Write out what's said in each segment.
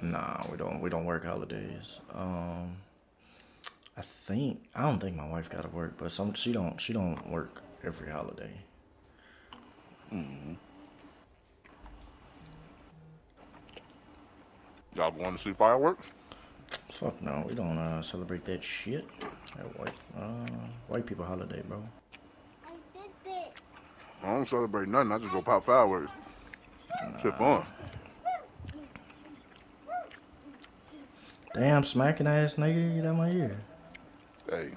Nah, we don't work holidays. I don't think my wife got to work, but she don't work every holiday. Mm-hmm. Y'all going to see fireworks? Fuck no, we don't celebrate that shit. That white people holiday, bro. I don't celebrate nothing. I just go pop fireworks. Shit Nah. fun. Damn smacking ass nigga, get out my ear. Hey,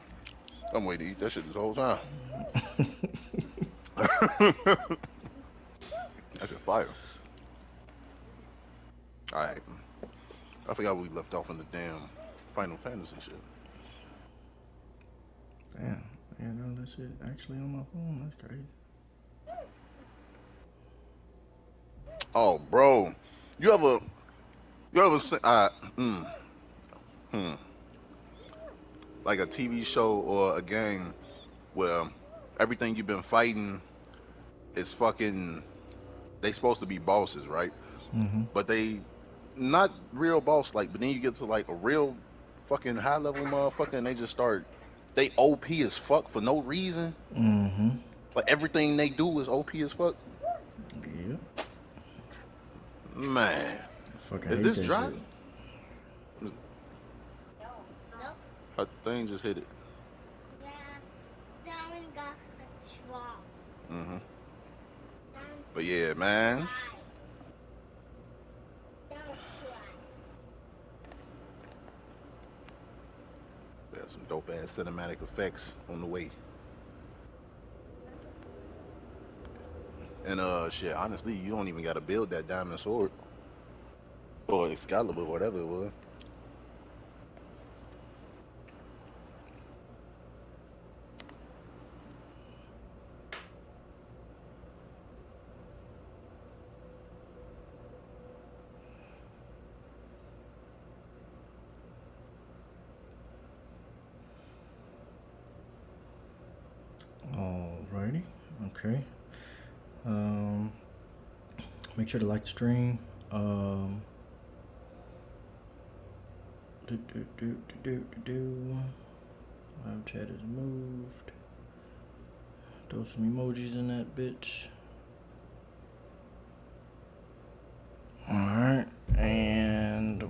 I'm waiting to eat that shit this whole time. That shit fire. Alright. I forgot we left off in the damn Final Fantasy shit. Damn, yeah, no, that shit actually on my phone. That's crazy. Oh, bro. You ever, you ever seen, hmm, like a TV show or a game where everything you've been fighting is fucking, they supposed to be bosses, right? Mm-hmm. But they not real boss like, but then you get to like a real fucking high level motherfucker and they just start, they OP as fuck for no reason. Mm-hmm. Like everything they do is OP as fuck. Yep. Man, I fucking is hate this that dry? shit. Her thing just hit it. Hmm. But yeah, man. There's some dope ass cinematic effects on the way. And shit, honestly, you don't even gotta build that diamond sword. Or Excalibur, whatever it was. Alrighty. Okay. Um, make sure to like the stream. Um, do. Live chat is moved. Throw some emojis in that bitch. Alright. And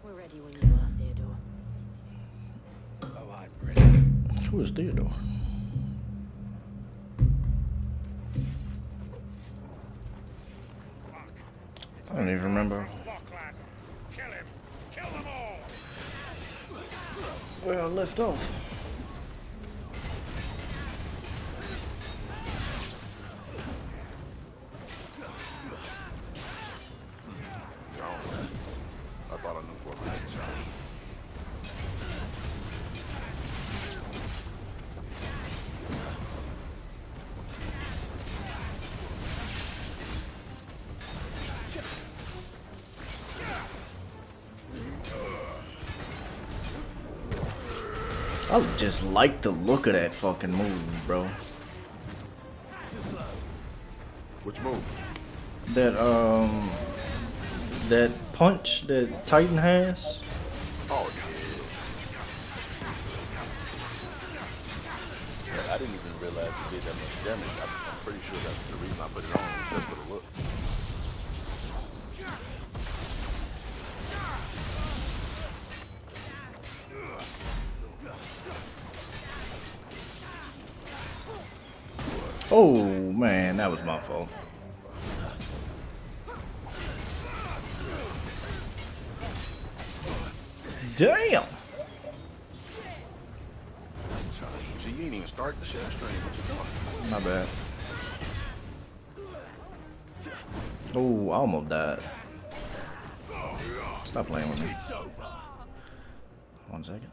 We're ready when you are, Theodore. Oh, I'm ready. who is Theodore? Fuck. It's I don't that even remember Godfrey block lad. Kill him. Kill them all. where I left off. Gone. I thought I knew for a minute. Let's try. I just like the look of that fucking move, bro. Too slow. Which move? That that punch that Titan has. Oh yeah. I didn't even realize it did that much damage. I'm pretty sure that's the reason I put it on, just for the look. Oh man, that was my fault. Damn. Let's try. Gee, you ain't even start the share stream. What you doing? My bad. Oh, I almost died. Stop playing with me. It's over. 1 second.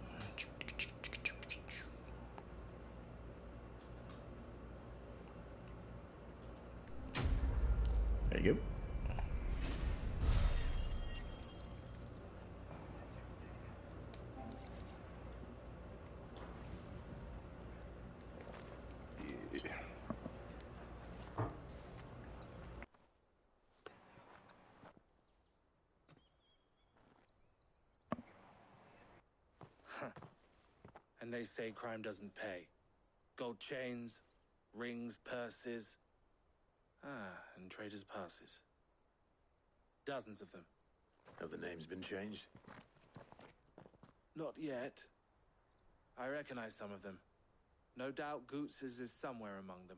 There you go. Yeah. And they say crime doesn't pay. Gold chains, rings, purses. And traders' passes. Dozens of them. Have the names been changed? Not yet. I recognize some of them. No doubt Goots's is somewhere among them.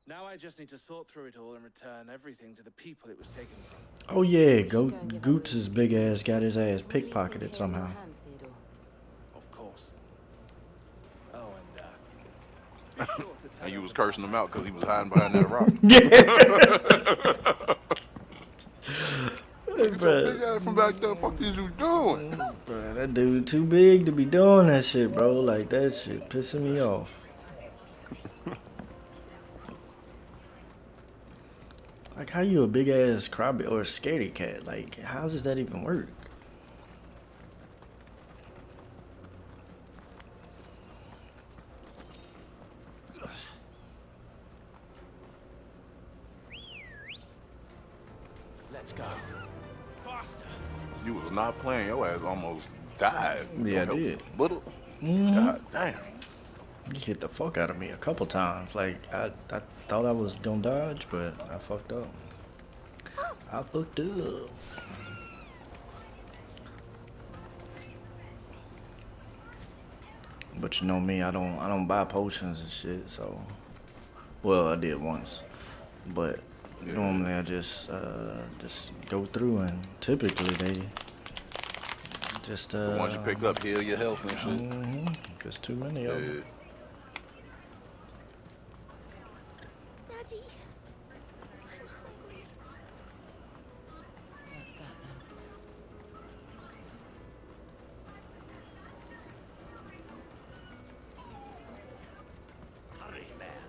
Now I just need to sort through it all and return everything to the people it was taken from. Oh yeah, We should go and give Goots' big ass got his ass We'll leave pickpocketed things here in your somehow. hands, Theodore. Of course. Oh, and be sure to tell And you her was the cursing him bar out because he was hiding hiding behind that rock. Get your big ass from back there. Fuck is you doing? Bruh, that dude too big to be doing that shit, bro. Like, that shit pissing me off. Like, how you a big ass crybaby or a scaredy cat? Like, how does that even work? Let's go. Faster. You was not playing. Your ass almost died. Yeah, Your I health did. Little. Mm-hmm. God damn. He hit the fuck out of me a couple times. Like, I thought I was gonna dodge, but I fucked up. I fucked up. But you know me, I don't buy potions and shit, so well I did once. But Yeah. normally I just go through and typically they just The ones you pick up heal your health and shit. if it's too many of them. Yeah. Daddy, I'm hungry. That's that then. Hurry, man.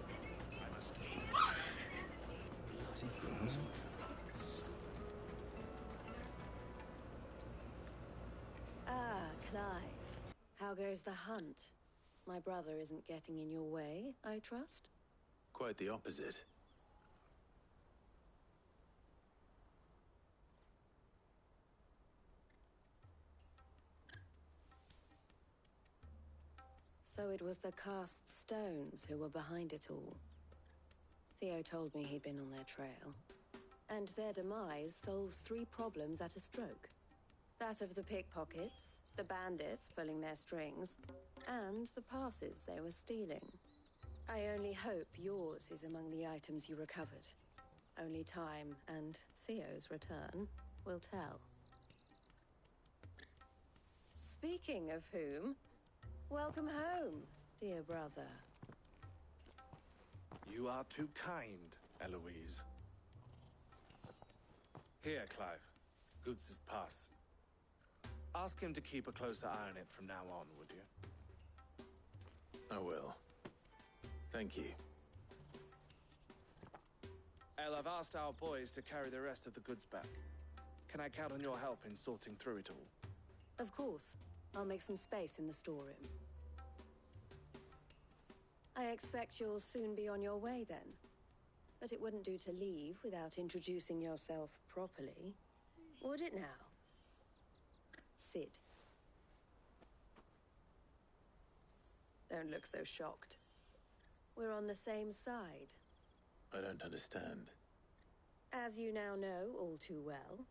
I must leave. Bloody crimson. Clive. How goes the hunt? My brother isn't getting in your way, I trust? Quite the opposite. So it was the cast stones who were behind it all. Theo told me he'd been on their trail. And their demise solves 3 problems at a stroke. That of the pickpockets, the bandits pulling their strings, and the passes they were stealing. I only hope yours is among the items you recovered. Only time and Theo's return will tell. Speaking of whom, welcome home, dear brother. You are too kind, Eloise. Here, Clive. Goots's pass. Ask him to keep a closer eye on it from now on, would you? I will. Thank you. El, I've asked our boys to carry the rest of the goods back. Can I count on your help in sorting through it all? Of course. I'll make some space in the storeroom. I expect you'll soon be on your way then. But it wouldn't do to leave without introducing yourself properly. Would it now? Sid. Don't look so shocked. We're on the same side. I don't understand. As you now know all too well,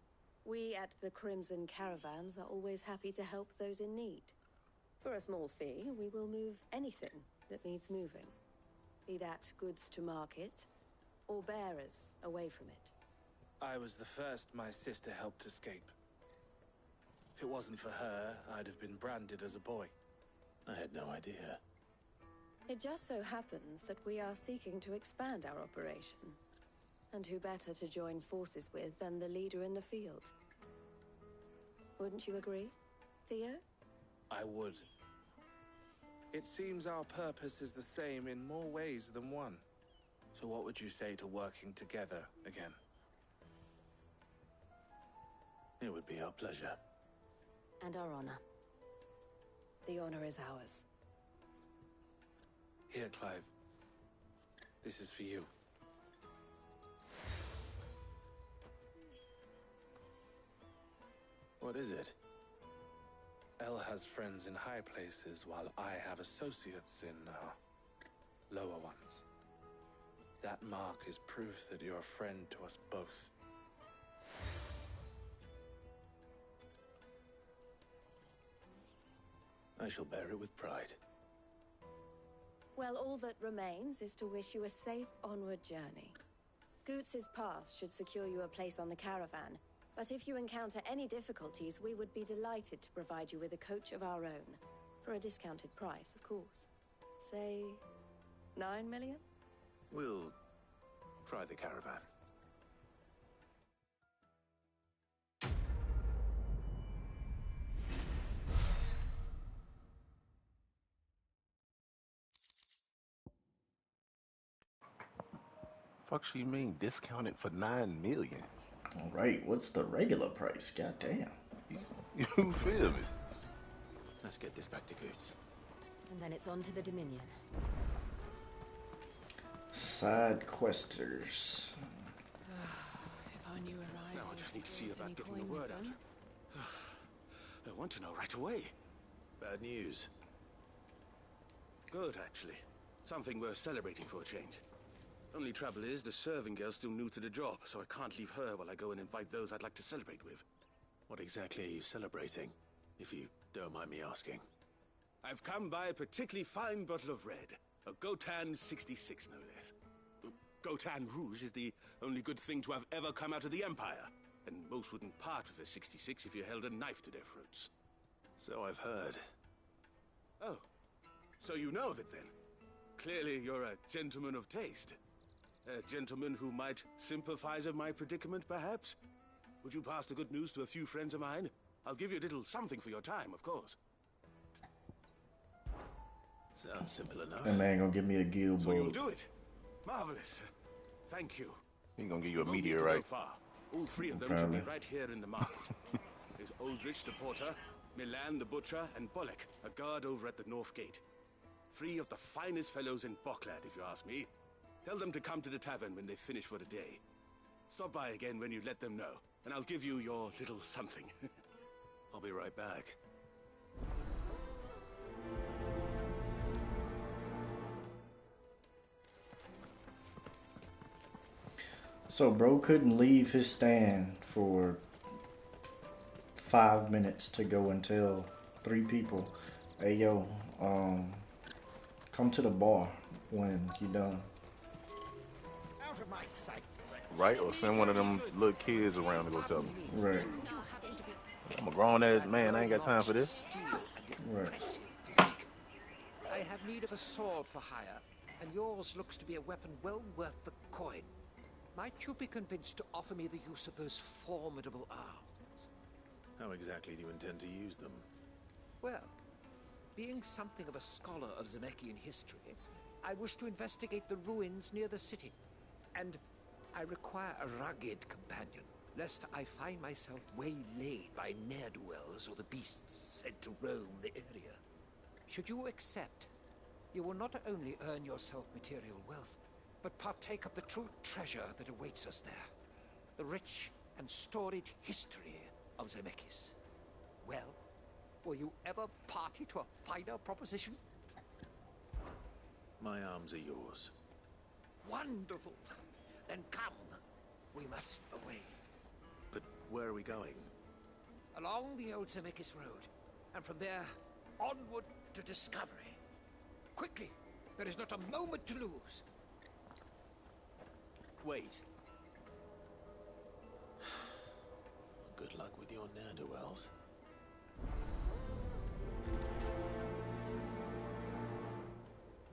we at the Crimson Caravans are always happy to help those in need. For a small fee, we will move anything that needs moving. Be that goods to market, or bearers away from it. I was the first my sister helped escape. If it wasn't for her, I'd have been branded as a boy. I had no idea. It just so happens that we are seeking to expand our operation. And who better to join forces with than the leader in the field? Wouldn't you agree, Theo? I would. It seems our purpose is the same in more ways than one. So what would you say to working together again? It would be our pleasure. And our honor. The honor is ours. Here, Clive. This is for you. What is it? A El has friends in high places, while I have associates in lower ones. That mark is proof that you're a friend to us both. I shall bear it with pride. Well, all that remains is to wish you a safe onward journey. Goots's pass should secure you a place on the caravan, but if you encounter any difficulties, we would be delighted to provide you with a coach of our own. For a discounted price, of course. Say, 9 million? We'll try the caravan. Fuck she mean discounted for 9 million? All right, what's the regular price? God damn. You feel me? Let's get this back to Goots. And then it's on to the Dominion. Side questers. If I knew arriving, Now I just need to see there's about any getting the coin word with out. them. I want to know right away. Bad news. Good, actually. Something worth celebrating for a change. Only trouble is, the serving girl's still new to the job, so I can't leave her while I go and invite those I'd like to celebrate with. What exactly are you celebrating, if you don't mind me asking? I've come by a particularly fine bottle of red. A Pt9 66, no less. Pt9 Rouge is the only good thing to have ever come out of the Empire, and most wouldn't part with a 66 if you held a knife to their throats. So I've heard. Oh, so you know of it then? Clearly you're a gentleman of taste. A gentleman who might sympathize with my predicament, perhaps? Would you pass the good news to a few friends of mine? I'll give you a little something for your time, of course. Sounds simple enough. That man gonna give me a guild So you'll book. do it? Marvelous. Thank you. He gonna give you a won't need to meteorite. go far. All three of them should Probably. be right here in the market. There's Aldrich the porter, Milan the butcher, and Bolek, a guard over at the north gate. Three of the finest fellows in Boklad, if you ask me. Tell them to come to the tavern when they finish for the day. Stop by again when you let them know, and I'll give you your little something. I'll be right back. So bro couldn't leave his stand for 5 minutes to go and tell 3 people, hey yo, come to the bar when you done. Out of my sight. Right? Or send one of them little kids around to go tell them. Right. I'm a grown ass man, I ain't got time for this. Right. I have need of a sword for hire, and yours looks to be a weapon well worth the coin. Might you be convinced to offer me the use of those formidable arms? How exactly do you intend to use them? Well, being something of a scholar of Zemeckis history, I wish to investigate the ruins near the city. And I require a rugged companion, lest I find myself waylaid by ne'er-do-wells or the beasts sent to roam the area. Should you accept, you will not only earn yourself material wealth, but partake of the true treasure that awaits us there. The rich and storied history of Zemeckis. Well, were you ever party to a finer proposition? My arms are yours. Wonderful! Then come. We must away. But where are we going? Along the old Zemeckis Road, and from there, onward to discovery. Quickly! There is not a moment to lose. Wait. Good luck with your ne'er-do-wells.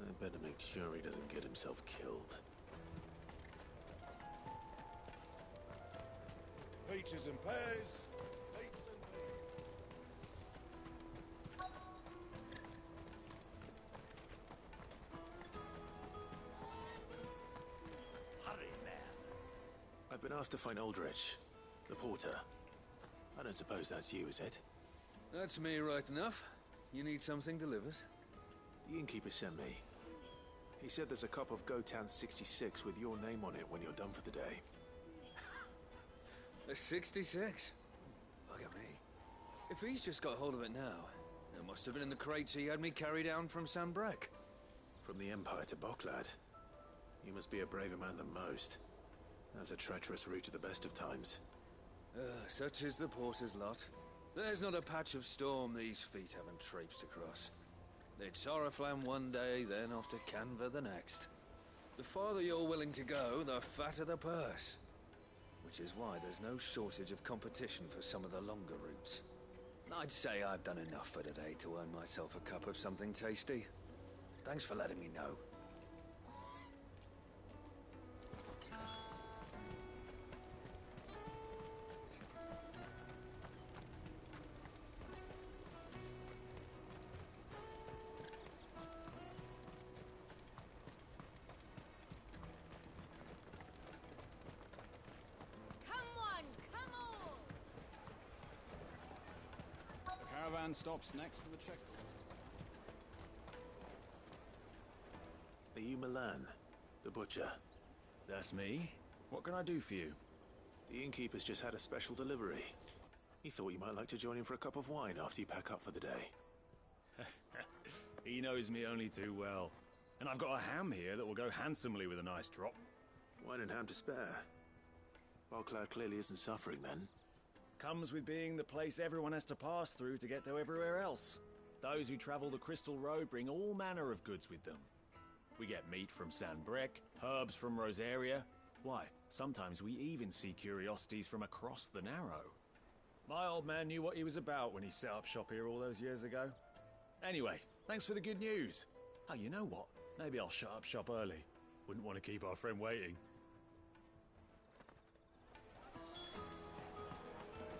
I better make sure he doesn't get himself killed. Peaches and pears. Peaches and peas. Hurry, man. I've been asked to find Aldrich, the porter. I don't suppose that's you, is it? That's me right enough. You need something delivered? The innkeeper sent me. He said there's a cup of Pt9 66 with your name on it when you're done for the day. A 66? Look at me. If he's just got hold of it now, It must have been in the crates he had me carry down from Sanbrek. From the Empire to Boklad. You must be a braver man than most. That's a treacherous route at the best of times. Such is the porter's lot. There's not a patch of storm these feet haven't traipsed across. It's Oriflamme one day, then off to Canva the next. The farther you're willing to go, the fatter the purse. Which is why there's no shortage of competition for some of the longer routes. I'd say I've done enough for today to earn myself a cup of something tasty. Thanks for letting me know. Caravan stops next to the checkpoint. Are you Milan, the butcher? That's me. What can I do for you? The innkeeper's just had a special delivery. He thought you might like to join him for a cup of wine after you pack up for the day. He knows me only too well. And I've got a ham here that will go handsomely with a nice drop. Wine and ham to spare. Boklad clearly isn't suffering then. Comes with being the place everyone has to pass through to get to everywhere else. Those who travel the Crystal Road bring all manner of goods with them. We get meat from Sanbrek, herbs from Rosaria. Why, sometimes we even see curiosities from across the Narrow. My old man knew what he was about when he set up shop here all those years ago. Anyway, thanks for the good news. Oh, you know what? Maybe I'll shut up shop early. Wouldn't want to keep our friend waiting.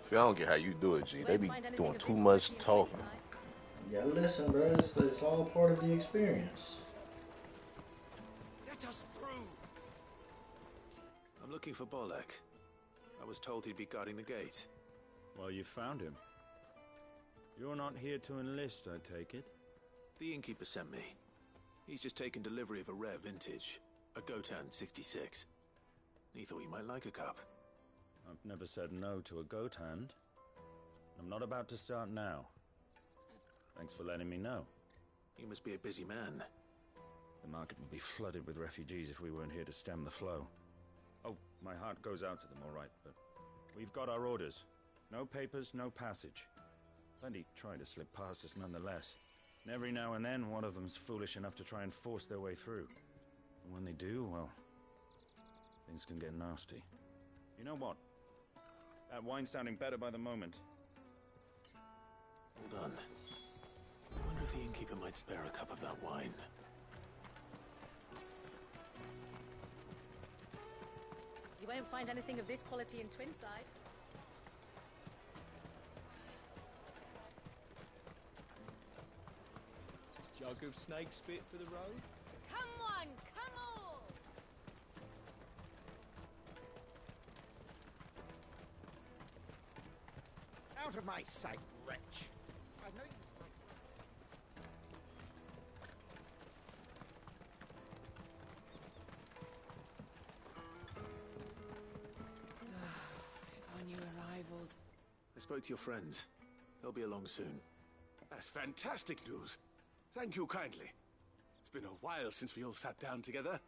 See, I don't get how you do it, G. They be doing too much talking. Yeah, listen, bro. It's all part of the experience. Let us through! I'm looking for Bolek. I was told he'd be guarding the gate. Well, you found him. You're not here to enlist, I take it? The innkeeper sent me. He's just taken delivery of a rare vintage, a Gotan 66. He thought you might like a cup. I've never said no to a goat hand. I'm not about to start now. Thanks for letting me know. You must be a busy man. The market would be flooded with refugees if we weren't here to stem the flow. Oh, my heart goes out to them, all right, but we've got our orders. No papers, no passage. Plenty try to slip past us nonetheless. And every now and then, one of them's foolish enough to try and force their way through. And when they do, well, things can get nasty. You know what? That wine's sounding better by the moment. Hold on. I wonder if the innkeeper might spare a cup of that wine. You won't find anything of this quality in Twinside. Jug of snake spit for the road? Come on, come on! Out of my sight, wretch! I've no use for If I knew arrivals. I spoke to your friends. They'll be along soon. That's fantastic news. Thank you kindly. It's been a while since we all sat down together.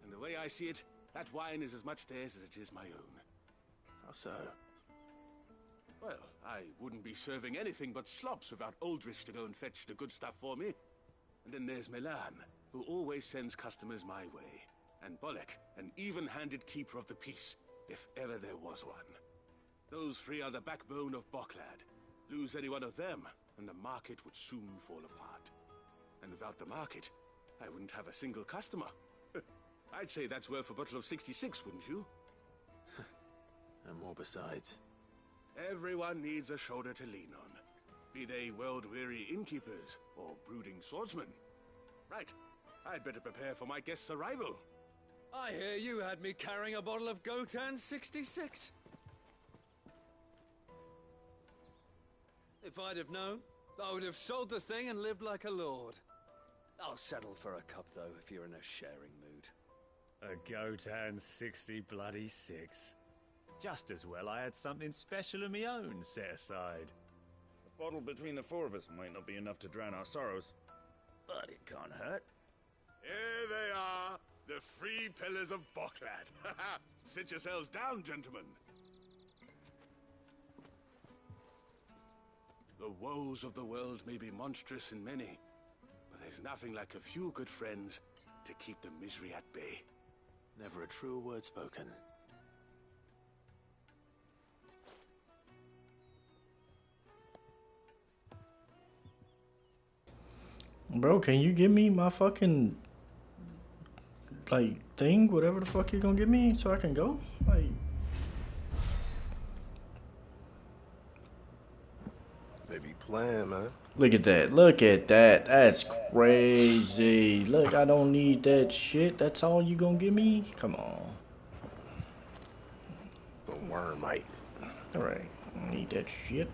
And the way I see it, that wine is as much theirs as it is my own. How so? Well, I wouldn't be serving anything but slops without Aldrich to go and fetch the good stuff for me. And then there's Milan, who always sends customers my way. And Bolek, an even-handed keeper of the peace, if ever there was one. Those three are the backbone of Boklad. Lose any one of them, and the market would soon fall apart. And without the market, I wouldn't have a single customer. I'd say that's worth a bottle of 66, wouldn't you? And more besides. Everyone needs a shoulder to lean on. Be they world-weary innkeepers or brooding swordsmen. Right. I'd better prepare for my guest's arrival. I hear you had me carrying a bottle of Gotan 66. If I'd have known, I would have sold the thing and lived like a lord. I'll settle for a cup, though, if you're in a sharing mood. A Gotan 60 bloody 6. Just as well I had something special of my own set aside. Bottle between the four of us might not be enough to drown our sorrows, but it can't hurt. Here they are, the free pillars of Boklad. Sit yourselves down, gentlemen. The woes of the world may be monstrous in many, but there's nothing like a few good friends to keep the misery at bay. Never a true word spoken. Bro, can you give me my fucking like thing, whatever the fuck you're gonna give me, so I can go? Like, They be playing, man. look at that. Look at that. That's crazy. Look, I don't need that shit. That's all you gonna give me? Come on. The wormite. Alright. I don't need that shit.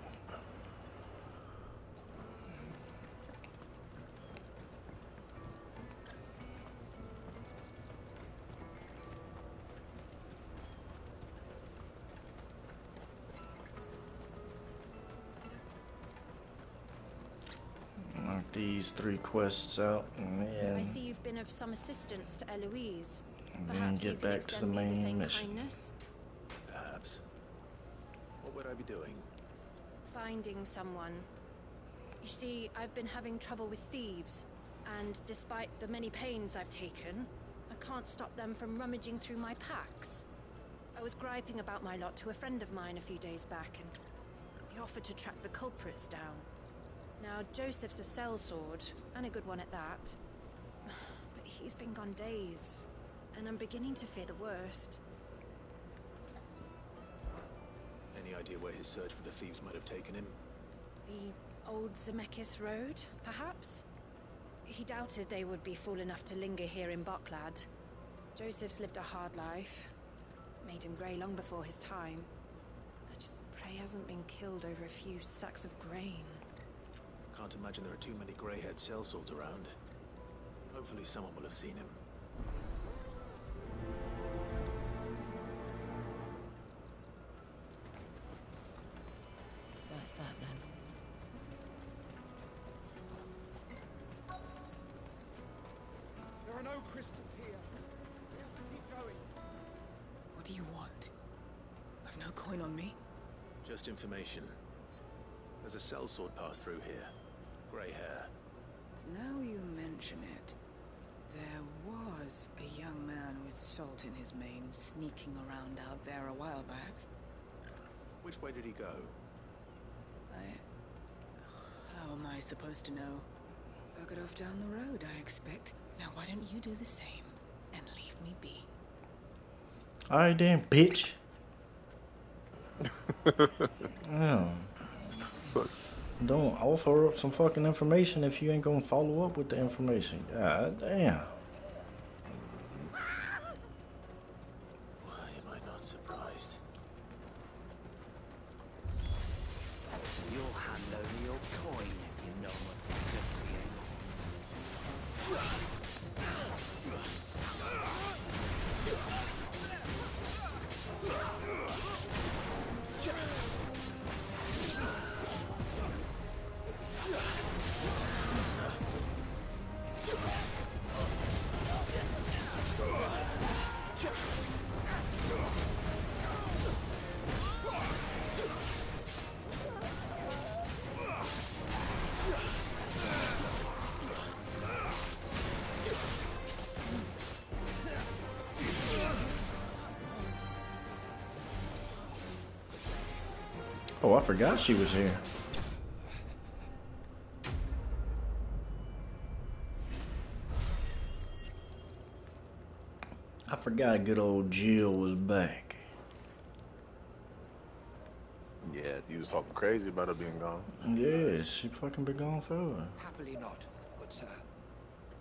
Knock these 3 quests out, and then I see you've been of some assistance to Eloise. then Perhaps you get can back to the extend me the main same mission. kindness. Perhaps. What would I be doing? Finding someone. You see, I've been having trouble with thieves, and despite the many pains I've taken, I can't stop them from rummaging through my packs. I was griping about my lot to a friend of mine a few days back, and he offered to track the culprits down. Now, Joseph's a sellsword, and a good one at that. But he's been gone days, and I'm beginning to fear the worst. Any idea where his search for the thieves might have taken him? The old Zemeckis Road, perhaps? He doubted they would be fool enough to linger here in Boklad. Joseph's lived a hard life. Made him grey long before his time. I just pray he hasn't been killed over a few sacks of grain. Can't imagine there are too many grey-haired sellswords around. Hopefully someone will have seen him. That's that then. There are no crystals here. We have to keep going. What do you want? I've no coin on me. Just information. There's a sellsword passed through here. Grey hair. Now you mention it, there was a young man with salt in his mane sneaking around out there a while back. Which way did he go? How am I supposed to know? Buggered off down the road, I expect. Now why don't you do the same and leave me be? Alright then, bitch. Yeah. Don't offer up some fucking information if you ain't gonna follow up with the information. God damn. Why am I not surprised? You'll hand over your coin if you know what's good for you. Oh, I forgot she was here. I forgot good old Jill was back. Yeah, you was talking crazy about her being gone. Yeah, she fucking been gone forever. Happily not, good sir.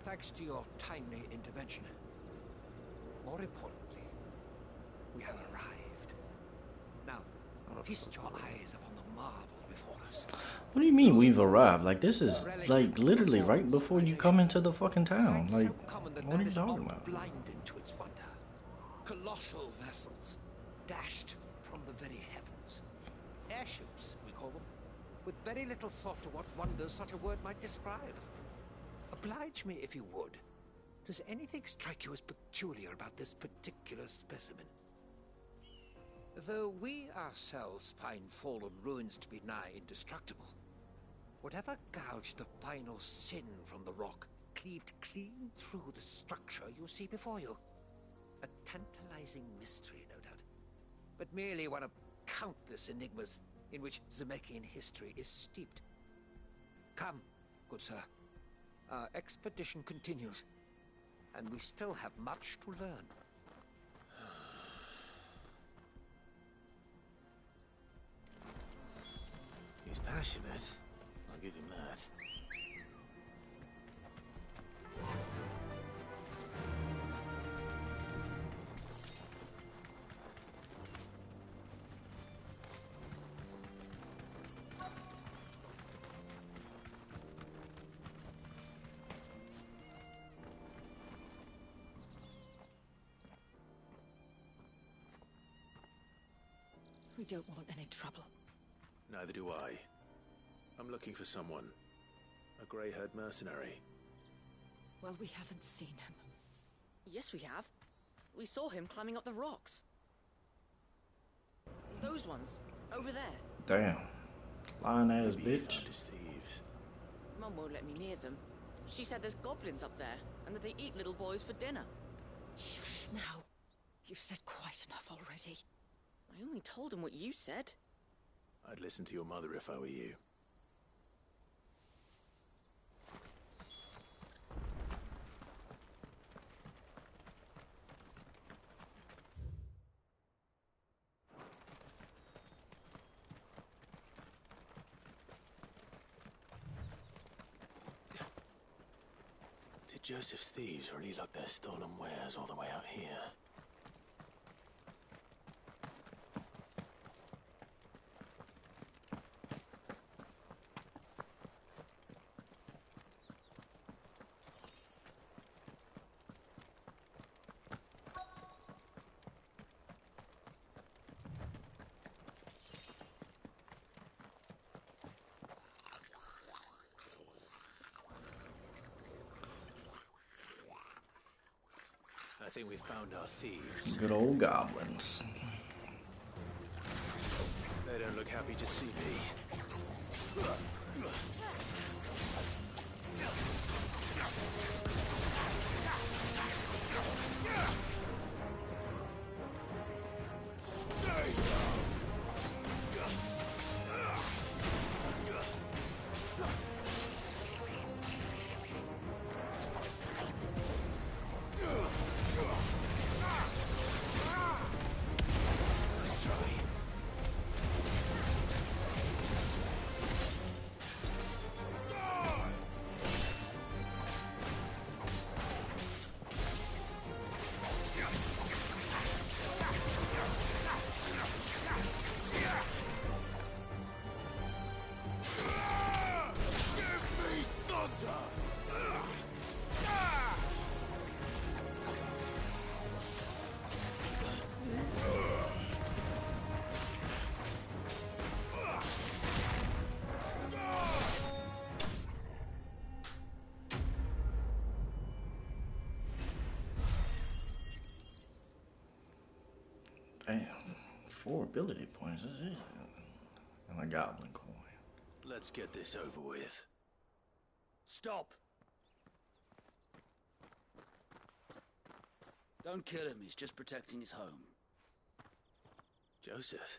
Thanks to your timely intervention. More importantly, we have arrived. Now, feast your eyes upon the marvel before us. What do you mean we've arrived? Like, this is, like, literally right before you come into the fucking town. Like, what are you talking about? Blinded to its wonder. Colossal vessels, dashed from the very heavens. Airships, we call them, with very little thought to what wonders such a word might describe. Oblige me if you would. Does anything strike you as peculiar about this particular specimen? Though we ourselves find fallen ruins to be nigh indestructible, whatever gouged the final sin from the rock cleaved clean through the structure you see before you. A tantalizing mystery, no doubt, but merely one of countless enigmas in which Zemeckis history is steeped. Come, good sir. Our expedition continues, and we still have much to learn. He's passionate. I'll give him that. We don't want any trouble. Neither do I. I'm looking for someone. A grey-haired mercenary. Well, we haven't seen him. Yes, we have. We saw him climbing up the rocks. Those ones, over there. Damn. Lying ass Maybe he bitch. found his thieves. Mum won't let me near them. She said there's goblins up there, and that they eat little boys for dinner. Shush now. You've said quite enough already. I only told him what you said. I'd listen to your mother if I were you. Did Joseph's thieves really lug their stolen wares all the way out here? I think we've found our thieves. Good old goblins. They don't look happy to see me. Damn. 4 ability points, that's it. And a goblin coin. Let's get this over with. Stop! Don't kill him, he's just protecting his home. Joseph?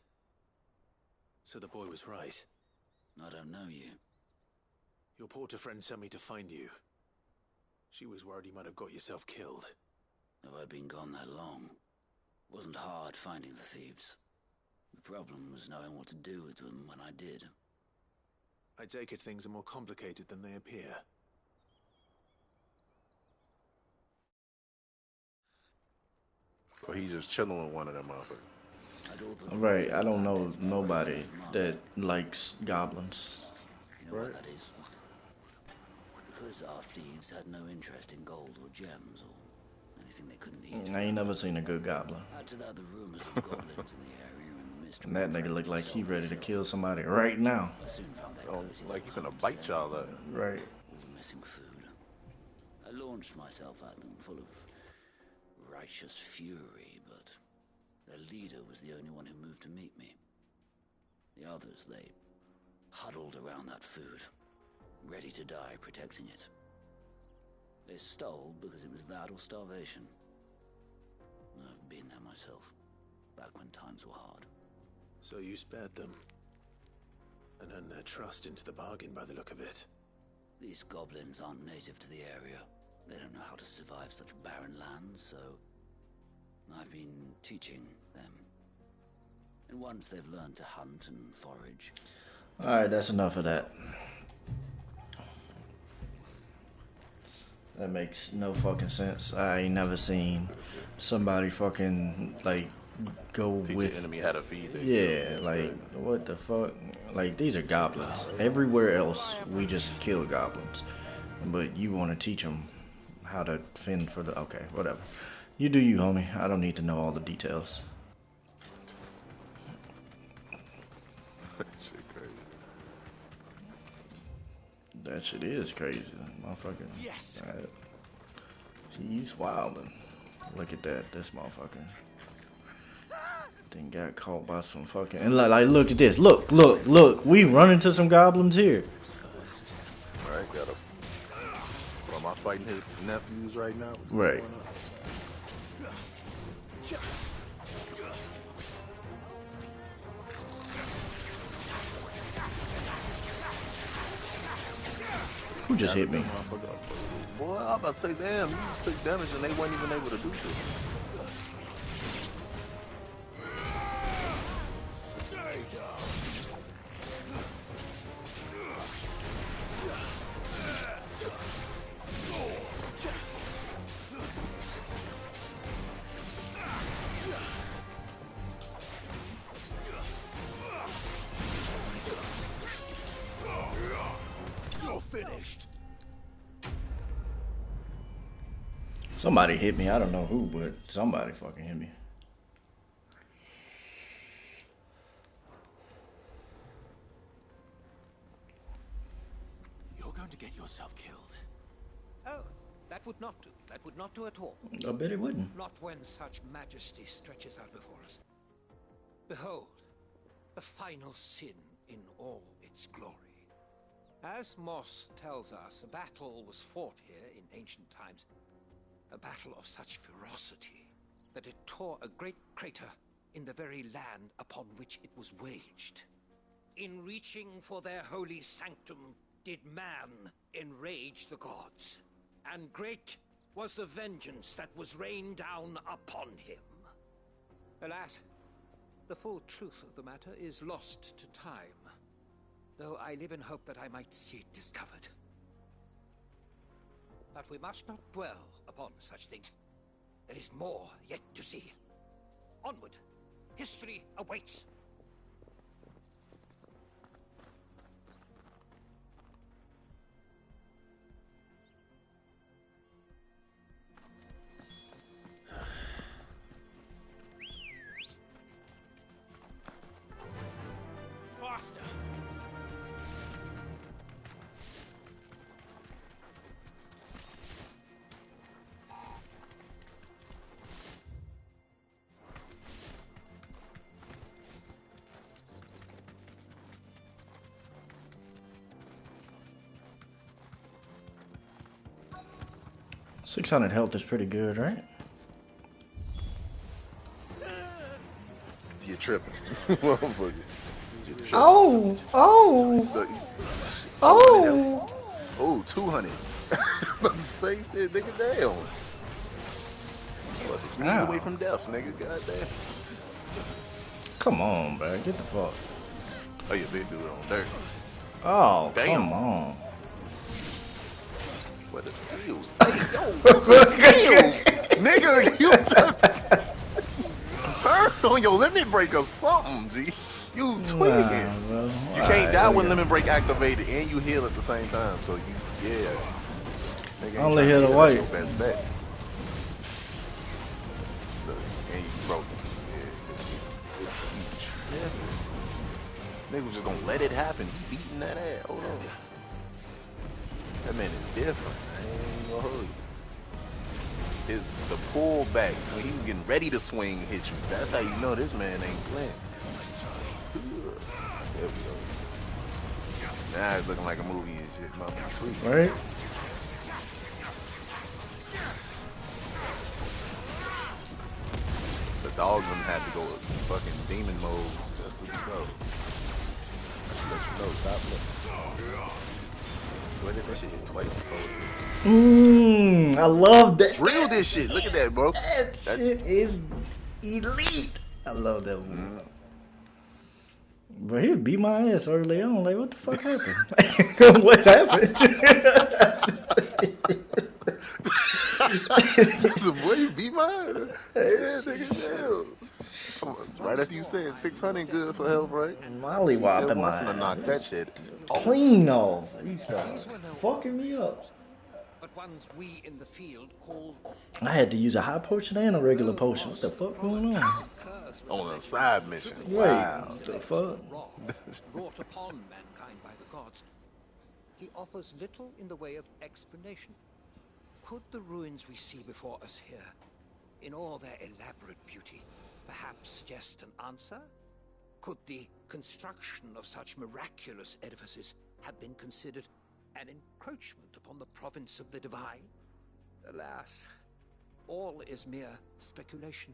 So the boy was right. I don't know you. Your porter friend sent me to find you. She was worried you might have got yourself killed. Have I been gone that long? Wasn't hard finding the thieves. The problem was knowing what to do with them when I did. I take it things are more complicated than they appear. Or he's just chilling with one of them motherfuckers. Right, I don't know nobody that likes goblins. You know what that is? Because our thieves had no interest in gold or gems or anything they couldn't eat. I ain't never seen a good goblin. Add to that the rumors of goblins in the area and mystery. And that nigga look like he ready to kill somebody right now. I soon found that Oh, cozy like you little finna bite y'all homestead up. Right. with missing food. I launched myself at them full of righteous fury, but their leader was the only one who moved to meet me. The others, they huddled around that food, ready to die protecting it. They stole because it was that or starvation. I've been there myself, back when times were hard. So you spared them, and earned their trust into the bargain by the look of it. These goblins aren't native to the area. They don't know how to survive such barren lands, so I've been teaching them. And once they've learned to hunt and forage... Alright, that's enough of that. That makes no fucking sense. I ain't never seen somebody fucking, like, go Teach with... the enemy how to feed themselves. Yeah, like, what the fuck? Like, these are goblins. Everywhere else, we just kill goblins. But you want to teach them how to fend for the... Okay, whatever. You do you, homie. I don't need to know all the details. Shit crazy. That shit is crazy, motherfucker. Yes. He's wildin'. Look at that, this motherfucker. Then got caught by some fucking... And like, look at this. Look. We run into some goblins here. Alright, got him. Well, am I fighting his nephews right now? What's Right. going on? Who just hit me? Boy, I'm about to say, damn, you just took damage and they weren't even able to do shit. You're finished. Somebody hit me. I don't know who, but somebody fucking hit me. You're going to get yourself killed. Oh, that would not do. That would not do at all. I bet it wouldn't. Not when such majesty stretches out before us. Behold, the final sin in all its glory. As Moss tells us, a battle was fought here in ancient times. A battle of such ferocity that it tore a great crater in the very land upon which it was waged. In reaching for their holy sanctum, did man enrage the gods, and great was the vengeance that was rained down upon him. Alas, the full truth of the matter is lost to time, though I live in hope that I might see it discovered. But we must not dwell upon such things. There is more yet to see. Onward, history awaits. Faster! 600 health is pretty good, right? You're tripping. Motherfucker. Oh! Oh, 200. About to say shit, nigga, damn. Plus, a sneeze away from death, nigga, goddamn. Come on, bro, get the fuck. Oh, you big dude on dirt. Oh, damn. come on. What the skills? Hey, yo, the skills! Nigga, you just turn on your limit break or something, G. You tweaking. Nah, you can't die when limit break activated and you heal at the same time, so you, yeah. Nigga, Only hit a white. Best bet. Look, and you broke. Yeah, Nigga was just gonna let it happen. He beating that ass. Hold on. That man is different. I ain't gonna hold you. The pullback when he was getting ready to swing hit you. That's how you know this man ain't playing. There we go. Now it's looking like a movie and shit. Motherfucking sweet. Right? The dogs gonna have to go fucking demon mode just to go. I should let you know. Stop looking. What did that shit hit twice before? I love that. Drill this shit. Look at that, bro. That shit is elite. I love that one. But he beat my ass early on. Like, what the fuck happened? What happened? The boy you beat my ass. Yeah, nigga, damn. Right after you said 600 good for health, right? Molly whopping my ass. Knock that shit clean off. He started fucking me up. But ones we in the field call. I had to use a high potion and a regular potion. What the fuck going on? On a side mission. Wait, wow. what the fuck? Brought upon mankind by the gods. He offers little in the way of explanation. Could the ruins we see before us here, in all their elaborate beauty, perhaps suggest an answer? Could the construction of such miraculous edifices have been considered an encroachment upon the province of the divine? Alas, all is mere speculation.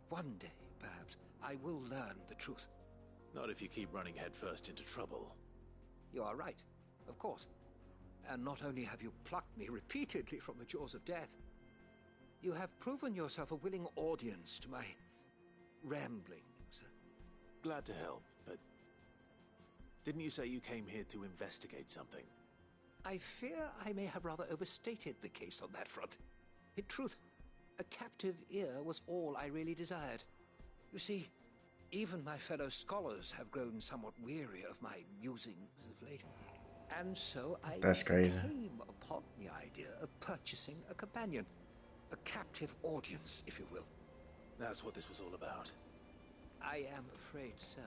But one day, perhaps, I will learn the truth. Not if you keep running headfirst into trouble. You are right, of course. And not only have you plucked me repeatedly from the jaws of death, you have proven yourself a willing audience to my ramblings. Glad to help, but didn't you say you came here to investigate something? I fear I may have rather overstated the case on that front. In truth, a captive ear was all I really desired. You see, even my fellow scholars have grown somewhat weary of my musings of late. And so I came upon the idea of purchasing a companion. A captive audience, if you will. That's what this was all about. I am afraid so.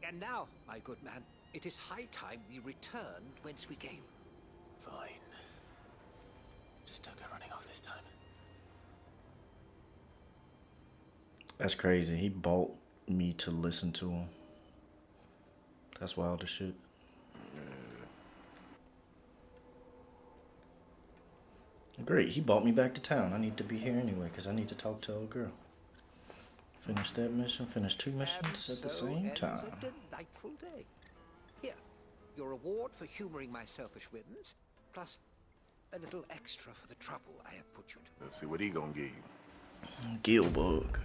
And now, my good man, it is high time we returned whence we came. Fine. Just don't go running off this time. That's crazy. He bought me to listen to him. That's wild as shit. Great, he brought me back to town. I need to be here anyway, because I need to talk to old girl. Finish that mission, finish 2 missions at the same time. A delightful day. Here, your reward for humoring my selfish whims, plus a little extra for the trouble I have put you to. Let's see what he gonna give you. Gilbug.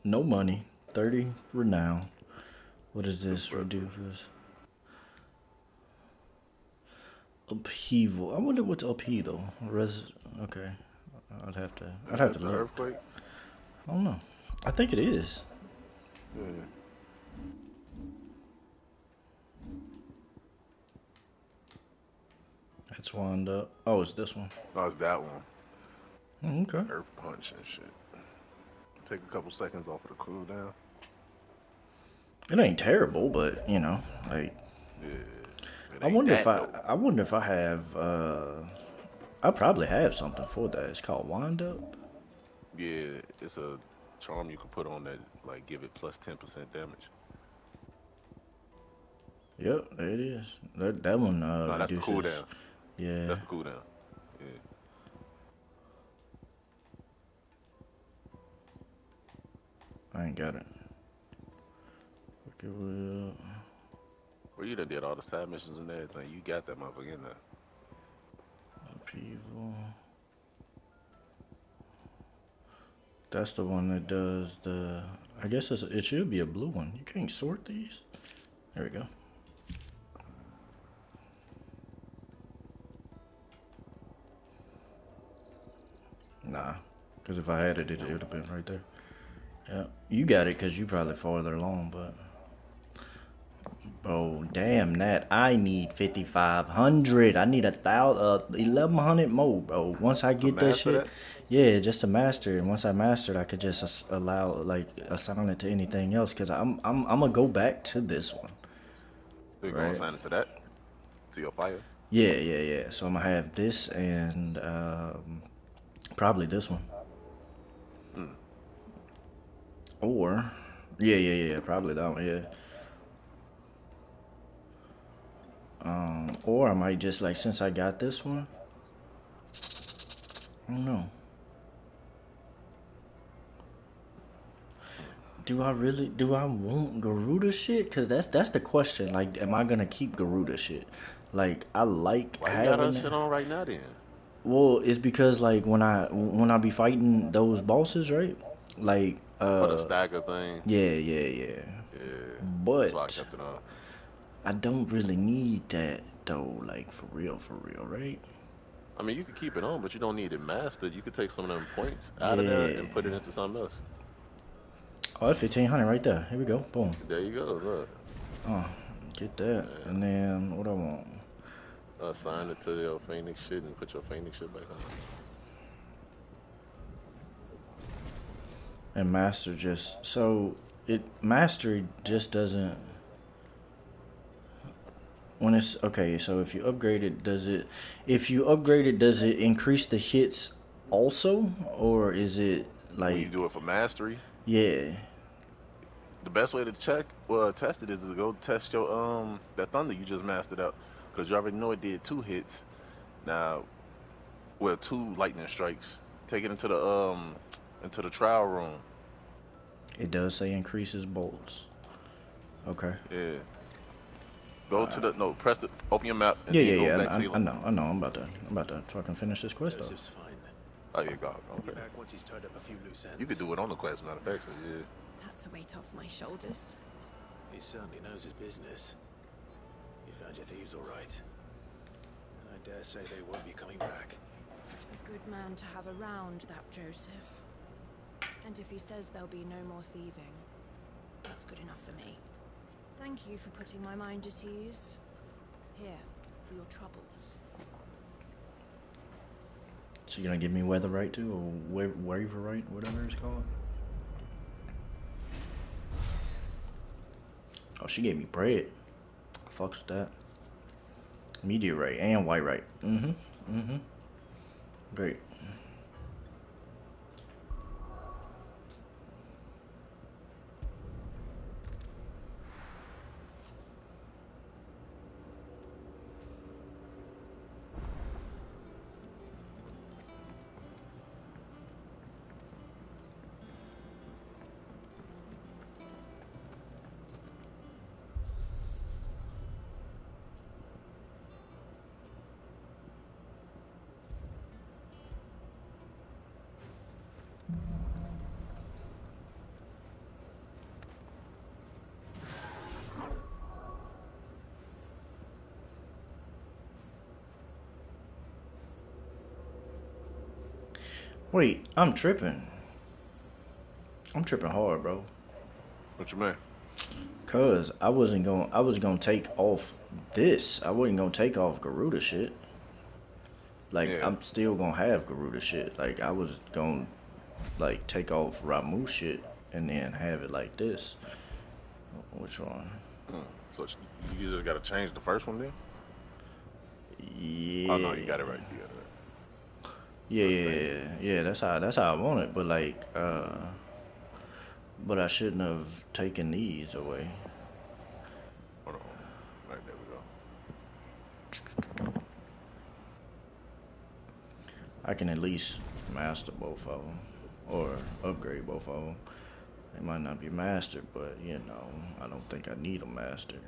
No money. 30 renown. What does this do for us? Upheaval. I wonder what's upheaval. Okay. I'd have to look. Earthquake? I don't know. I think it is. Yeah. That's wound up. Oh, it's this one. Oh, it's that one. Okay. Earth punch and shit. Take a couple seconds off of the cooldown. It ain't terrible, but you know, like. Yeah. I wonder if I have. I probably have something for that. It's called Wind Up. Yeah, it's a charm you can put on that, like, give it plus 10% damage. Yep, there it is. That one. No, that's the cooldown. Yeah. That's the cooldown. Yeah. I ain't got it. Okay, well. Well, you done did all the side missions and everything. You got that motherfucker in there. Upheaval. That's the one that does the. I guess it should be a blue one. You can't sort these. There we go. Nah, because if I had it, it would have been right there. Yeah, you got it because you probably farther along, but Oh damn that! I need 5,500. I need 1,100 more, bro. Once I To get that master shit, that? yeah, just to master it. And once I master it, I could just allow like assign it to anything else. Cause I'm gonna go back to this one, So you're gonna right? assign it to that? To your fire? Yeah. So I'm gonna have this and probably this one, Hmm. or yeah, probably that one, yeah. Or I might just like since I got this one, I don't know. Do I want Garuda shit? Cause that's the question. Like, am I gonna keep Garuda shit? Like, I like Why you got her having it. shit on right now then? Well, it's because like when I be fighting those bosses, right? Like, For the stagger thing? yeah. Yeah. That's why I But kept it on. I don't really need that though. Like for real, right? I mean, you could keep it on, but you don't need it mastered. You could take some of them points out of there and Yeah. put it into something else. Oh, that's 1,500 right there. Here we go. Boom. There you go. Look. Oh, get that. And then what I want? Assign it to your Phoenix shit and put your Phoenix shit back on. And master just so it mastery just doesn't when it's okay. So if you upgrade it, does it increase the hits also, or is it When you like do it for mastery, yeah? the best way to test it is to go test your that thunder you just mastered out, because you already know it did 2 hits. Now, well, 2 lightning strikes. Take it into the trial room. It does say increases bolts. Okay. Yeah. Go to the no, press the open your map and Yeah, then yeah, go yeah. back to your. I know. I'm about to fucking finish this quest though. Joseph's fine. Oh, yeah, go. He'll be Okay. back once he's tied up a few loose ends. You could do it on the quest, matter of fact. So yeah. That's a weight off my shoulders. He certainly knows his business. You found your thieves all right. And I dare say they won't be coming back. A good man to have around, that Joseph. And if he says there'll be no more thieving, that's good enough for me. Thank you for putting my mind at ease. Here, for your troubles. So you're gonna give me weather right too, or waver right, whatever it's called. Oh, she gave me bread. Fucks with that. Meteorite and white right. Great. Wait, I'm tripping. I'm tripping hard, bro. What you mean? Cause I was gonna take off this. I wasn't gonna take off Garuda shit. Like Yeah. I'm still gonna have Garuda shit. Like I was gonna like take off Ramu shit and then have it like this. Which one? So you just gotta change the first one then? Yeah. Oh no, you got it right. You got it right. Yeah. That's how I want it. But like, but I shouldn't have taken these away. Hold on. Right there we go. I can at least master both of them or upgrade both of them. They might not be mastered, but you know, I don't think I need them mastered.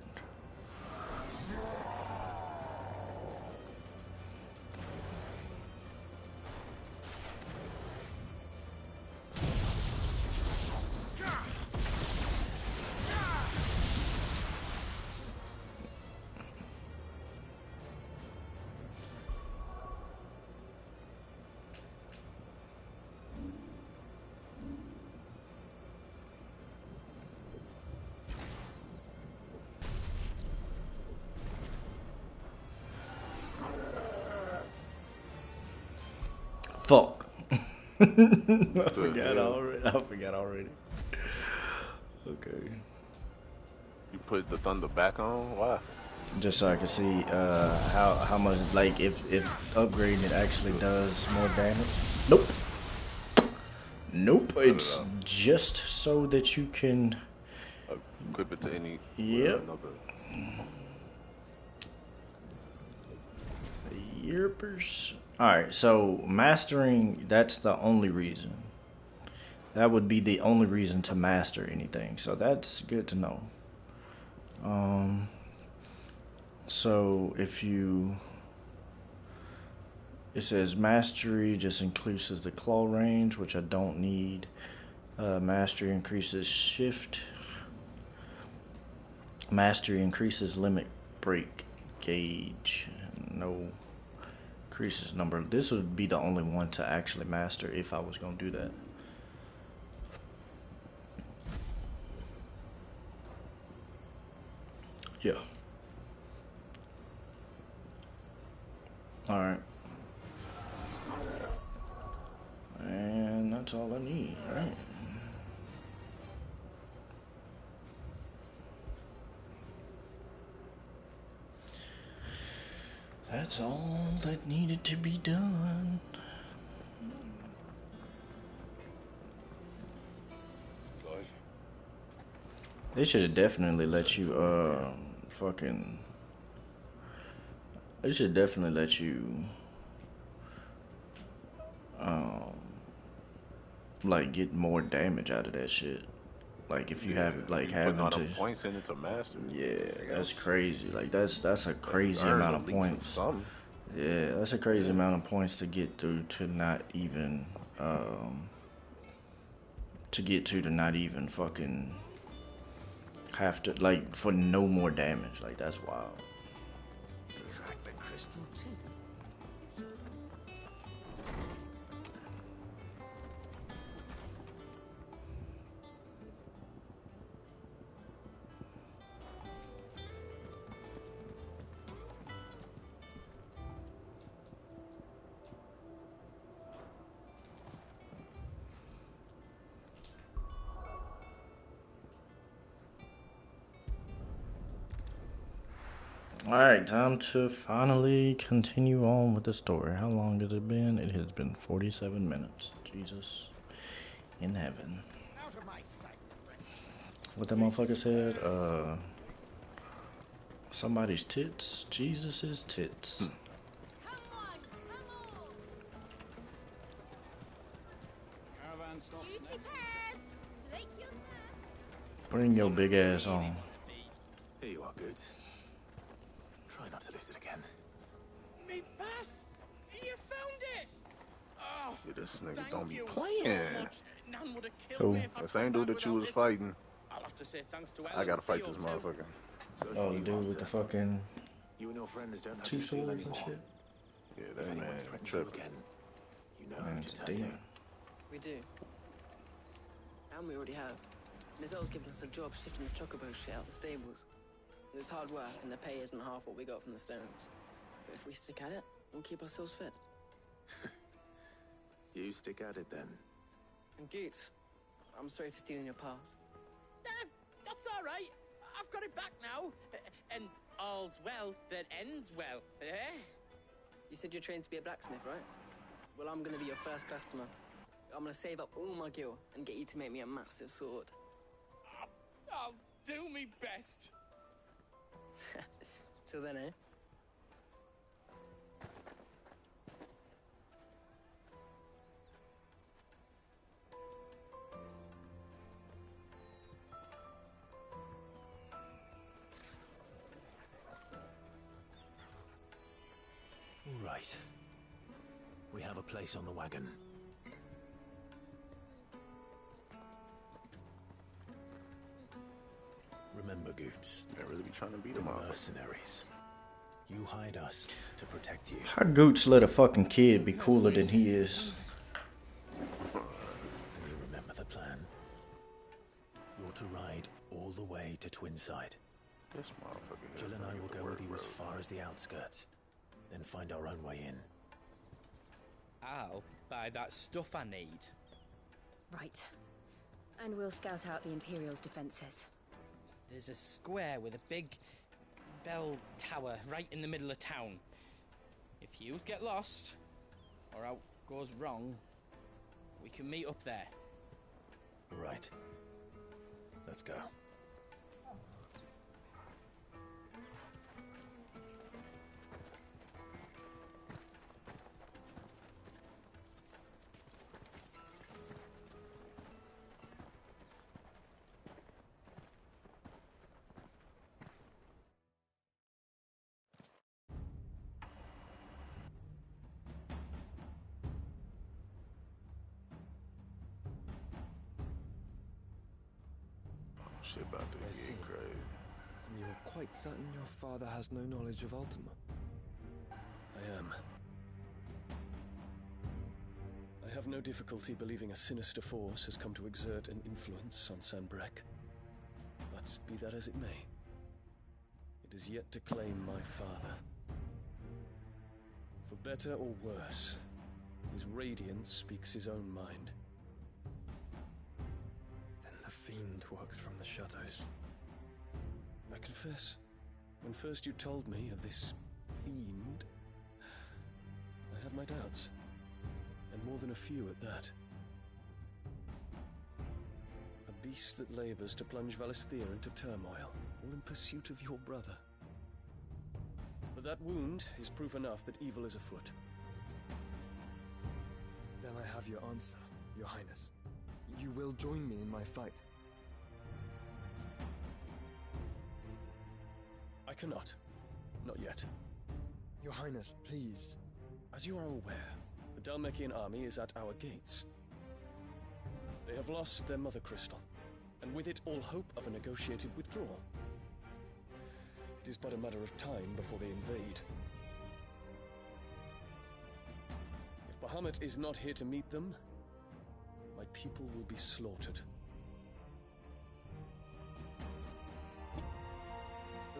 Fuck. I forgot already. Okay. You put the thunder back on? Why? Just so I can see how much, like, if upgrading it actually does more damage. Nope. Nope. It's just so that you can equip it to any. Yep. Yerpers. Alright, so mastering, that's the only reason. That would be the only reason to master anything. So that's good to know. So if you, it says mastery just increases the claw range, which I don't need. Mastery increases shift. Mastery increases limit break gauge. No. Increases number. This would be the only one to actually master if I was going to do that. Yeah. Alright. And that's all I need, right? That's all that needed to be done. They should have definitely let you, they should definitely let you, like, get more damage out of that shit. Like, if you have, like, having all to... the points in it to master. Yeah, that's crazy. Like, that's a crazy amount of points. Yeah, that's a crazy amount of points to get through to not even, to not even fucking have to, like, for no more damage. Like, that's wild. Track the crystal too. Alright, time to finally continue on with the story. How long has it been? It has been 47 minutes. Jesus in heaven. What that motherfucker said? Somebody's tits? Jesus's tits. Caravan stops next. Bring your big ass on. Here you are, good. Try not to lose it again. Me pass! You found it! Oh, Yeah, this nigga don't be so playing. Nan would have killed me if The same dude that you was fighting. I'll have to say thanks to I gotta fight this motherfucker. Oh, the dude with the fucking You and your friends don't have two to steal swords and anymore. shit. Yeah, If that anyone man threatens tripping. you again, you know Man, who it's to a turn to. demon. We do. And we already have. Nizelle's given us a job shifting the chocobo shit out the stables. It's hard work, and the pay isn't half what we got from the stones. But if we stick at it, we'll keep ourselves fit. You stick at it then. And Goots, I'm sorry for stealing your pass. That's all right. I've got it back now. And all's well that ends well, eh? You said you're trained to be a blacksmith, right? Well, I'm gonna be your first customer. I'm gonna save up all my gil and get you to make me a massive sword. I'll do me best. Till then, eh? All right. We have a place on the wagon. Remember, Goots. I really be trying to beat the him up. mercenaries. You hide us to protect you. How Goots let a fucking kid be cooler than he is? And you remember the plan? You're to ride all the way to Twinside. This motherfucker. Jill and I will go with you as far as the outskirts, then find our own way in. I'll buy that stuff I need. Right. And we'll scout out the Imperial's defenses. There's a square with a big bell tower right in the middle of town. If you get lost, or out goes wrong, we can meet up there. Right. Let's go. Shit about to get crazy. And you're quite certain your father has no knowledge of Ultima? I am. I have no difficulty believing a sinister force has come to exert an influence on Sanbreque. But be that as it may, it is yet to claim my father. For better or worse, his radiance speaks his own mind. Then the fiend works from the shadows. I confess, when first you told me of this fiend, I had my doubts. And more than a few at that. A beast that labors to plunge Valisthea into turmoil, all in pursuit of your brother. But that wound is proof enough that evil is afoot. Then I have your answer, Your Highness. You will join me in my fight. I cannot. Not yet. Your Highness, please. As you are aware, the Dhalmekian army is at our gates. They have lost their mother crystal, and with it all hope of a negotiated withdrawal. It is but a matter of time before they invade. If Bahamut is not here to meet them, my people will be slaughtered.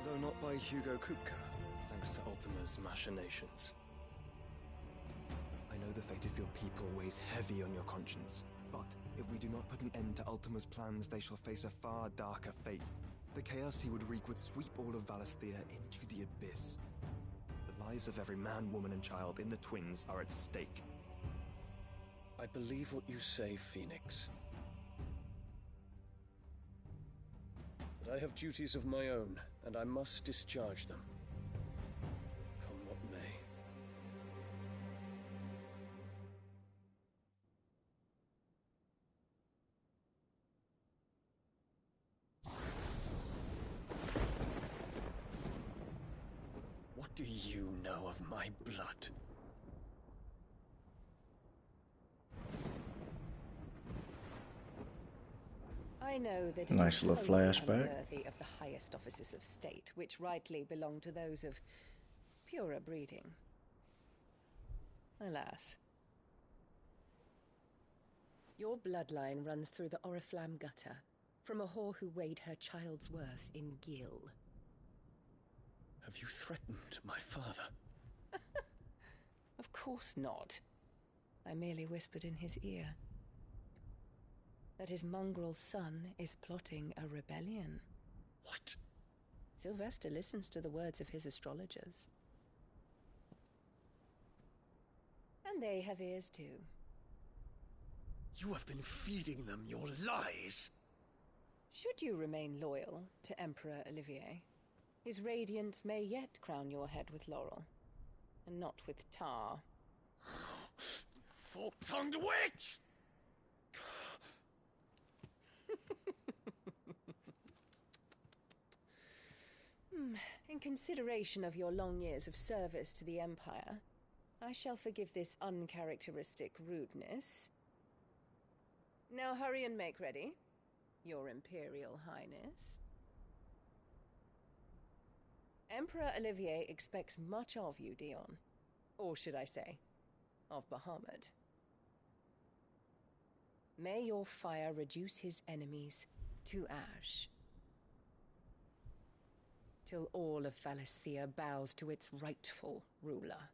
Though not by Hugo Kupka, thanks to Ultima's machinations. I know the fate of your people weighs heavy on your conscience, but if we do not put an end to Ultima's plans, they shall face a far darker fate. The chaos he would wreak would sweep all of Valisthea into the abyss. The lives of every man, woman, and child in the Twins are at stake. I believe what you say, Phoenix. But I have duties of my own, and I must discharge them. Come what may. What do you know of my blood? I know that it Nice is little wholly flashback. unworthy of the highest offices of state, which rightly belong to those of purer breeding. Alas. Your bloodline runs through the Oriflamme gutter, from a whore who weighed her child's worth in gil. Have you threatened my father? Of course not. I merely whispered in his ear that his mongrel son is plotting a rebellion. What? Sylvester listens to the words of his astrologers. And they have ears too. You have been feeding them your lies! Should you remain loyal to Emperor Olivier, his radiance may yet crown your head with laurel, and not with tar. Fork-tongued witch! In consideration of your long years of service to the Empire, I shall forgive this uncharacteristic rudeness. Now hurry and make ready, Your Imperial Highness. Emperor Olivier expects much of you, Dion. Or should I say, of Bahamut. May your fire reduce his enemies to ash, till all of Valisthea bows to its rightful ruler.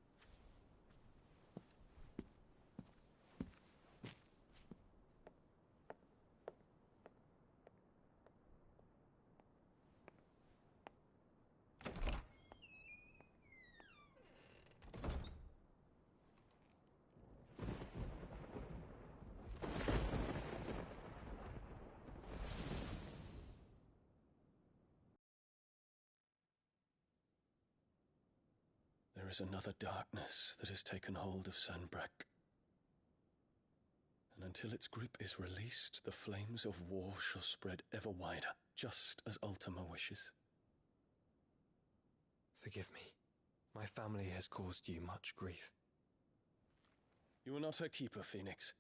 is another darkness that has taken hold of Sanbreque. And until its grip is released, the flames of war shall spread ever wider, just as Ultima wishes. Forgive me. My family has caused you much grief. You are not her keeper, Phoenix.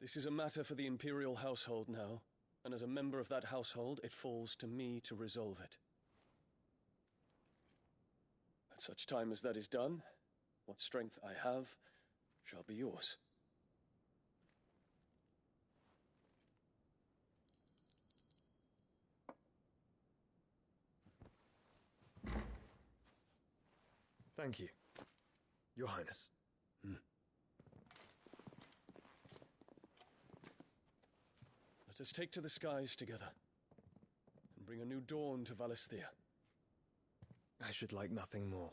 This is a matter for the Imperial household now, and as a member of that household, it falls to me to resolve it. At such time as that is done, what strength I have shall be yours. Thank you, Your Highness. Let us take to the skies together, and bring a new dawn to Valisthea. I should like nothing more.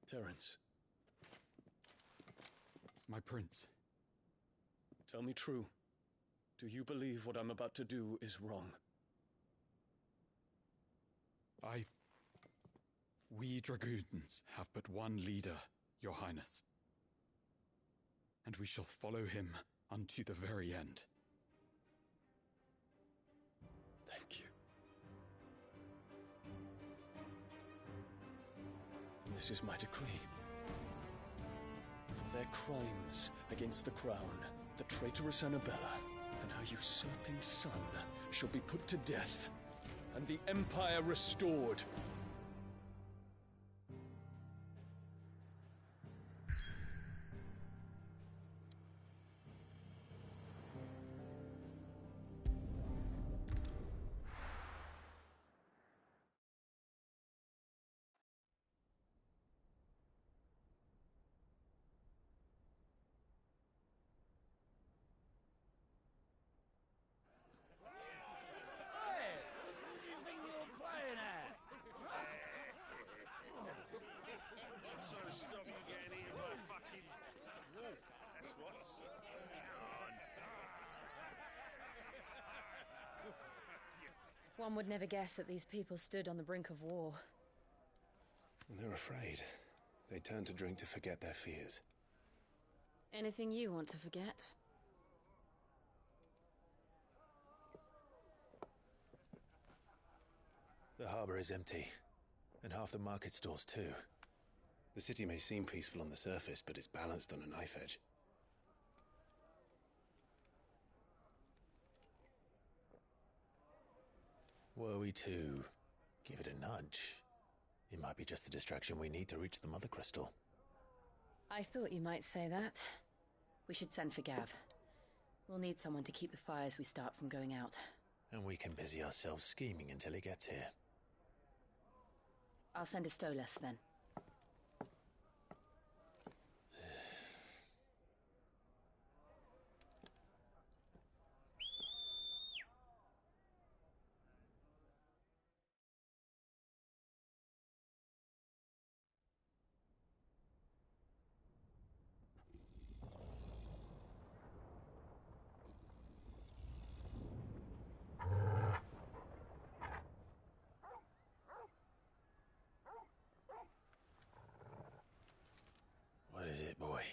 Terence. My prince. Tell me true. Do you believe what I'm about to do is wrong? We dragoons have but one leader, Your Highness. And we shall follow him unto the very end. Thank you. And this is my decree. For their crimes against the crown, the traitorous Annabella and her usurping son shall be put to death, and the Empire restored. One would never guess that these people stood on the brink of war. They're afraid. They turn to drink to forget their fears. Anything you want to forget? The harbor is empty, and half the market stalls too. The city may seem peaceful on the surface, but it's balanced on a knife edge. Were we to give it a nudge, it might be just the distraction we need to reach the Mother Crystal. I thought you might say that. We should send for Gav. We'll need someone to keep the fires we start from going out. And we can busy ourselves scheming until he gets here. I'll send a Stolas then. What is it, boy?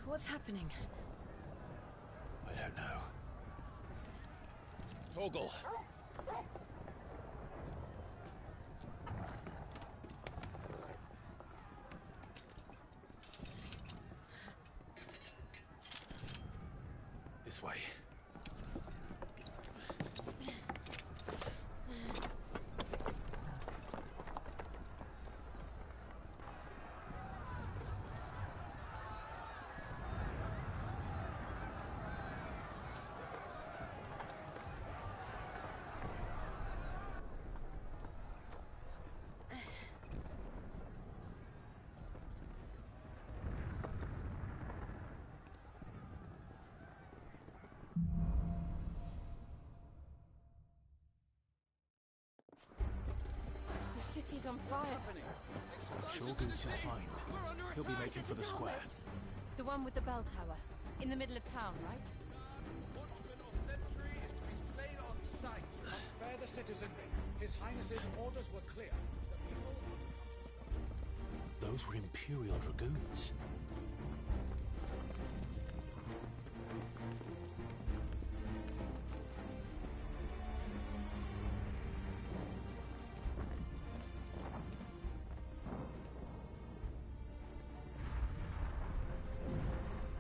What's happening? I don't know. Torgal! This way. city's on fire. I'm sure Goots is fine. He'll be making for the square. The one with the bell tower. In the middle of town, right? Watchman or sentry is to be slain on sight. Spare the citizenry. His Highness's orders were clear. The people are to come to the Those were Imperial Dragoons.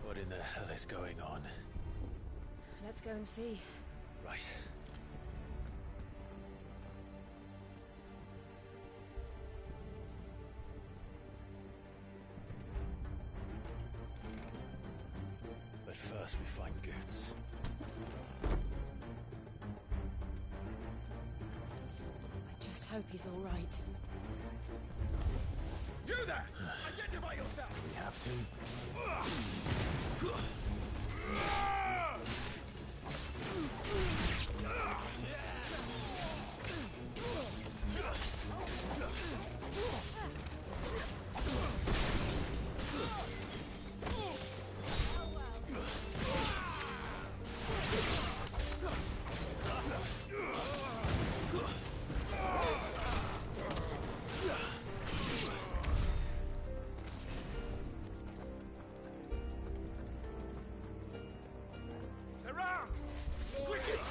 What in the hell is going on? Let's go and see. Right. But first we find Goots. I just hope he's all right. You there! Identify yourself! We have to. They're armed! Quickly!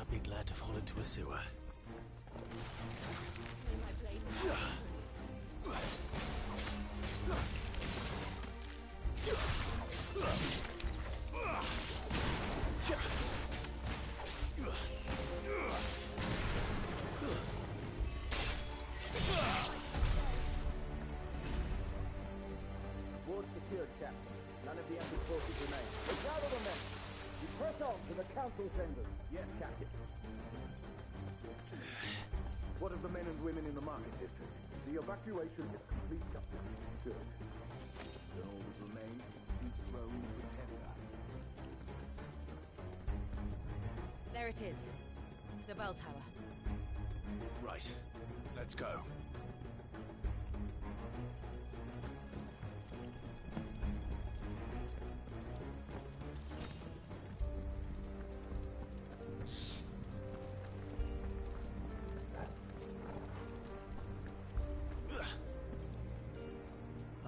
I'd be glad to fall into a sewer. Ward secured, Captain. None of the empty forces remain. Gather the men. You press on to the council chambers. Yes, Captain. What of the men and women in the market district? The evacuation is complete, Captain. Good. Then all that remains is to dethrone the Pretender. There it is. The bell tower. Right. Let's go.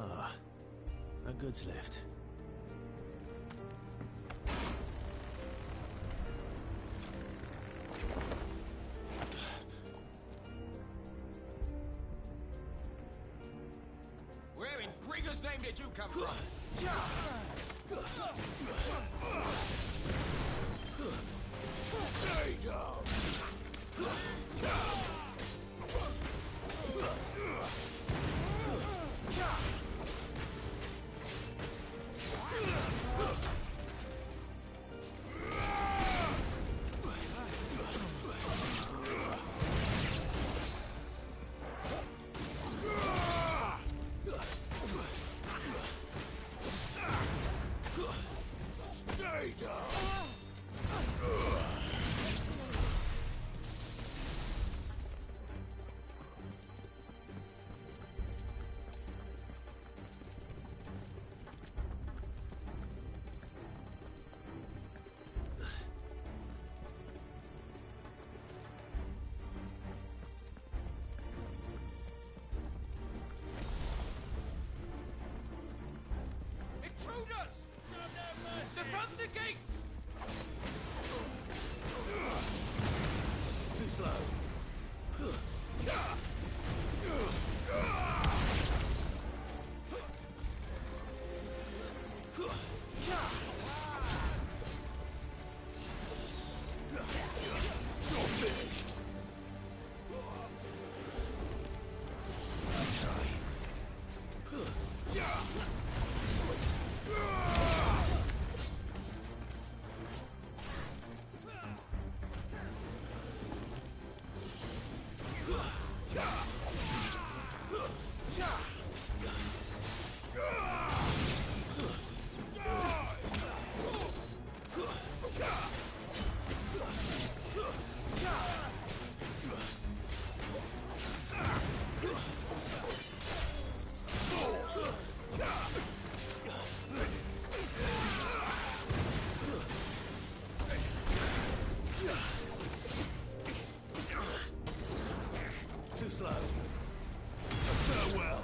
Ah, a goods lift. Where in Brigger's name did you come from? Stay down! Stay down! Intruders! Defend the gates! Too slow. You're finished. Nice try. Too slow. Farewell.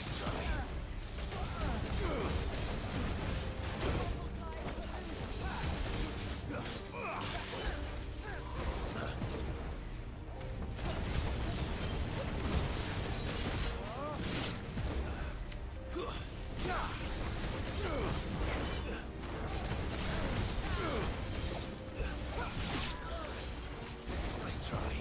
Nice try. Nice try.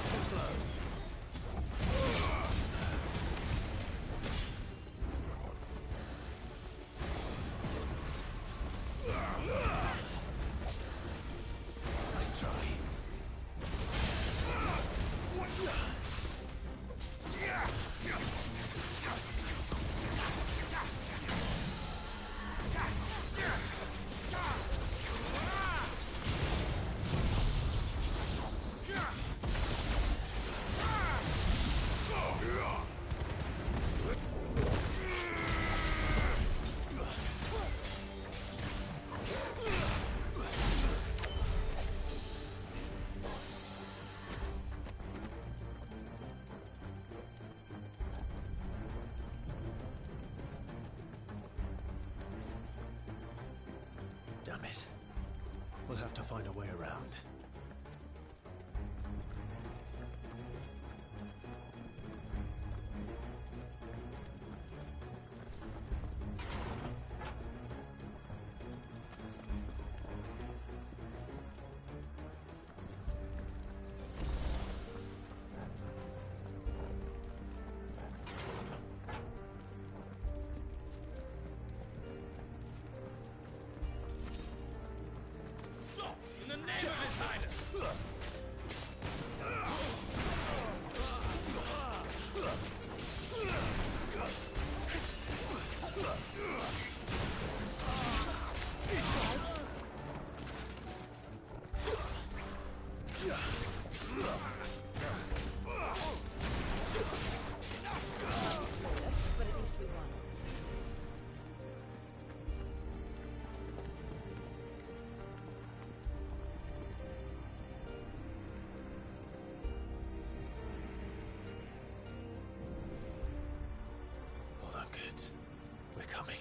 Too slow. We'll have to find a way around. In the name of His Highness! But at least we won. Hold on, kids. We're coming.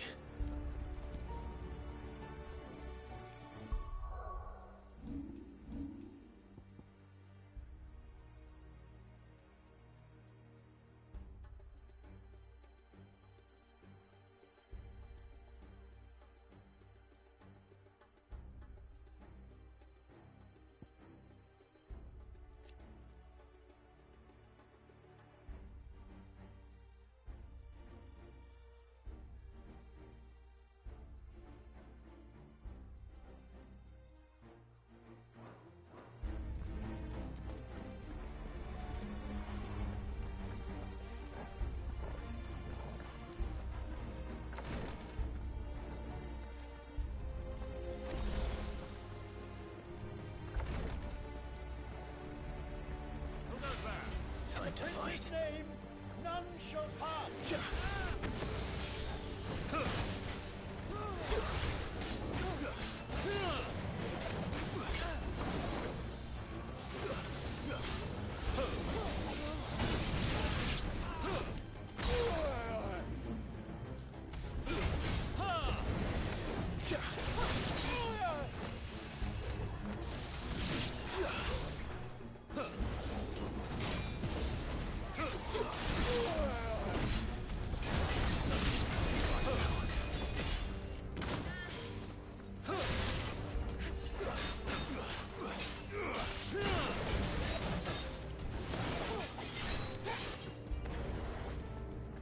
Time to fight. Name, none shall pass.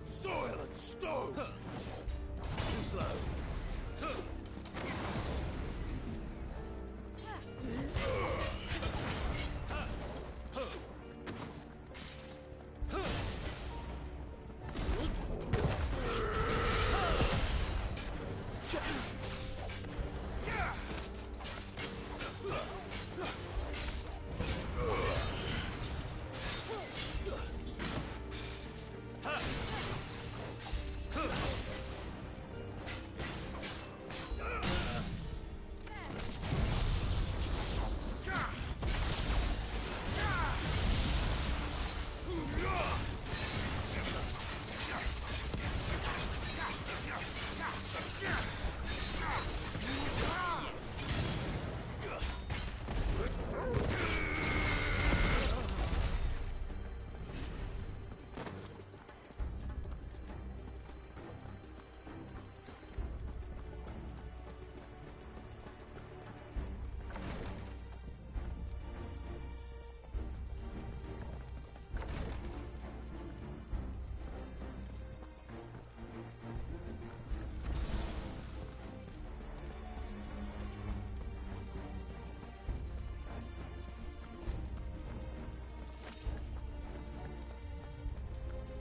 Soil and stone! Too slow.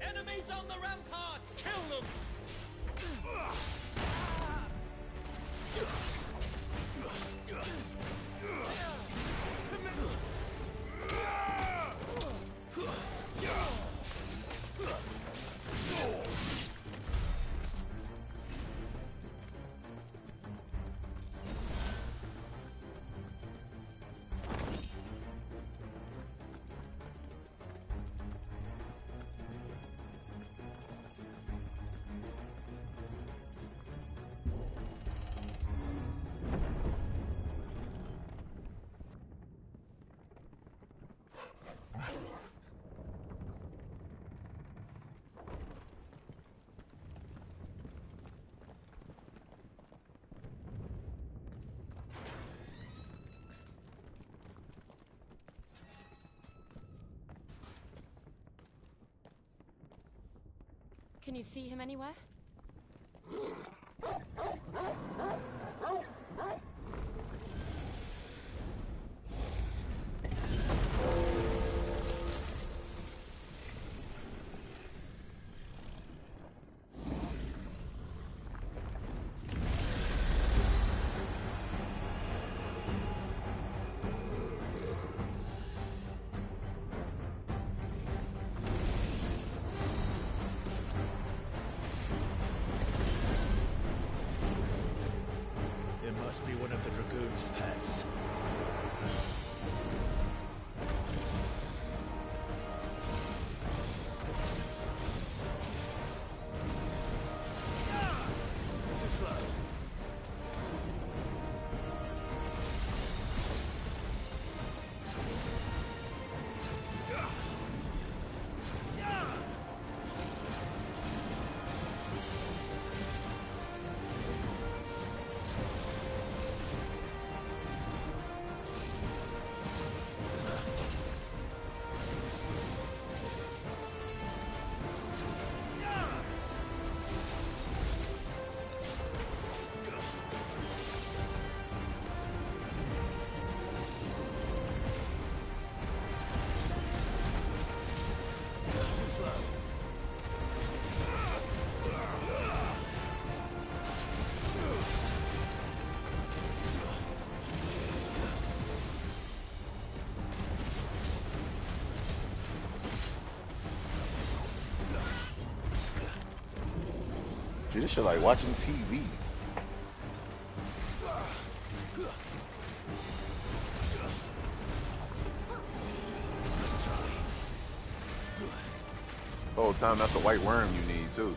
Enemies on the ramparts! Kill them! Can you see him anywhere? It must be one of the Dragoon's pets. Too slow. Dude, this shit like watching TV. The whole time, that's a white worm you need too.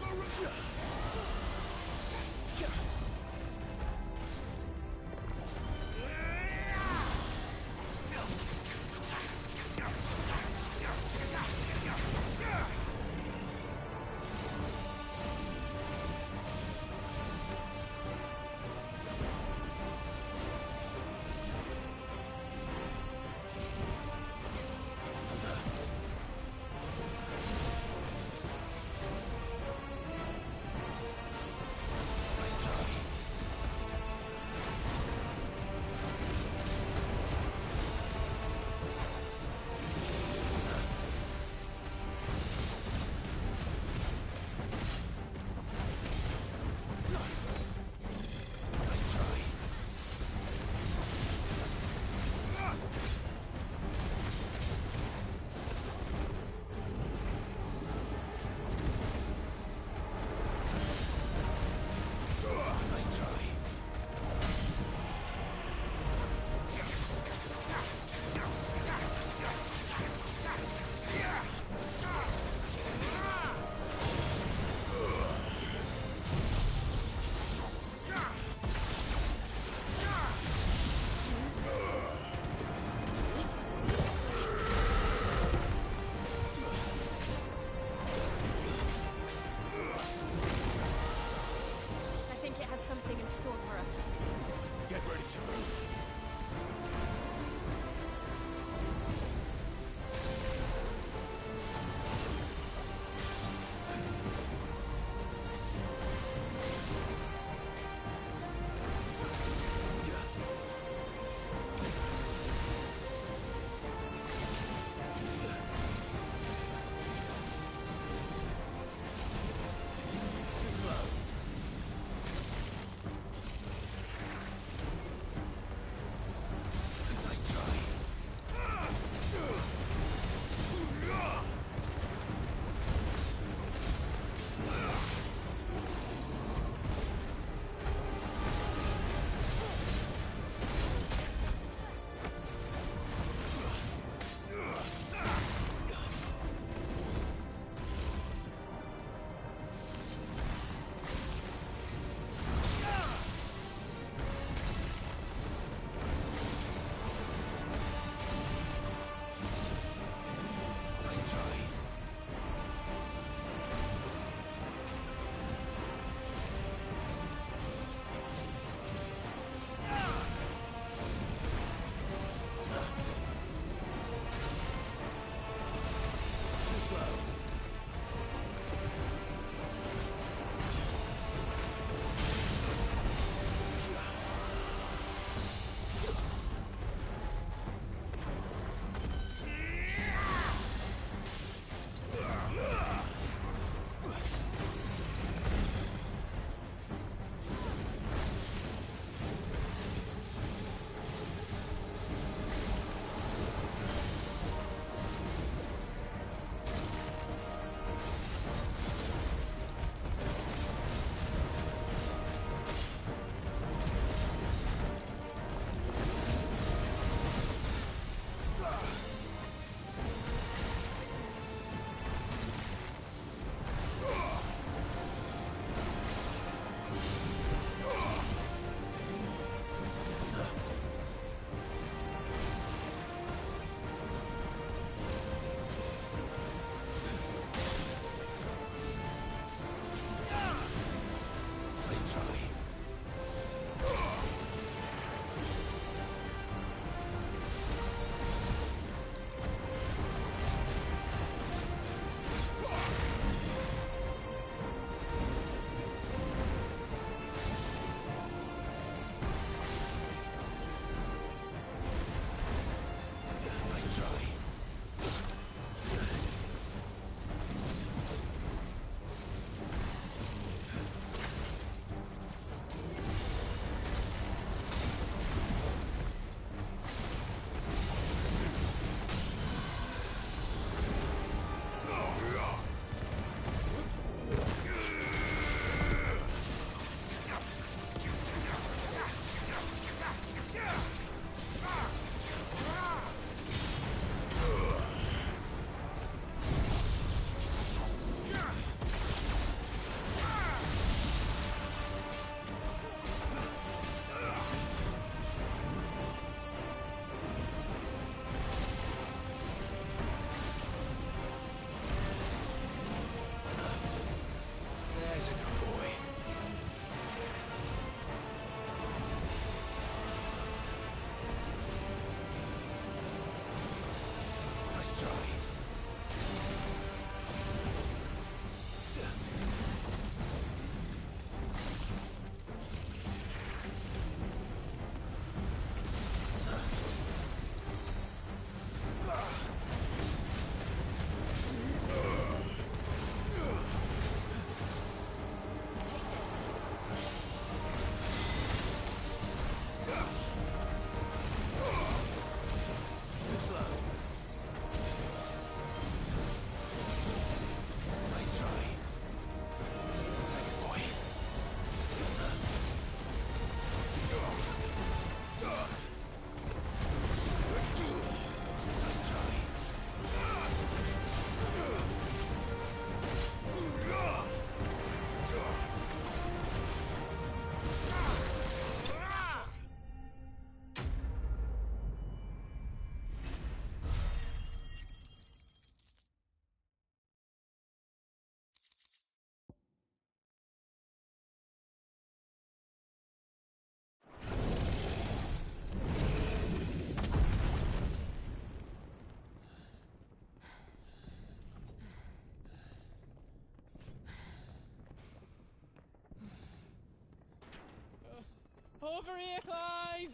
Over here, Clive!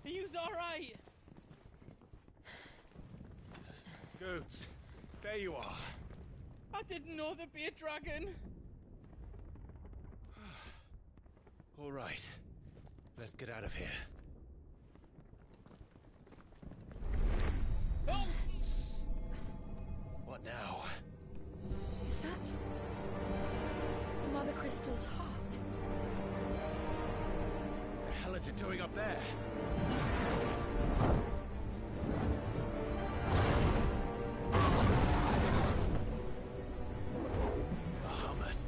Are you alright? Goots, there you are. I didn't know there'd be a dragon. All right, let's get out of here. Oh! What now? Is that Mother Crystal's heart? What the hell is it doing up there? Bahamut.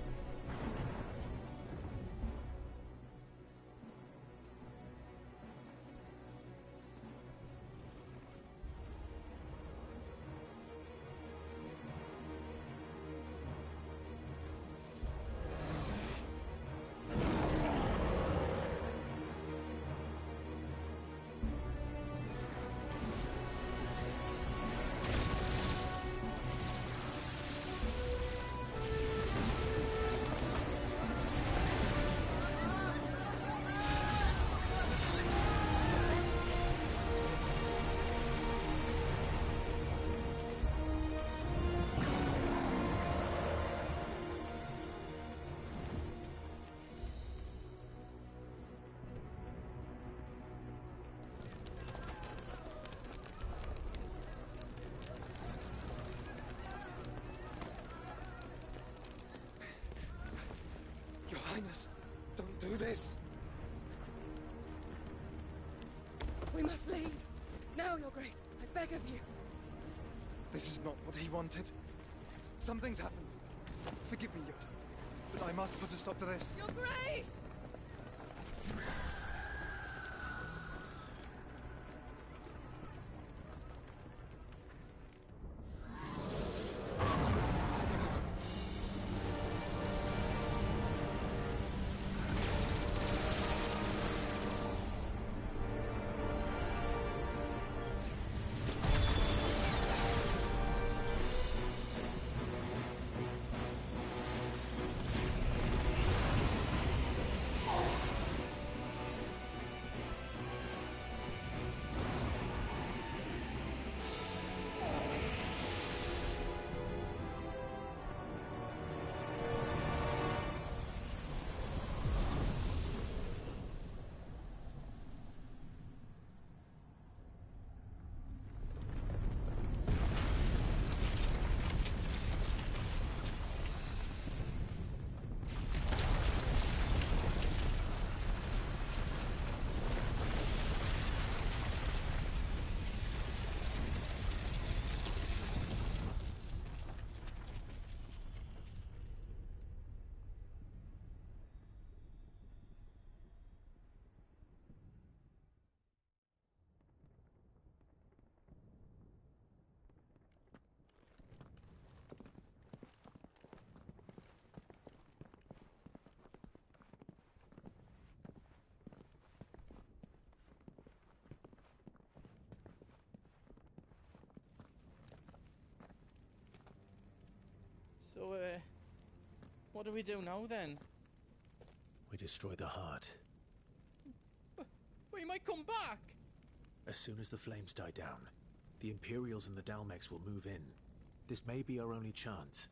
Your Highness, don't do this. We must leave. Now, Your Grace. I beg of you. This is not what he wanted. Something's happened. Forgive me, Yoda, but I must put a stop to this. Your Grace! So, what do we do now then? We destroy the heart. But he might come back! As soon as the flames die down, the Imperials and the Dalmex will move in. This may be our only chance.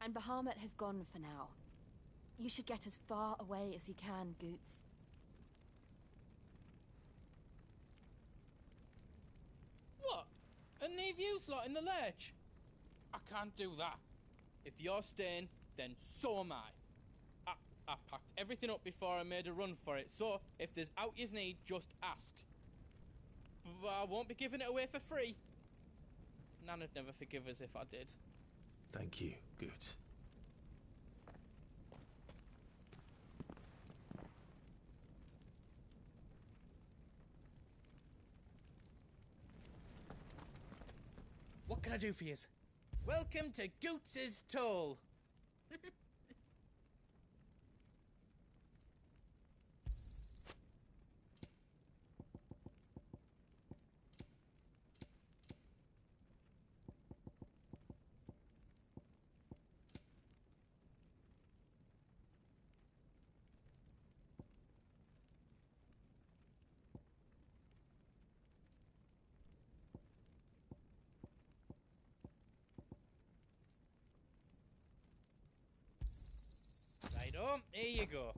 And Bahamut has gone for now. You should get as far away as you can, Goots. What? And leave you lot in the lurch? I can't do that. If you're staying, then so am I. I packed everything up before I made a run for it, so if there's out you need, just ask. But I won't be giving it away for free. Nana'd never forgive us if I did. Thank you, Goots. What can I do for yous? Welcome to Goots's Toll. go. Here you go.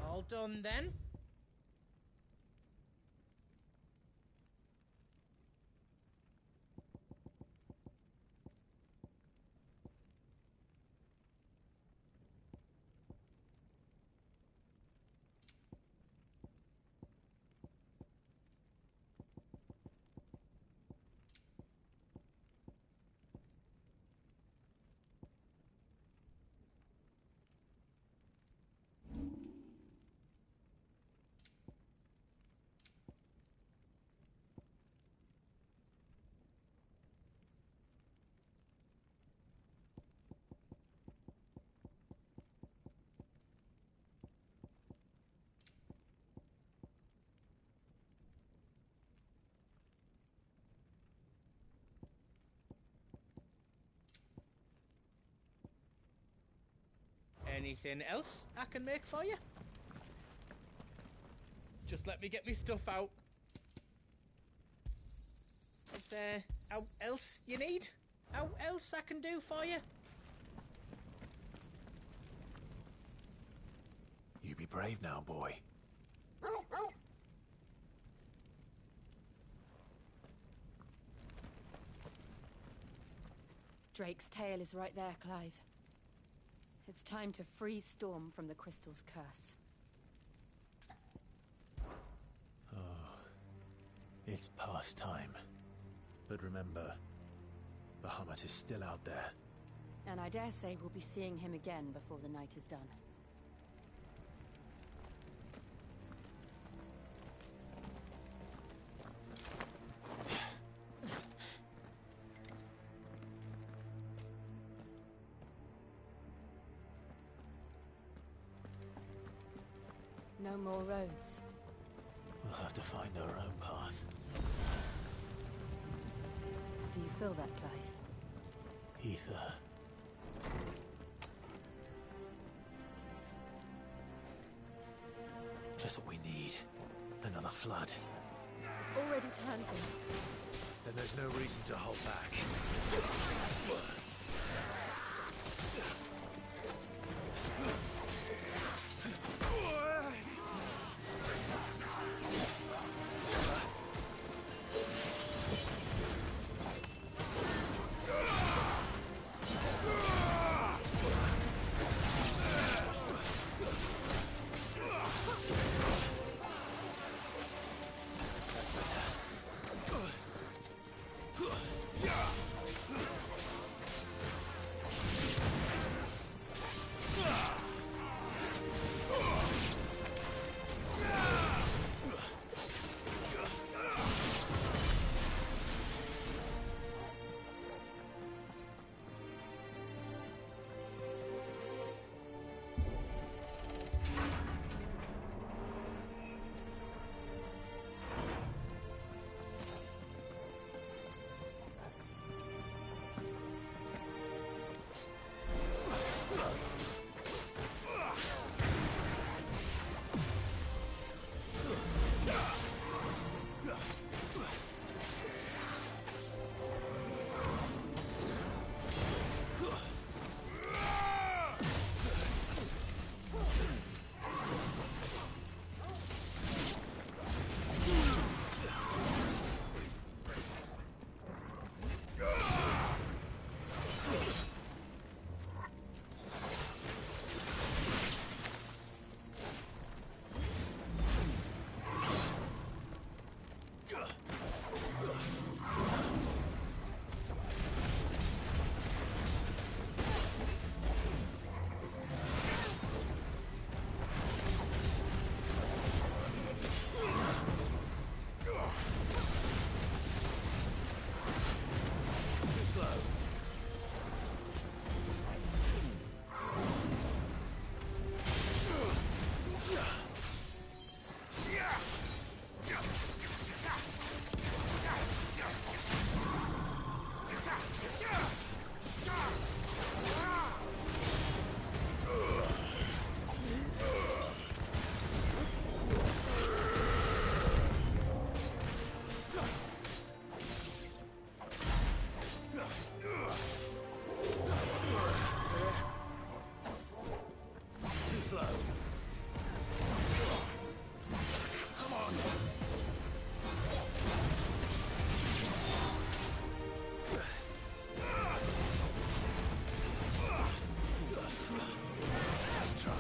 All done then? Anything else I can make for you? Just let me get me stuff out. Is there out else you need? Out else I can do for you? You be brave now, boy. Drake's tail is right there, Clive. It's time to free Storm from the crystal's curse. Oh, it's past time. But remember, Bahamut is still out there. And I dare say we'll be seeing him again before the night is done. No more roads. We'll have to find our own path. Do you feel that, Clive? Ether. Just what we need. Another flood. It's already turned them. Then there's no reason to hold back. slow. Come on. Let's try.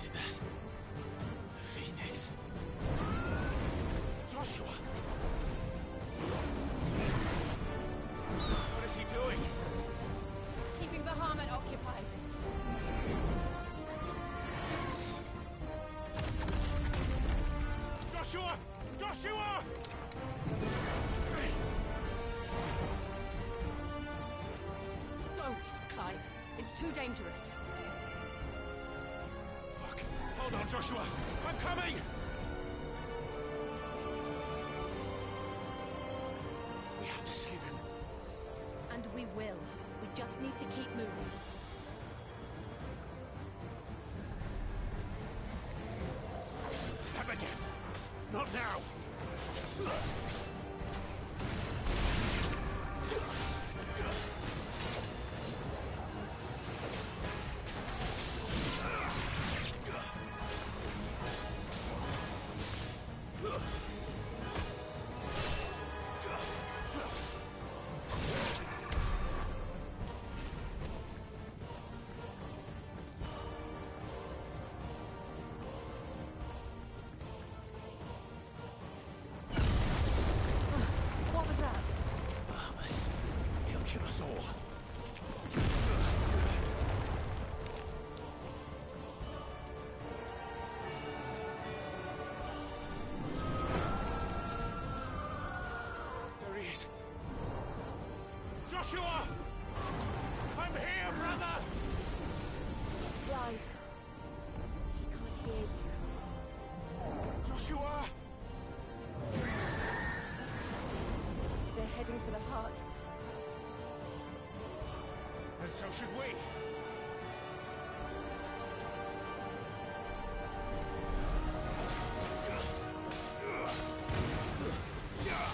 Is that the Phoenix? Joshua! What is he doing? Keeping the Harmon occupied. Joshua! Joshua! Don't, Clive. It's too dangerous. Fuck. Hold on, Joshua. I'm coming! We have to save him. And we will. We just need to keep moving. Them again. Not now. What was that? Ahmed, he'll kill us all. There he is. Joshua! I'm here, brother! Clive. He can't hear you. Joshua! They're heading for the heart. And so should we. Yeah!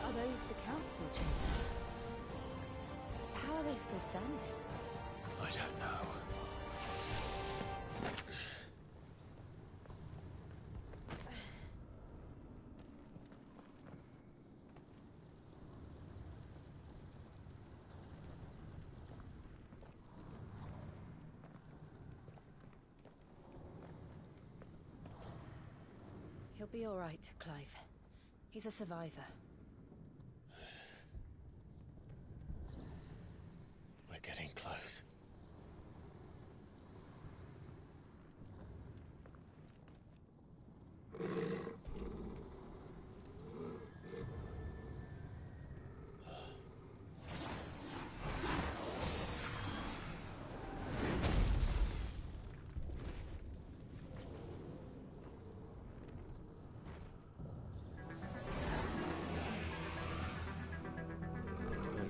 Are those the council chasers? How are they still standing? I don't know. He'll be all right, Clive. He's a survivor. We're getting close.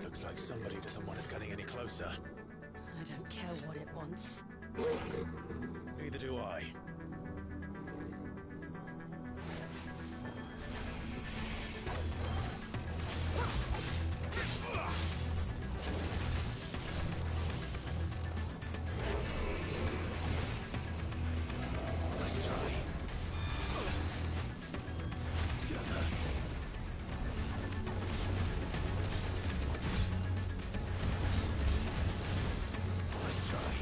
Looks like somebody doesn't want us getting any closer. I don't care what it wants. Neither do I. Nice try. Nice try.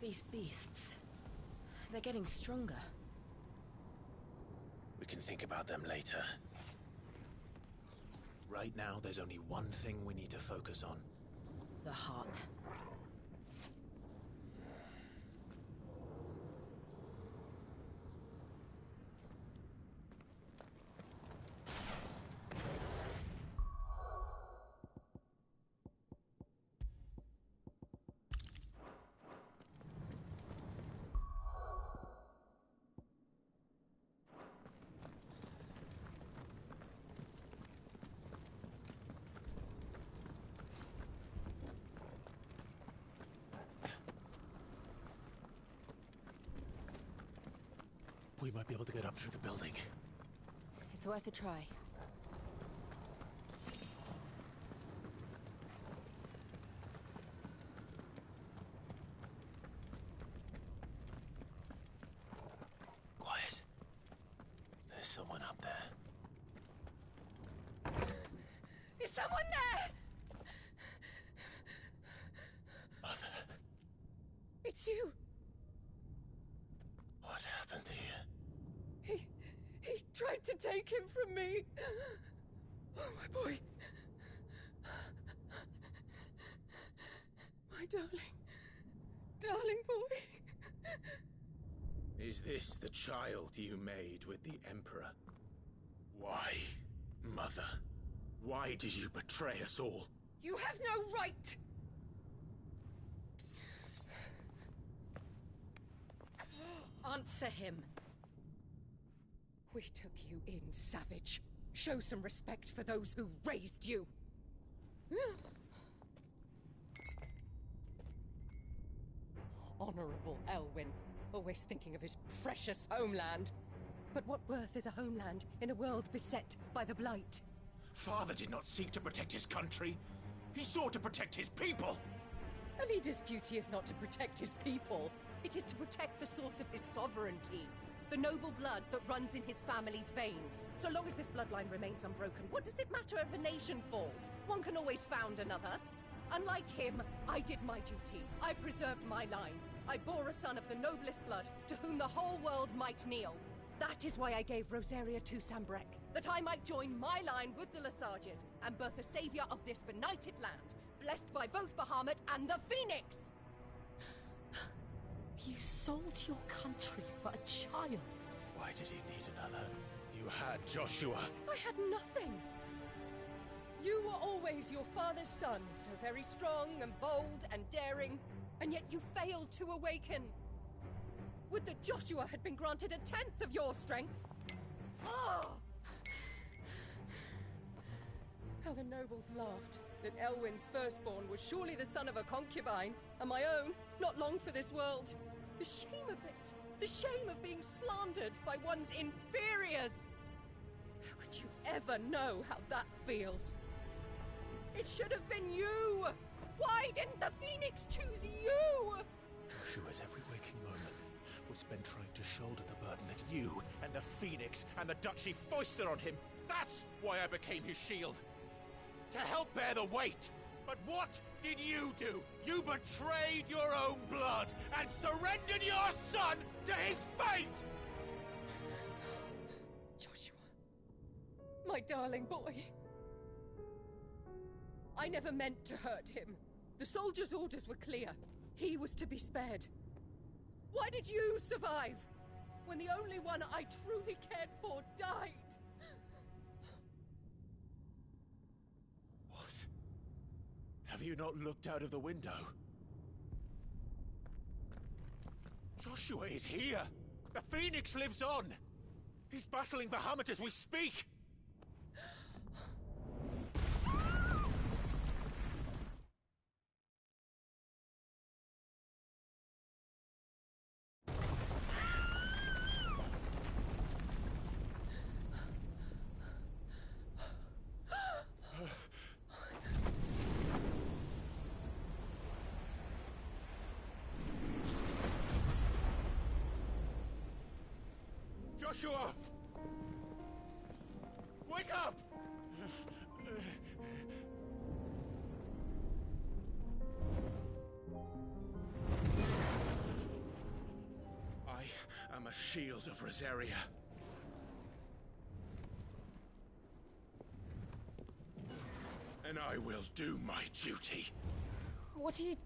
These beasts, they're getting stronger. We can think about them later. Right now, there's only one thing we need to focus on. The heart. We might be able to get up through the building. It's worth a try. Quiet. There's someone up there. Is someone there? Mother, It's you. what happened here? He tried to take him from me. Oh, my boy. My darling boy. Is this the child you made with the Emperor? Why, Mother? Why did you betray us all? You have no right. Answer him. We took you in, savage. Show some respect for those who raised you. Honorable Elwyn, always thinking of his precious homeland. But what worth is a homeland in a world beset by the Blight? Father did not seek to protect his country. He sought to protect his people. A leader's duty is not to protect his people. It is to protect the source of his sovereignty. The noble blood that runs in his family's veins. So long as this bloodline remains unbroken, what does it matter if a nation falls? One can always found another. Unlike him, I did my duty. I preserved my line. I bore a son of the noblest blood, to whom the whole world might kneel. That is why I gave Rosaria to Sambrek, that I might join my line with the Lesages and birth a savior of this benighted land, blessed by both Bahamut and the Phoenix! You sold your country for a child. Why did he need another? You had Joshua. I had nothing. You were always your father's son, so very strong and bold and daring, and yet you failed to awaken. Would that Joshua had been granted a tenth of your strength? Ah! How the nobles laughed that Elwyn's firstborn was surely the son of a concubine, and my own, not long for this world. The shame of it! The shame of being slandered by one's inferiors! How could you ever know how that feels? It should have been you! Why didn't the Phoenix choose you? Joshua's every waking moment was spent trying to shoulder the burden that you and the Phoenix and the Duchy foisted on him. That's why I became his shield. To help bear the weight. But what did you do? You betrayed your own blood and surrendered your son to his fate! Joshua. My darling boy. I never meant to hurt him. The soldiers' orders were clear. He was to be spared. Why did you survive? When the only one I truly cared for died? What? Have you not looked out of the window? Joshua is here! The Phoenix lives on! He's battling Bahamut as we speak! Joshua! Wake up! I am a shield of Rosaria. and I will do my duty. What are you...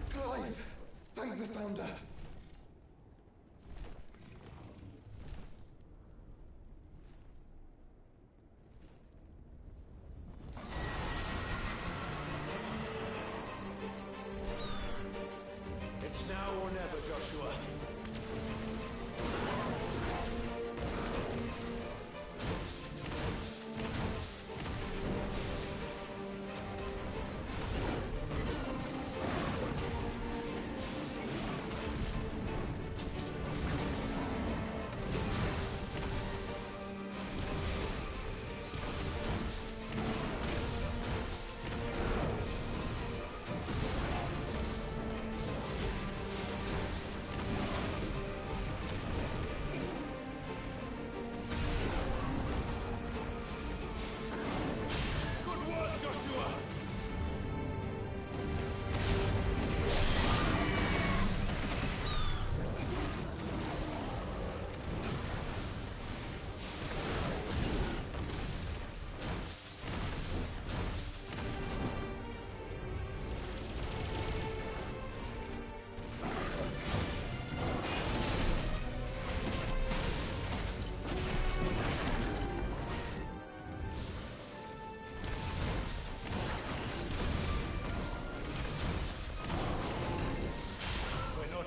Clive! Thank the Founder! It's now or never, Joshua.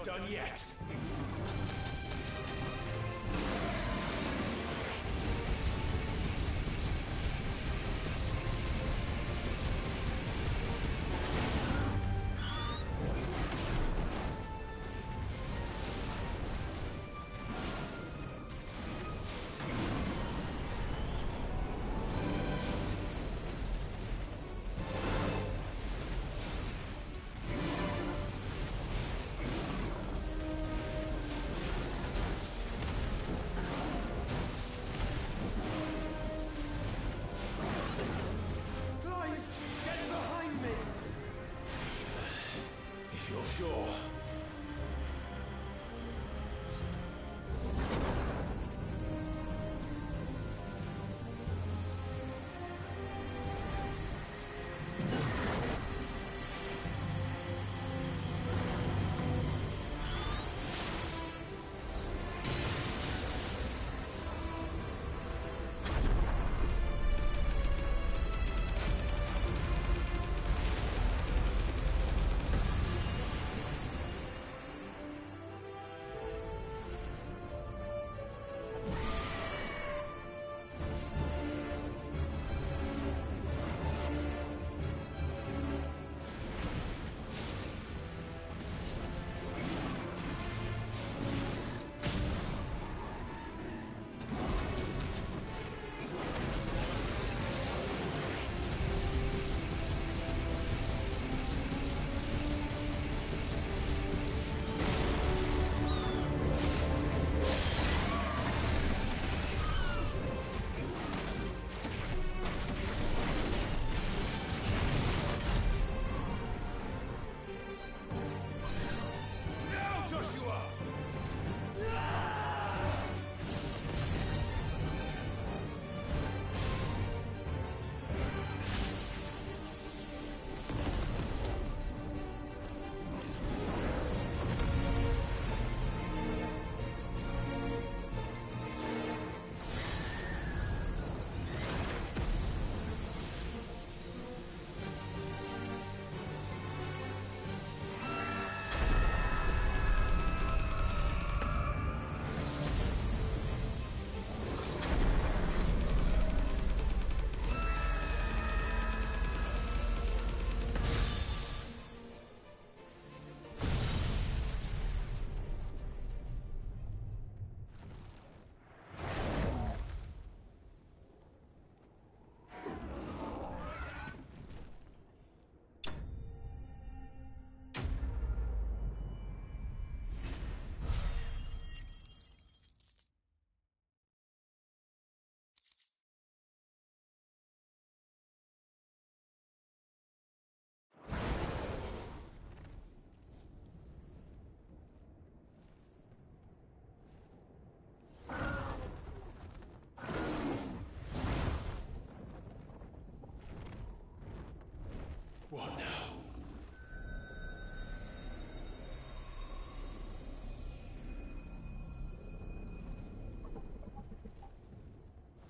Done yet.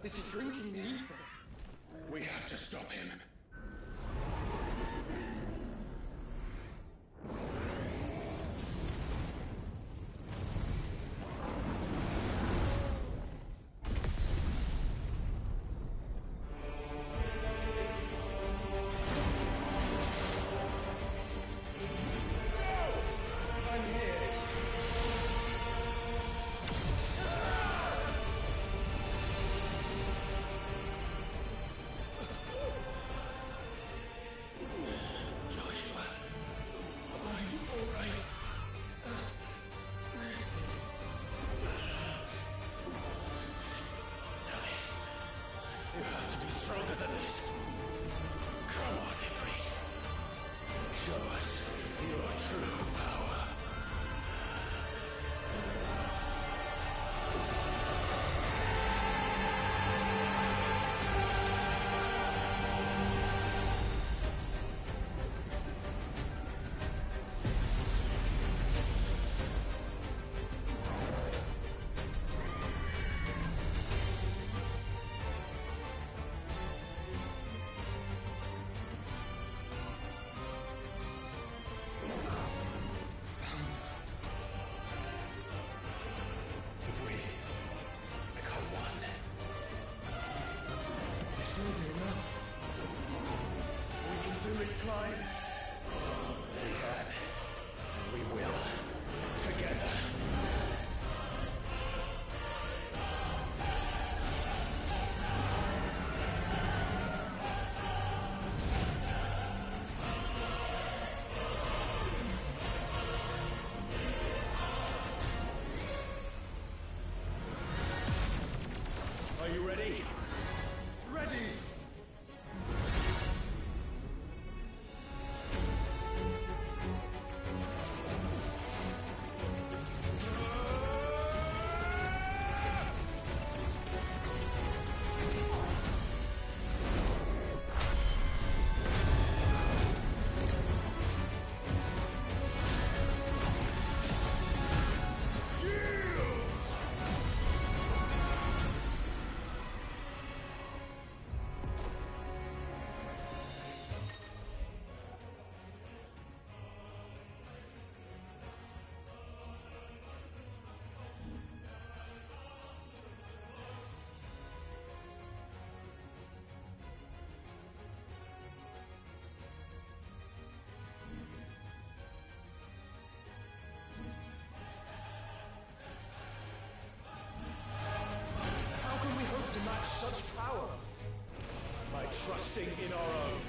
This is drinking the ether. We have to stop him. Stronger than this. Come on, Ifrit. Show us your true power. We can. We will. Together. Are you ready? Ready! To match such power by trusting in our own.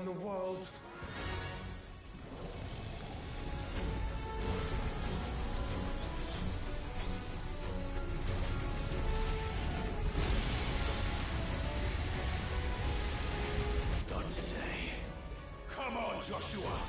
the world. Not today. Come on, Joshua!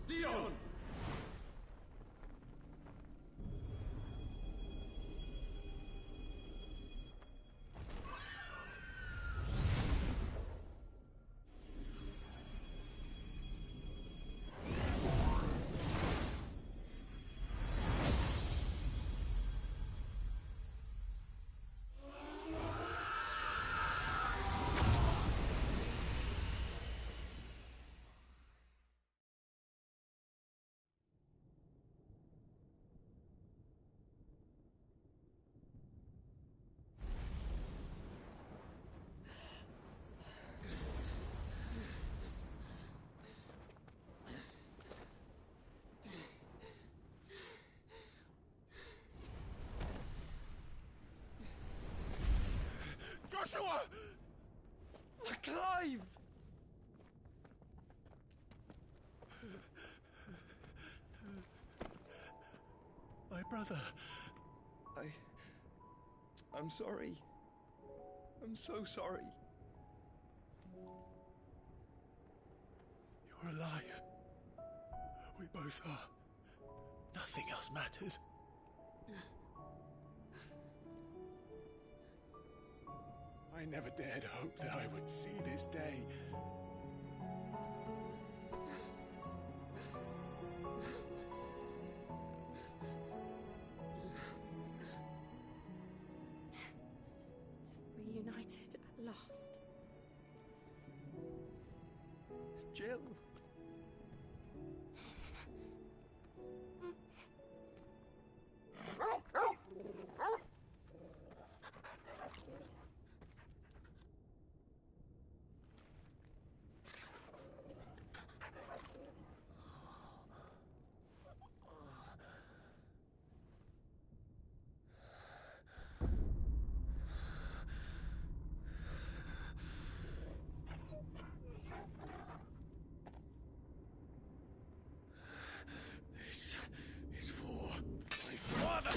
Dion! Joshua! Clive! My brother. I'm sorry. I'm so sorry. You're alive. We both are. Nothing else matters. I never dared hope that I would see this day. Reunited at last. Jill. This is for my father.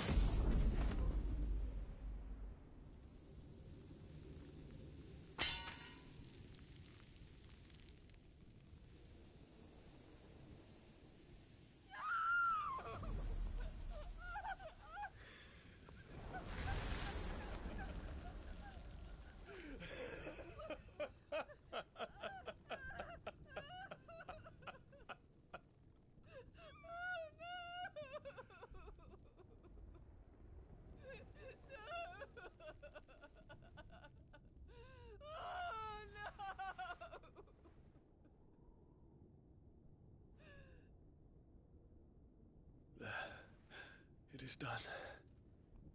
It is done.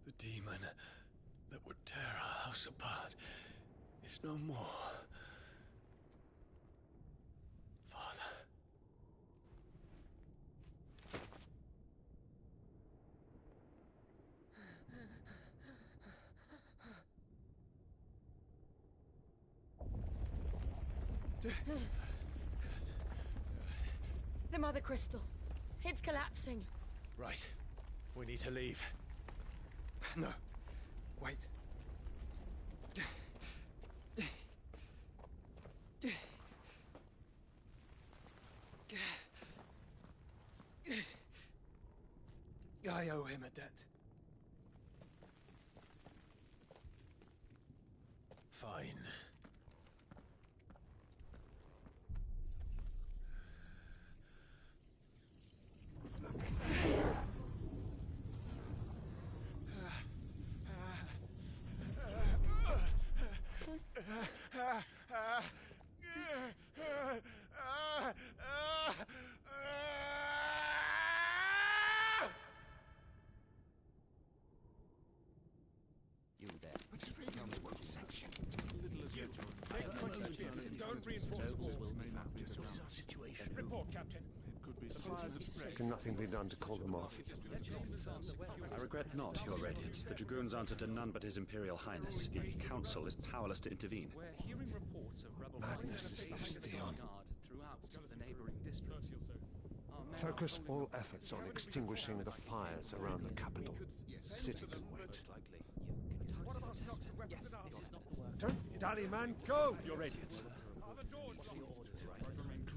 The demon that would tear our house apart is no more. Father. The Mother Crystal. It's collapsing. Right. We need to leave. No. Wait. I owe him a debt. Fine. You there. Tell me what you section. Little as you. Don't reinforce the walls. This is our situation. Report, Captain. It could be fires of breath. Can nothing be done to call them off? I regret not, Your Radiance. The Dragoons answer to none but His Imperial Highness. The Council is powerless to intervene. We're hearing reports of rebel Madness is this, Dion. throughout the neighboring districts. Focus all efforts on extinguishing the fires around the capital. The city can wait. Don't dally, man, go! Your Radiance.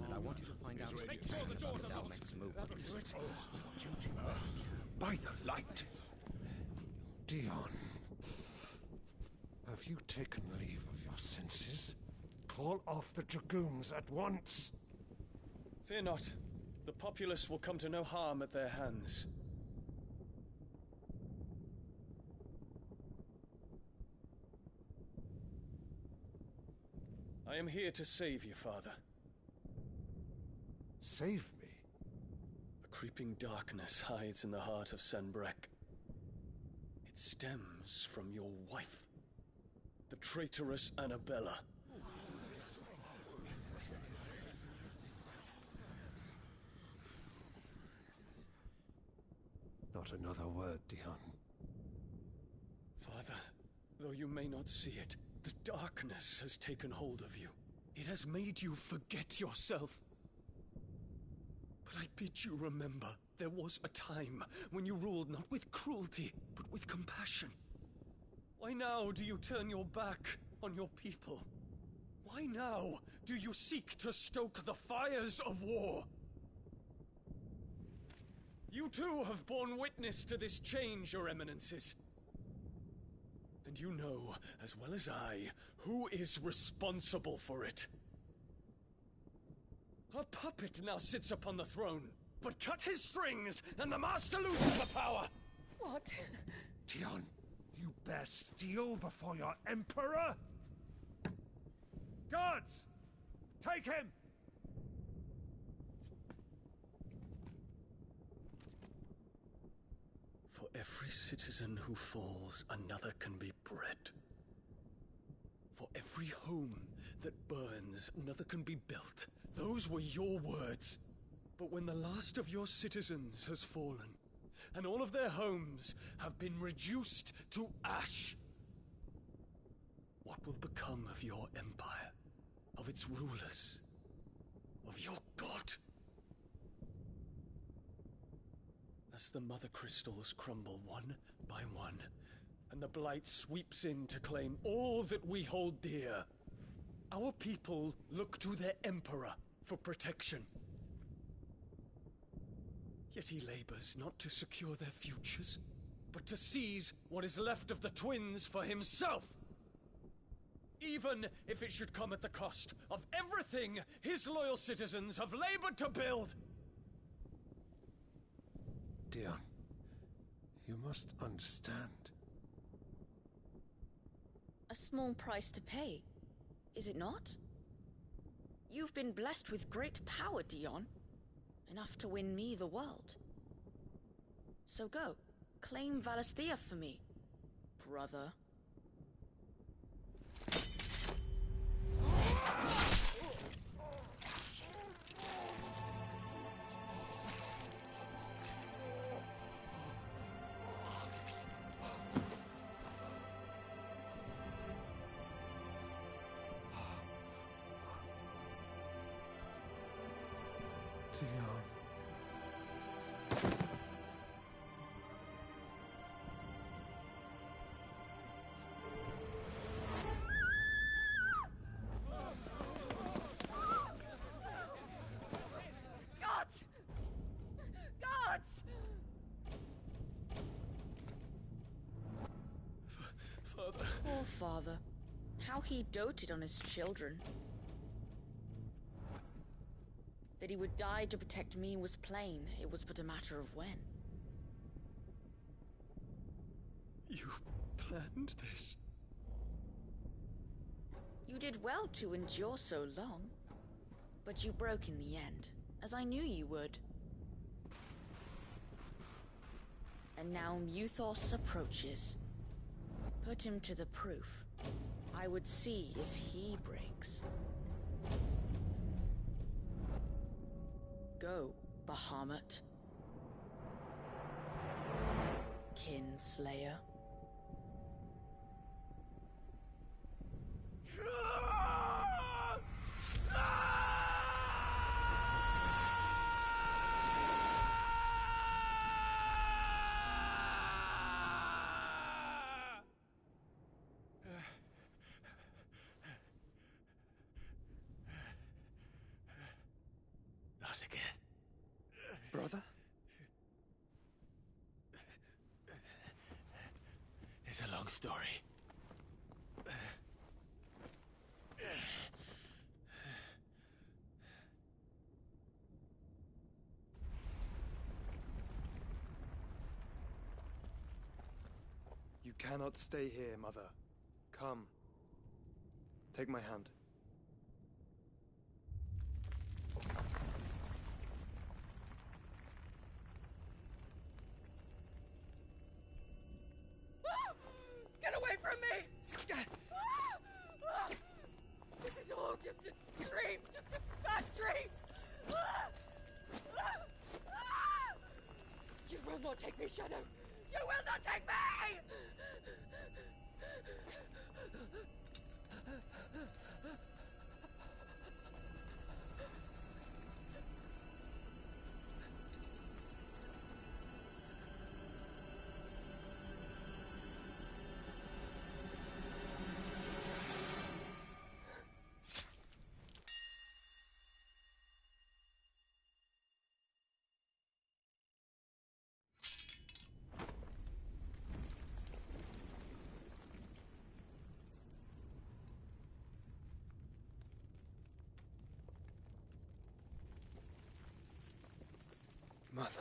And I want you to find out Make sure the doors are locked. next movement. By the light! Dion, have you taken leave of your senses? Call off the Dragoons at once! Fear not. The populace will come to no harm at their hands. I am here to save you, Father. Save me? A creeping darkness hides in the heart of Sanbreque. It stems from your wife, the traitorous Annabella. Not another word, Dion. Father, though you may not see it, the darkness has taken hold of you. It has made you forget yourself. But I bid you remember, there was a time when you ruled not with cruelty, but with compassion. Why now do you turn your back on your people? Why now do you seek to stoke the fires of war? You too have borne witness to this change, Your Eminences. And you know, as well as I, who is responsible for it. A puppet now sits upon the throne, but cut his strings, and the master loses the power! What? Dion, you bear steel before your Emperor? Guards! Take him! For every citizen who falls, another can be bred. For every home that burns, another can be built. Those were your words. But when the last of your citizens has fallen, and all of their homes have been reduced to ash, what will become of your empire, of its rulers, of your god? As the Mother Crystals crumble one by one, and the Blight sweeps in to claim all that we hold dear, our people look to their Emperor for protection. Yet he labors not to secure their futures, but to seize what is left of the twins for himself. Even if it should come at the cost of everything his loyal citizens have labored to build. Dion, you must understand. A small price to pay, is it not? You've been blessed with great power, Dion. Enough to win me the world. So go, claim Valisthea for me, brother. Leon. Gods! Gods! Father. Poor father. How he doted on his children. That he would die to protect me was plain. It was but a matter of when. You planned this? You did well to endure so long. But you broke in the end, as I knew you would. And now Muthos approaches. Put him to the proof. I would see if he breaks. Go, Bahamut. Kinslayer. Not again. Brother? It's a long story. You cannot stay here, Mother. Come. Take my hand. Get away from me! This is all just a dream, just a bad dream! You will not take me, Shadow! You will not take me! Mother.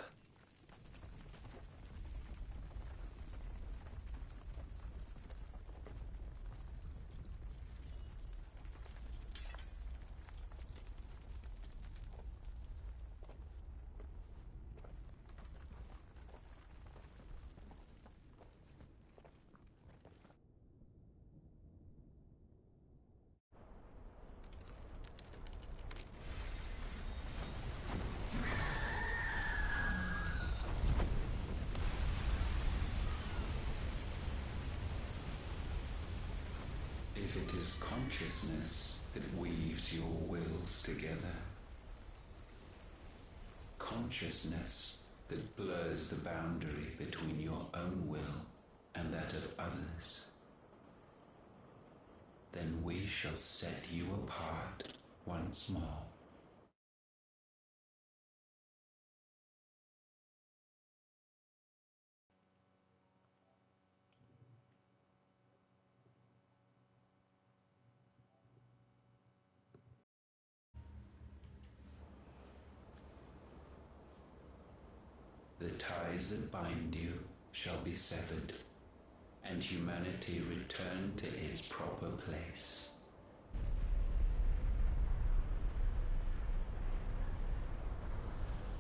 If it is consciousness that weaves your wills together, consciousness that blurs the boundary between your own will and that of others, then we shall set you apart once more. The ties that bind you shall be severed, and humanity return to its proper place.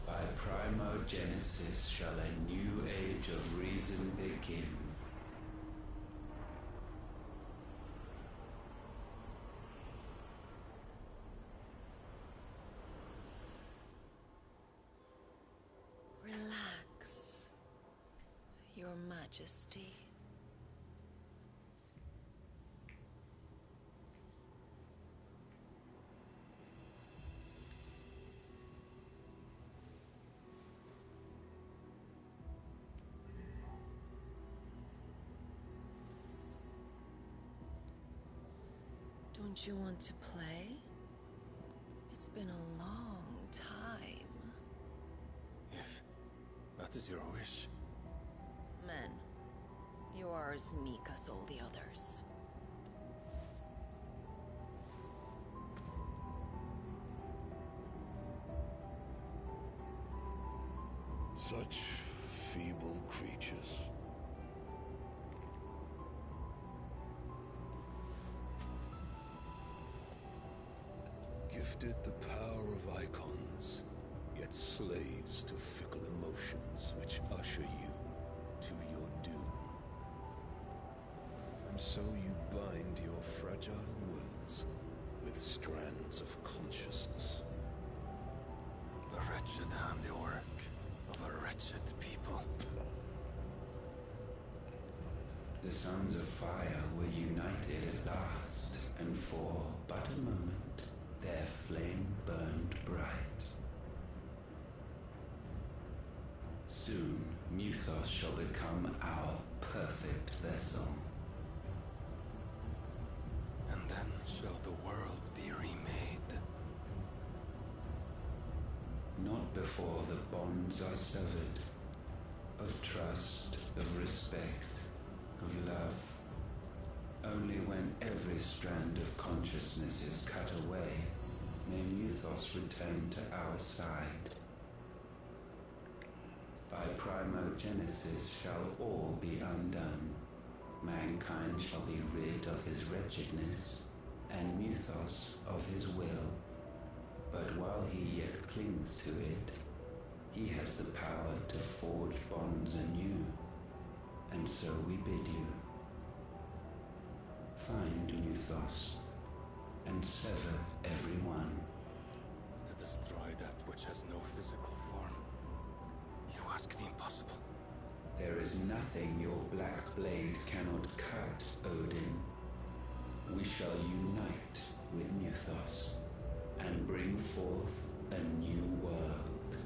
By primogenesis shall a new age of reason begin. Relax, Your Majesty. Don't you want to play? It's been a long time. If that is your wish. Men, you are as meek as all the others. Such feeble creatures. Gifted the power of icons, yet slaves to fickle emotions which usher you to your doom. And so you bind your fragile wills with strands of consciousness. The wretched handiwork of a wretched people. The sons of fire were united at last, and for but a moment their flame burned bright. Soon Muthos shall become our perfect vessel. And then shall the world be remade. Not before the bonds are severed, of trust, of respect, of love. Only when every strand of consciousness is cut away, may Muthos return to our side. By primogenesis shall all be undone. Mankind shall be rid of his wretchedness, and Muthos of his will. But while he yet clings to it, he has the power to forge bonds anew. And so we bid you. Find Muthos, and sever every one. To destroy that which has no physical form. You ask the impossible. There is nothing your black blade cannot cut, Odin. We shall unite with Muthos, and bring forth a new world.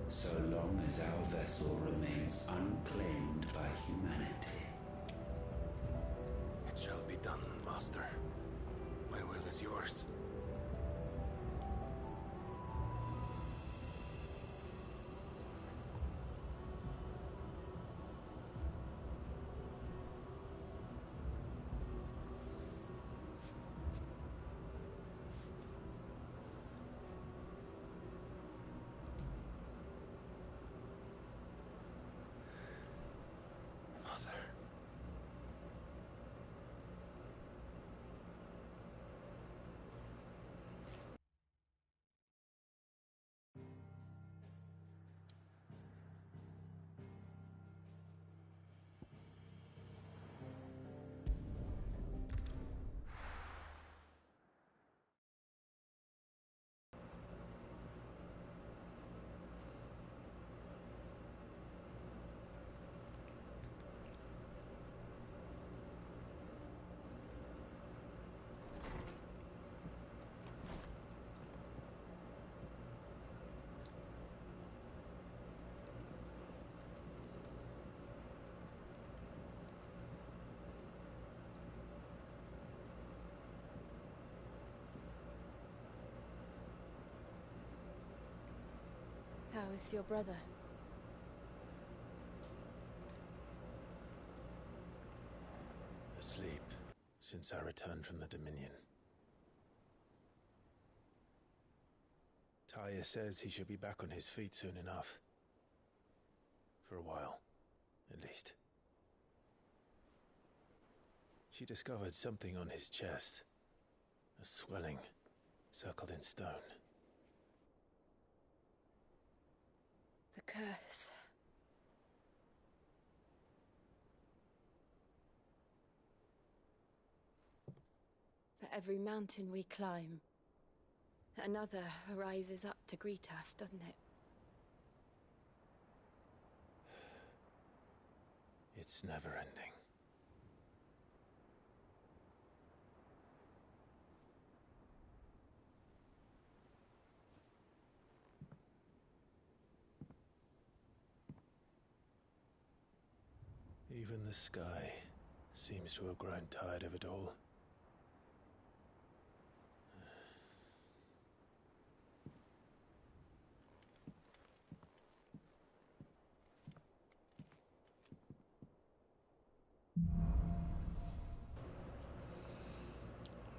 So long as our vessel remains unclaimed by humanity. It shall be done, Master. My will is yours. How is your brother? Asleep, since I returned from the Dominion. Tyre says he should be back on his feet soon enough. For a while, at least. She discovered something on his chest. A swelling, circled in stone. The curse. For every mountain we climb, another rises up to greet us, doesn't it? It's never ending. Even the sky seems to have grown tired of it all.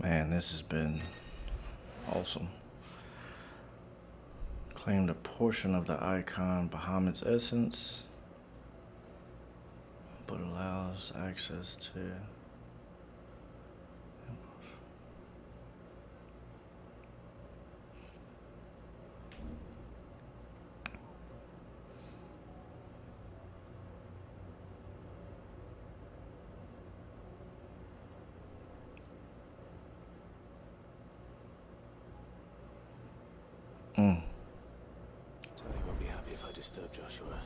Man, this has been awesome. Claimed a portion of the icon Bahamut's essence, but allows access to... Tony won't be happy if I disturb Joshua.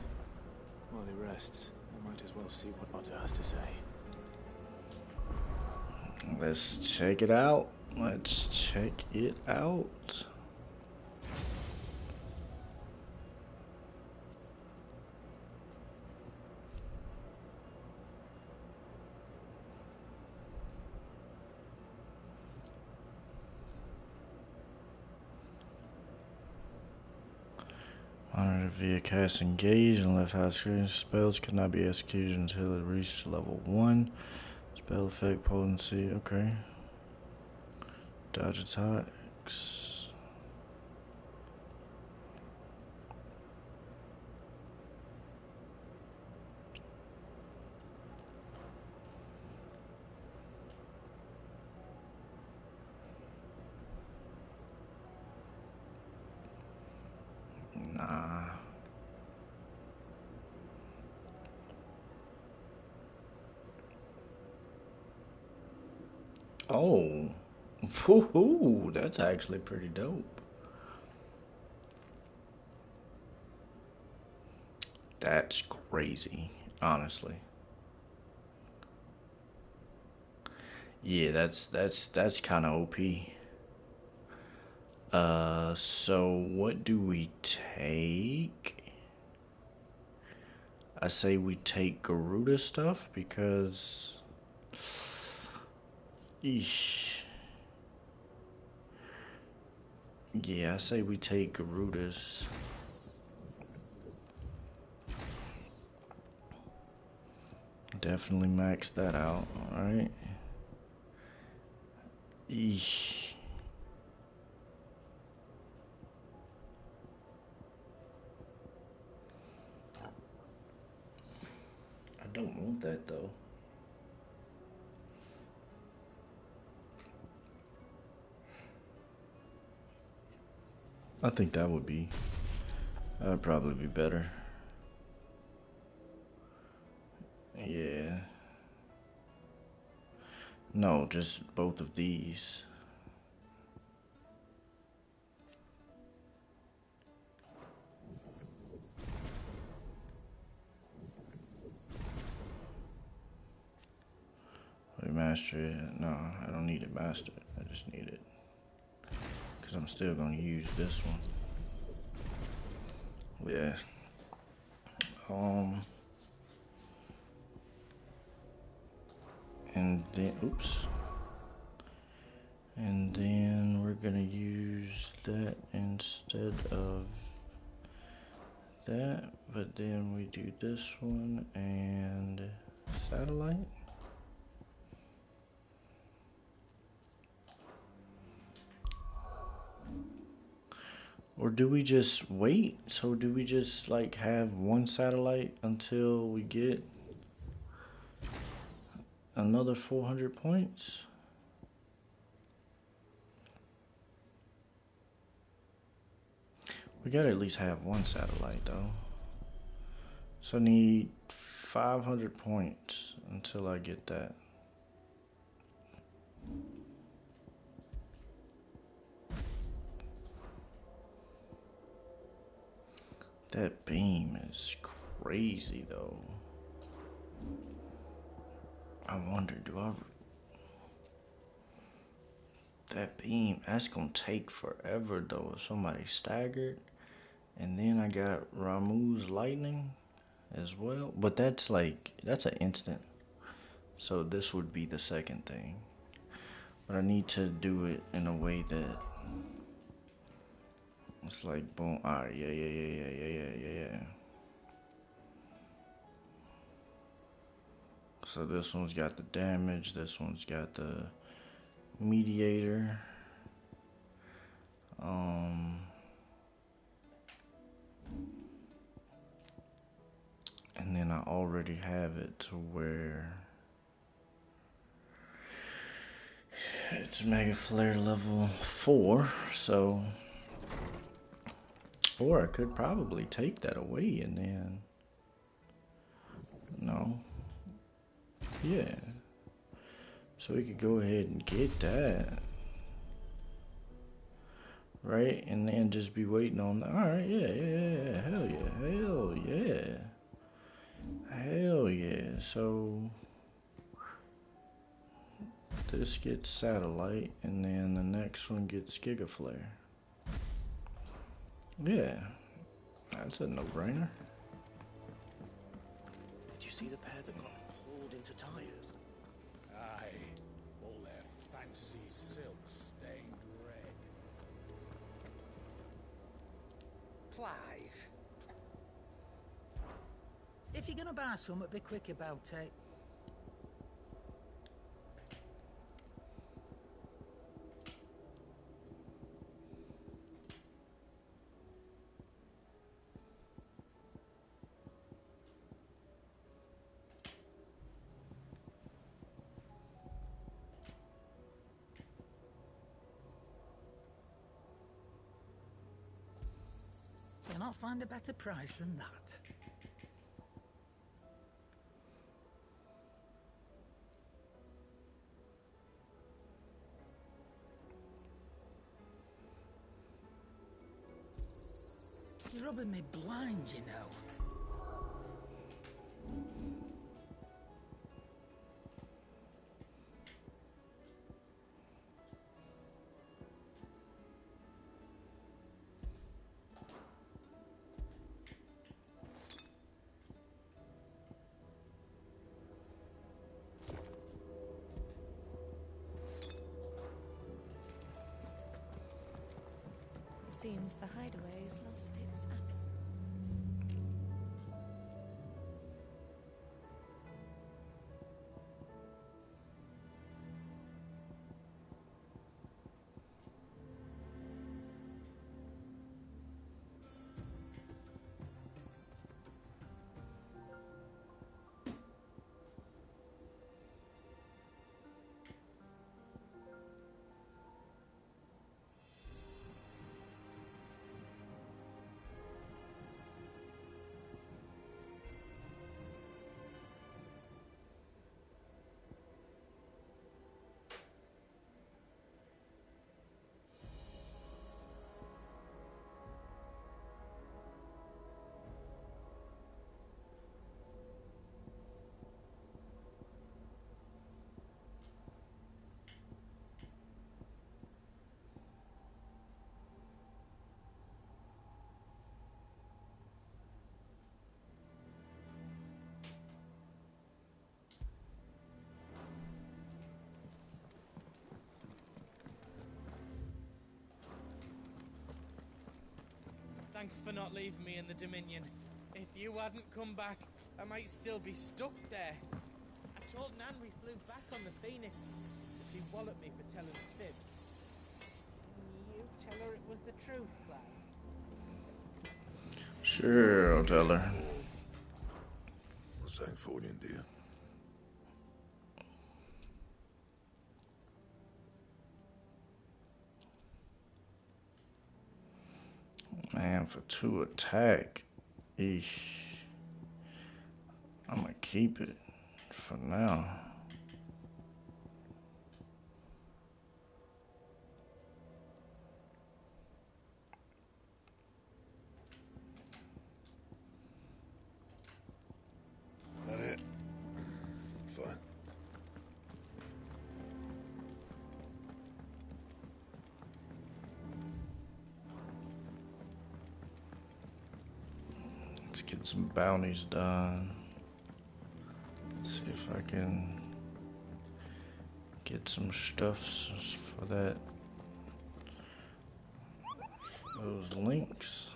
While he rests, I might as well see what Otter has to say. Let's check it out. Let's check it out. Monitor via cast engage and left high screen. Spells cannot be executed until it reaches level 1. Spell effect potency, okay. Dodge attacks. Nah. Oh. Woohoo, that's actually pretty dope. That's crazy, honestly. Yeah, that's kind of OP. So what do we take? I say we take Garuda stuff because... Eesh. Yeah, I say we take Garuda's. Definitely max that out, alright? Eesh. I don't want that though. I think that'd probably be better. Yeah. No, just both of these. Wait, master it. No, I don't need it mastered. I just need it. Because I'm still going to use this one. Yeah. And then, oops. And then we're going to use that instead of that. But then we do this one and satellite. Or do we just wait? So do we just like have one satellite until we get another 400 points? We gotta at least have one satellite though. So I need 500 points until I get that. That beam is crazy though. I wonder, that beam, that's gonna take forever though if somebody's staggered. And then I got Ramu's lightning as well. But that's an instant. So this would be the second thing. But I need to do it in a way that it's like boom. Alright, yeah. So this one's got the damage, this one's got the mediator. And then I already have it to where it's Mega Flare level 4, so, or I could probably take that away and then, no, yeah, so we could go ahead and get that, right, and then just be waiting on, alright, yeah, hell yeah, so, this gets Satellite, and then the next one gets Giga Flare. Yeah, that's a no-brainer. Did you see the pair that got hauled into tires? Aye, all their fancy silks stained red. Clive. If you're gonna buy something, be quick about it. You'll not find a better price than that. You're rubbing me blind, you know. Seems the hideaway has lost its appetite. Thanks for not leaving me in the Dominion. If you hadn't come back, I might still be stuck there. I told Nan we flew back on the Phoenix, but she walloped me for telling fibs. You tell her it was the truth, Clive. Sure, I'll tell her. What's that for, dear? Man, for 2 attack. Eesh. I'm gonna keep it for now. That it? Fine. Let's get some bounties done. See if I can get some stuffs for that. Those links.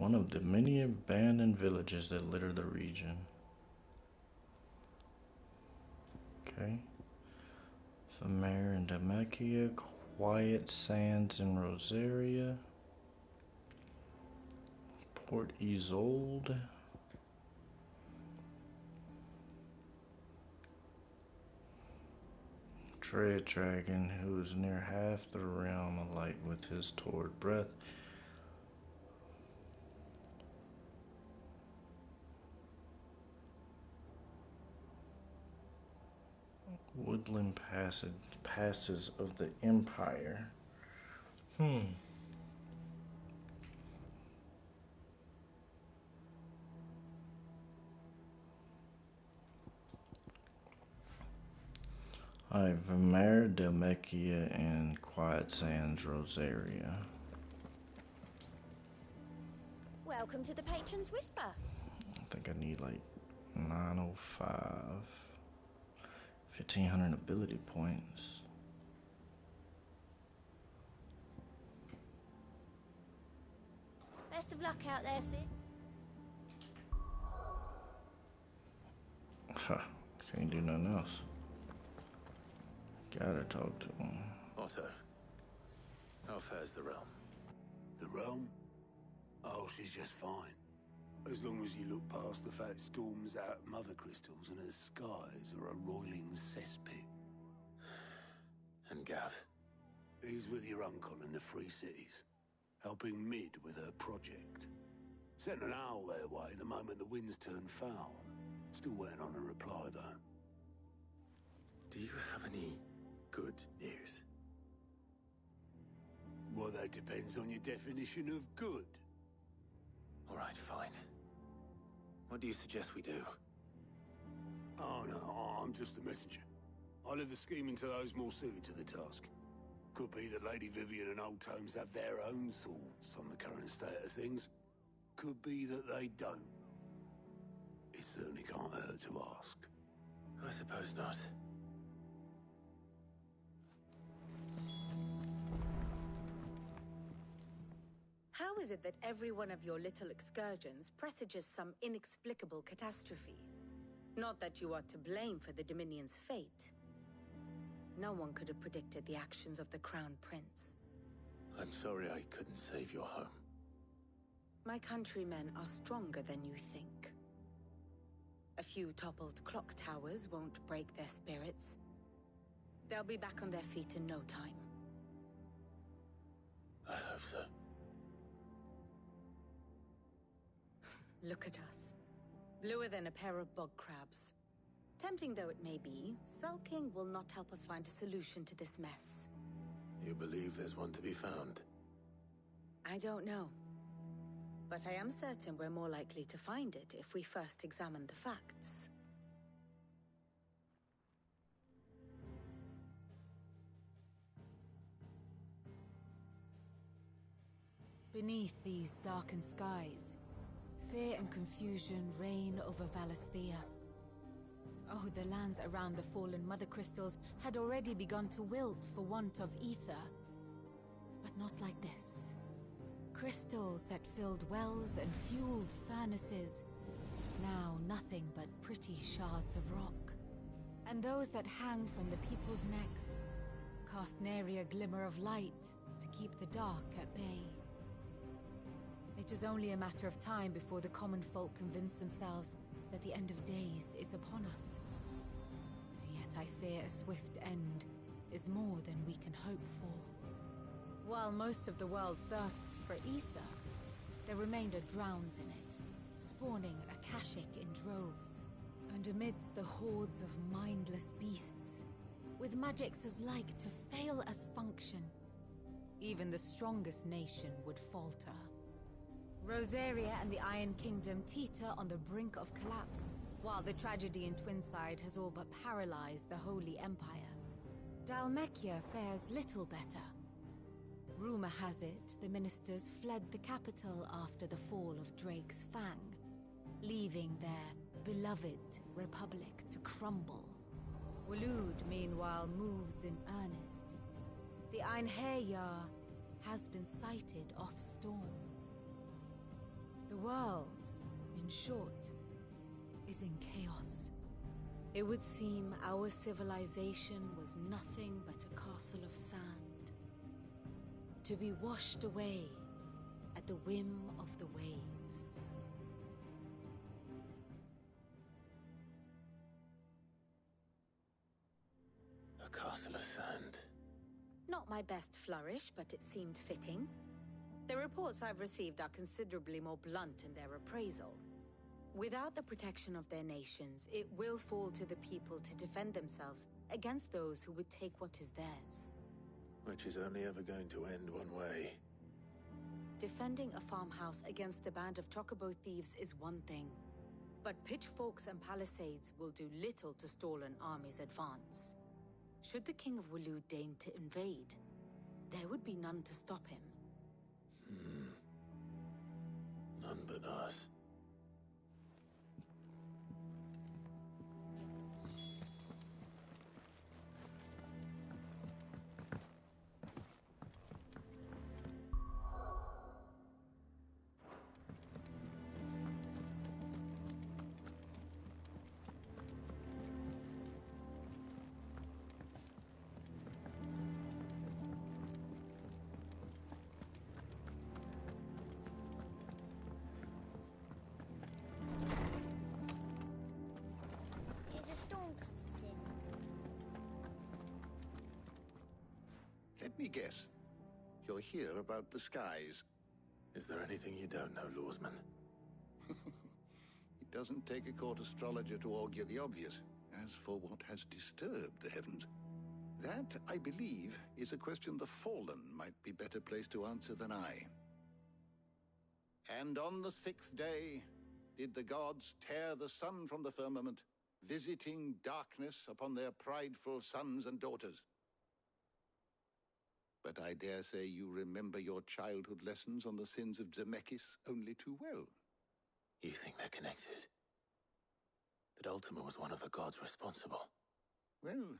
one of the many abandoned villages that litter the region. Okay. Famare and Demacia, Quiet Sands and Rosaria, Port Isolde, Dread Dragon, who is near half the realm alight with his torrid breath. Woodland passes of the Empire. Alright, Vamare, Delmekia, and Quiet Sands, Rosaria. Welcome to the Patron's Whisper. I think I need like 905. 1,500 ability points. Best of luck out there, Sid. Huh, can't do nothing else. Gotta talk to him. Otto, how fares the realm? The realm? Oh, she's just fine. As long as you look past the fact storms out mother crystals and her skies are a roiling cesspit. And Gav? He's with your uncle in the Free Cities, helping Mid with her project. Sent an owl their way the moment the winds turned foul. Still waiting on a reply, though. Do you have any good news? Well, that depends on your definition of good. All right, fine. What do you suggest we do? Oh, no, I'm just a messenger. I leave the scheming to those more suited to the task. Could be that Lady Vivian and Old Tomes have their own thoughts on the current state of things. Could be that they don't. It certainly can't hurt to ask. I suppose not. How is it that every one of your little excursions presages some inexplicable catastrophe? Not that you are to blame for the Dominion's fate. No one could have predicted the actions of the Crown Prince. I'm sorry I couldn't save your home. My countrymen are stronger than you think. A few toppled clock towers won't break their spirits. They'll be back on their feet in no time. I hope so. Look at us. Bluer than a pair of bog crabs. Tempting though it may be, sulking will not help us find a solution to this mess. You believe there's one to be found? I don't know. But I am certain we're more likely to find it if we first examine the facts. Beneath these darkened skies, fear and confusion reign over Valisthea. Oh, the lands around the fallen Mother Crystals had already begun to wilt for want of ether. But not like this. Crystals that filled wells and fueled furnaces, now nothing but pretty shards of rock. And those that hang from the people's necks cast nary a glimmer of light to keep the dark at bay. It is only a matter of time before the common folk convince themselves that the end of days is upon us. Yet I fear a swift end is more than we can hope for. While most of the world thirsts for ether, the remainder drowns in it, spawning Akashic in droves. And amidst the hordes of mindless beasts, with magics as like to fail as function, even the strongest nation would falter. Rosaria and the Iron Kingdom teeter on the brink of collapse, while the tragedy in Twinside has all but paralyzed the Holy Empire. Dalmekia fares little better. Rumor has it the ministers fled the capital after the fall of Drake's Fang, leaving their beloved republic to crumble. Waloed, meanwhile, moves in earnest. The Einherjar has been sighted off storm. The world, in short, is in chaos. It would seem our civilization was nothing but a castle of sand, to be washed away at the whim of the waves. A castle of sand. Not my best flourish, but it seemed fitting. The reports I've received are considerably more blunt in their appraisal. Without the protection of their nations, it will fall to the people to defend themselves against those who would take what is theirs. Which is only ever going to end one way. Defending a farmhouse against a band of chocobo thieves is one thing, but pitchforks and palisades will do little to stall an army's advance. Should the King of Waloed deign to invade, there would be none to stop him. None but us. Is a storm coming soon? Let me guess. You're here about the skies. Is there anything you don't know, Lawsman? It doesn't take a court astrologer to augur the obvious. As for what has disturbed the heavens, that, I believe, is a question the Fallen might be better placed to answer than I. And on the 6th day did the gods tear the sun from the firmament, visiting darkness upon their prideful sons and daughters. But I dare say you remember your childhood lessons on the sins of Zemeckis only too well. You think they're connected? That Ultima was one of the gods responsible? Well,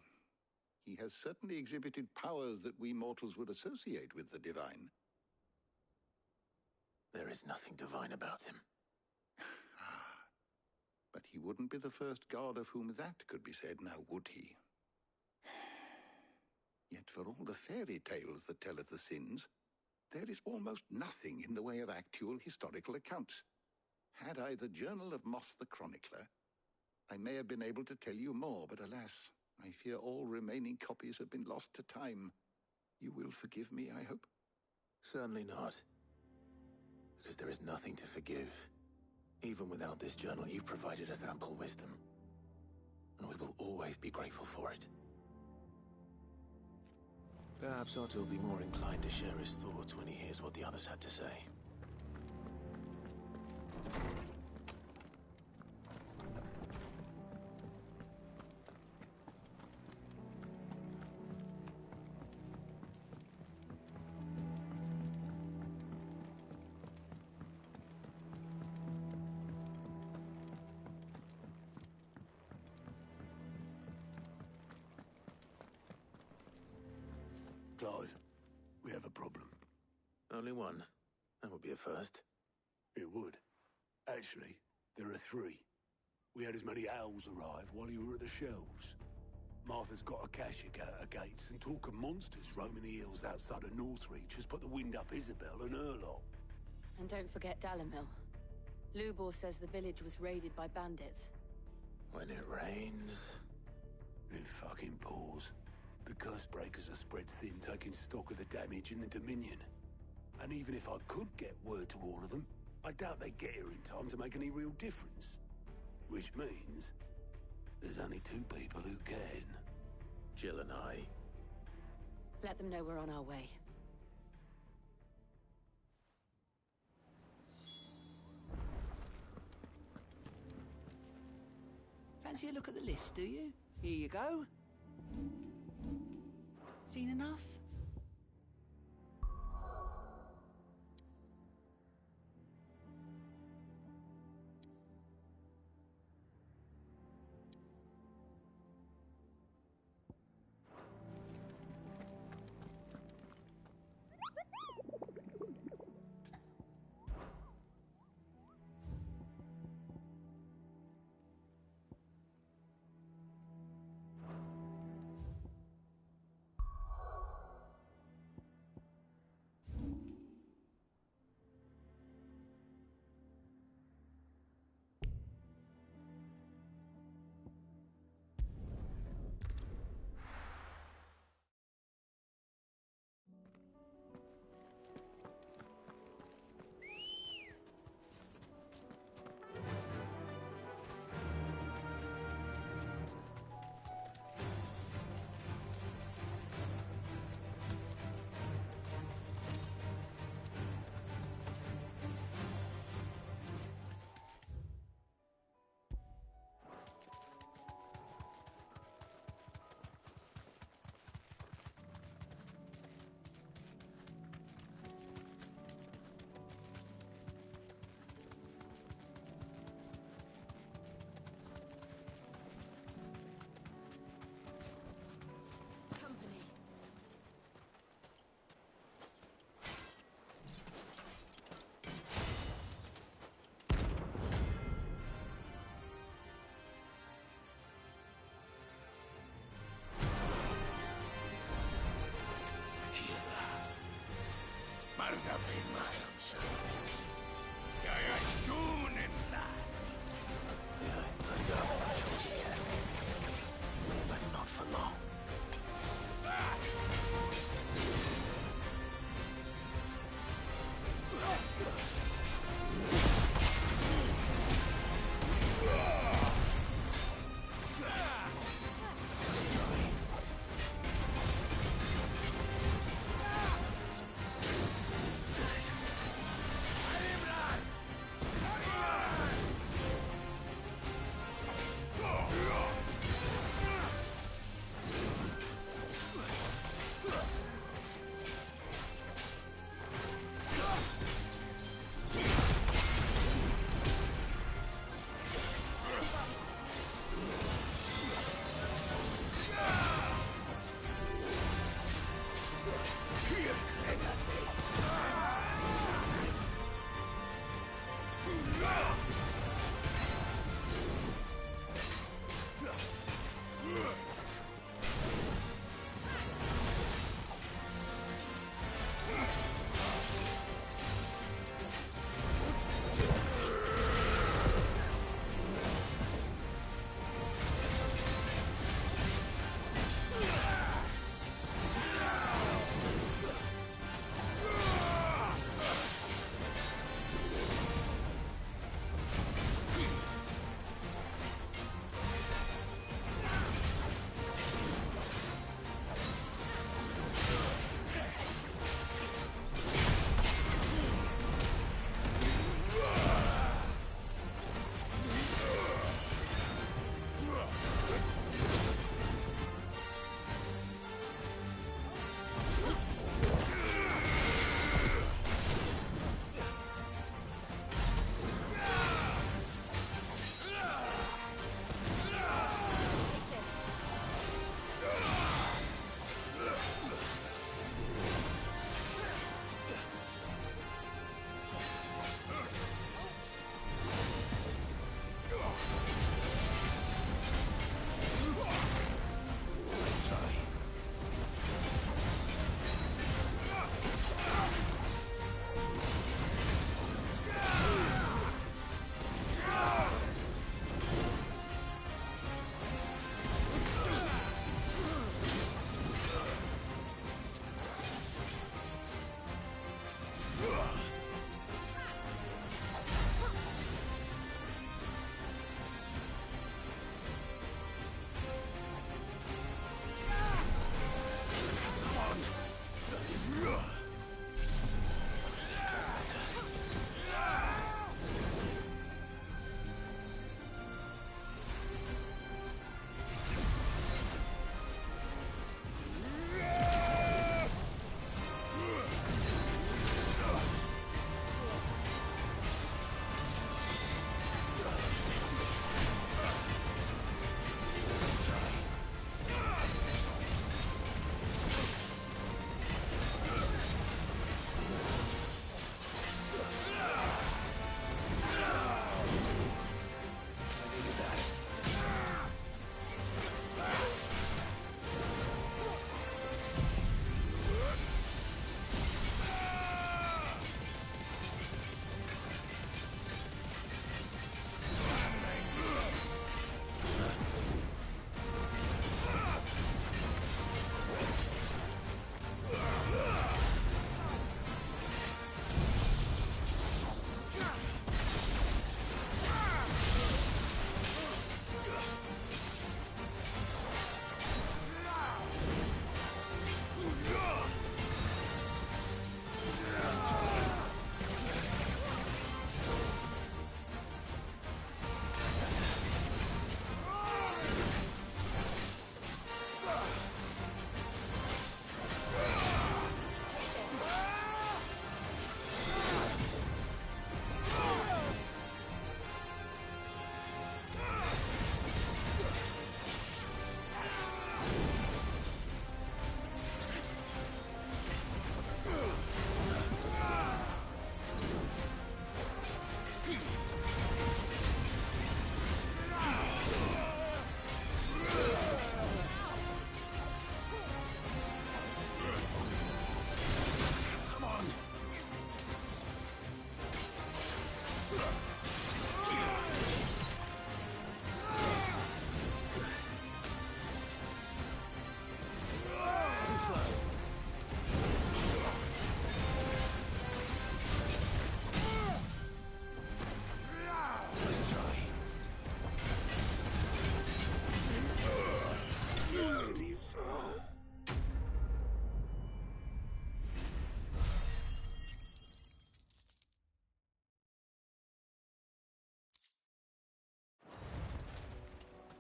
he has certainly exhibited powers that we mortals would associate with the divine. There is nothing divine about him. But he wouldn't be the first god of whom that could be said, now would he? Yet for all the fairy tales that tell of the sins, there is almost nothing in the way of actual historical accounts. Had I the Journal of Moss the Chronicler, I may have been able to tell you more, but alas, I fear all remaining copies have been lost to time. You will forgive me, I hope? Certainly not. Because there is nothing to forgive. Even without this journal, you've provided us ample wisdom. And we will always be grateful for it. Perhaps Otto will be more inclined to share his thoughts when he hears what the others had to say. Clive, we have a problem. Only one. That would be a first. It would. Actually, there are 3. We had as many owls arrive while you were at the shelves. Martha's got a Kashik at her gates, and talk of monsters roaming the hills outside of Northreach has put the wind up Isabel and her lot. And don't forget Dalamil. Lubor says the village was raided by bandits. When it rains... It fucking pours. The curse breakers are spread thin, taking stock of the damage in the Dominion. And even if I could get word to all of them, I doubt they get here in time to make any real difference. Which means there's only 2 people who can. Jill and I. Let them know we're on our way. Fancy a look at the list, do you? Here you go. Seen enough?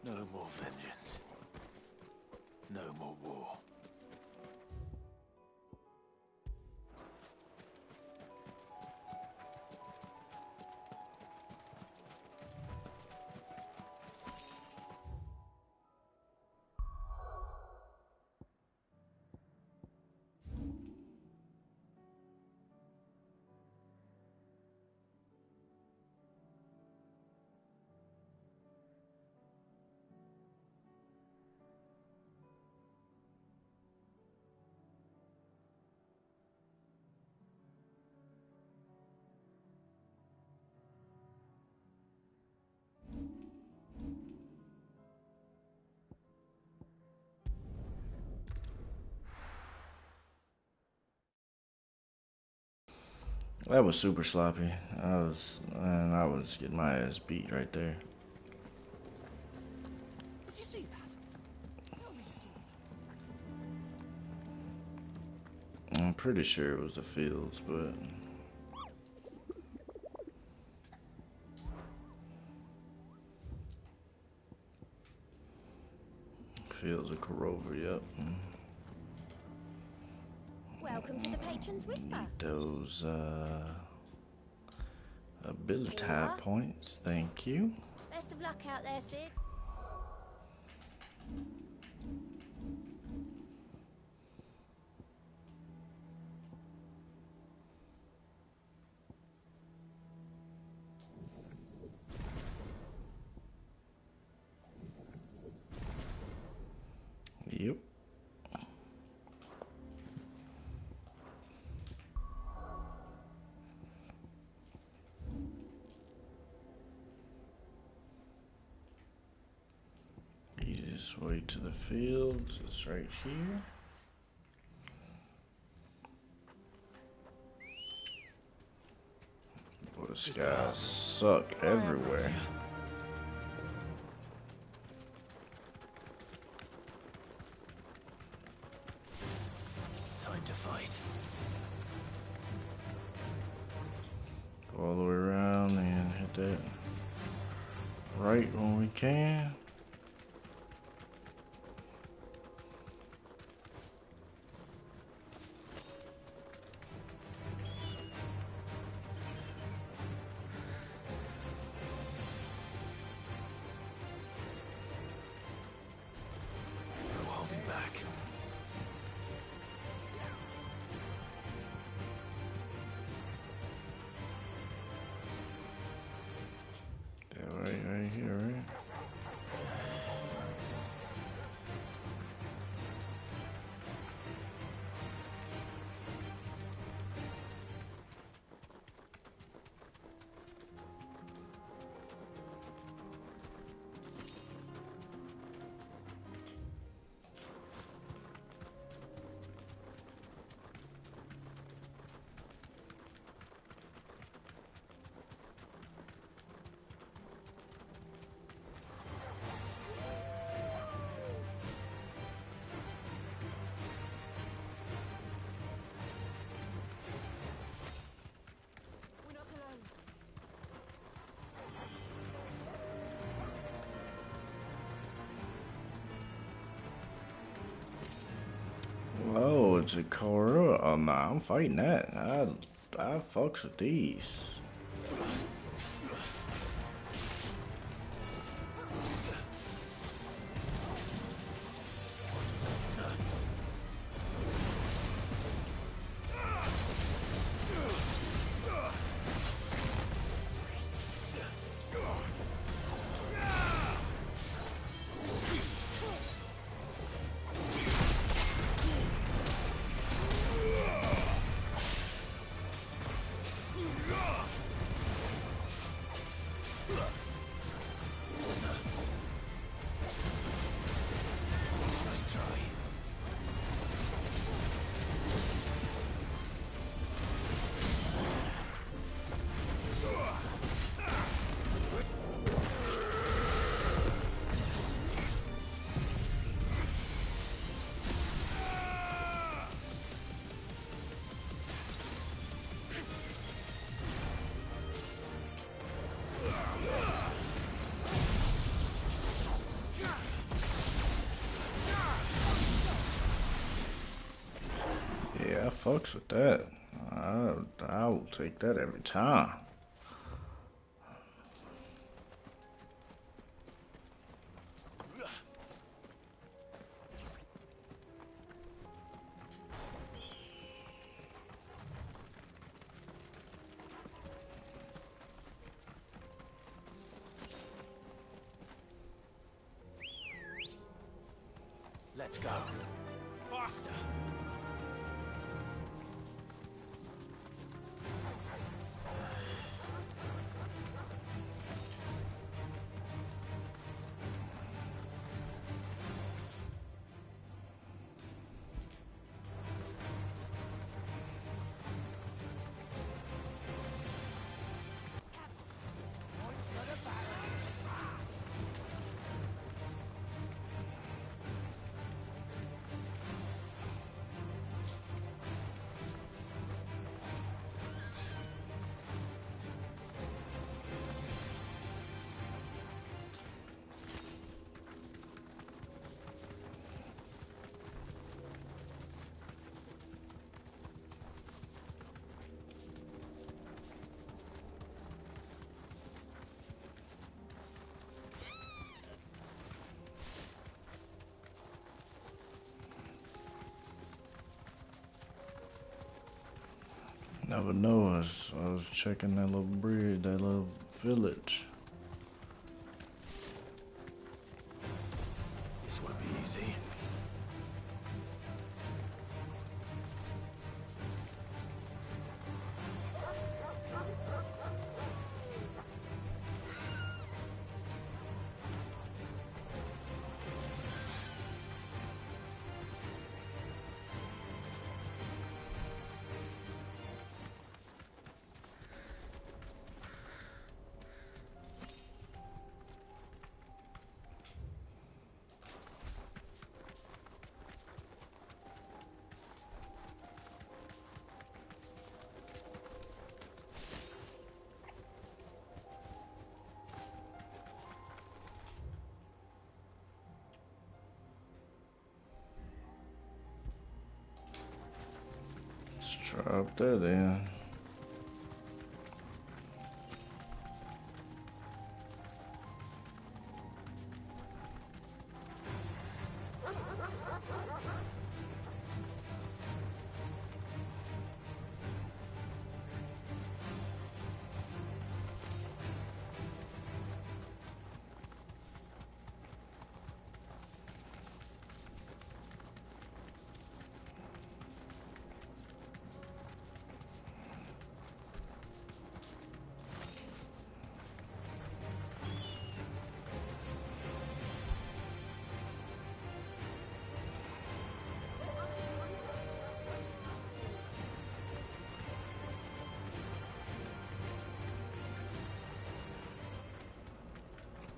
No more vengeance. No more war. That was super sloppy. I was getting my ass beat right there. Did you see that? Tell me you see I'm pretty sure it was the fields, but fields of Corova, yep. Welcome to the Patron's Whisper. Those ability points, thank you. Best of luck out there, Sid. Yep. Easiest way to the fields is right here. Boy, this guy suck everywhere. Time to fight. Go all the way around and hit that right when we can. No holding back. That right here, right? We're not alone. Whoa, it's a Korra. Oh, nah, I'm fighting that. I fucks with these. I fucks with that. I will take that every time. Let's go. Faster! Never know. I was checking that little bridge, that little village. This won't be easy. Let's drop that in.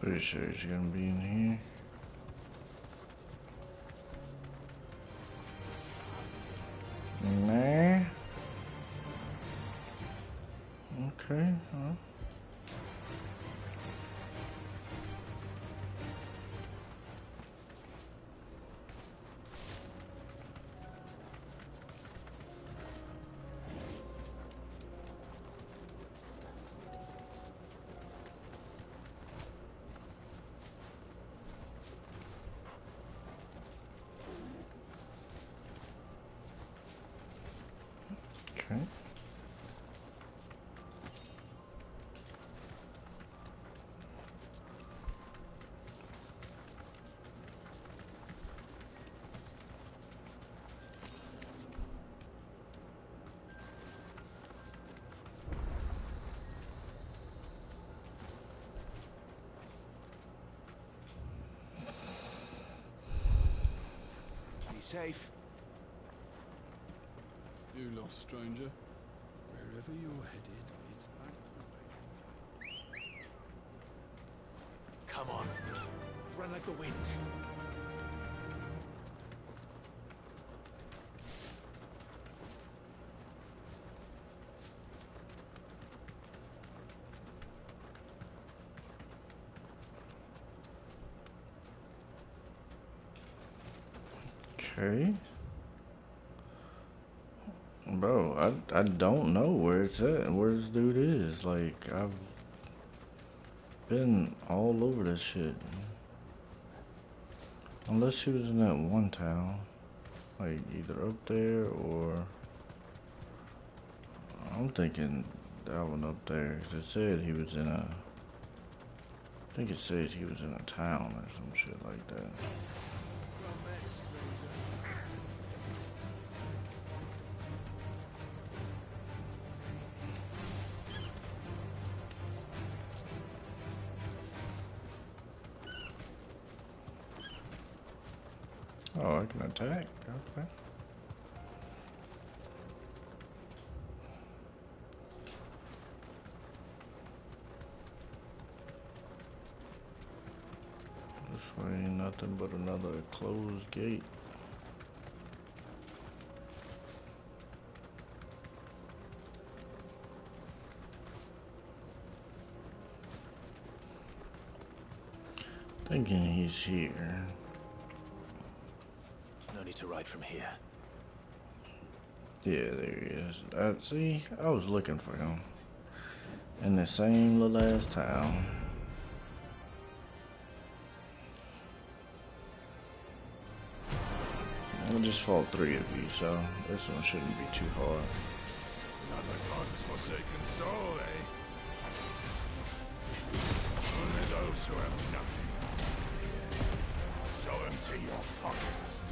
Pretty sure it's gonna be in here. Nah. Okay, huh? Okay. Be safe. You lost, stranger. Wherever you're headed, it's back the way. Come on. Run like the wind. Okay. Bro, I don't know where it's at, where this dude is. Like, I've been all over this shit. Unless he was in that one town. Like, either up there or... I'm thinking that one up there. 'Cause it said he was in a... I think it said he was in a town or some shit like that. Oh, I can attack. Okay. This way ain't nothing but another closed gate. Thinking he's here. No need to ride from here. Yeah, there he is. See, I was looking for him. In the same little ass town. I just fought 3 of you, so this one shouldn't be too hard. Another god's forsaken soul, eh? Only those who have nothing. Show empty your pockets.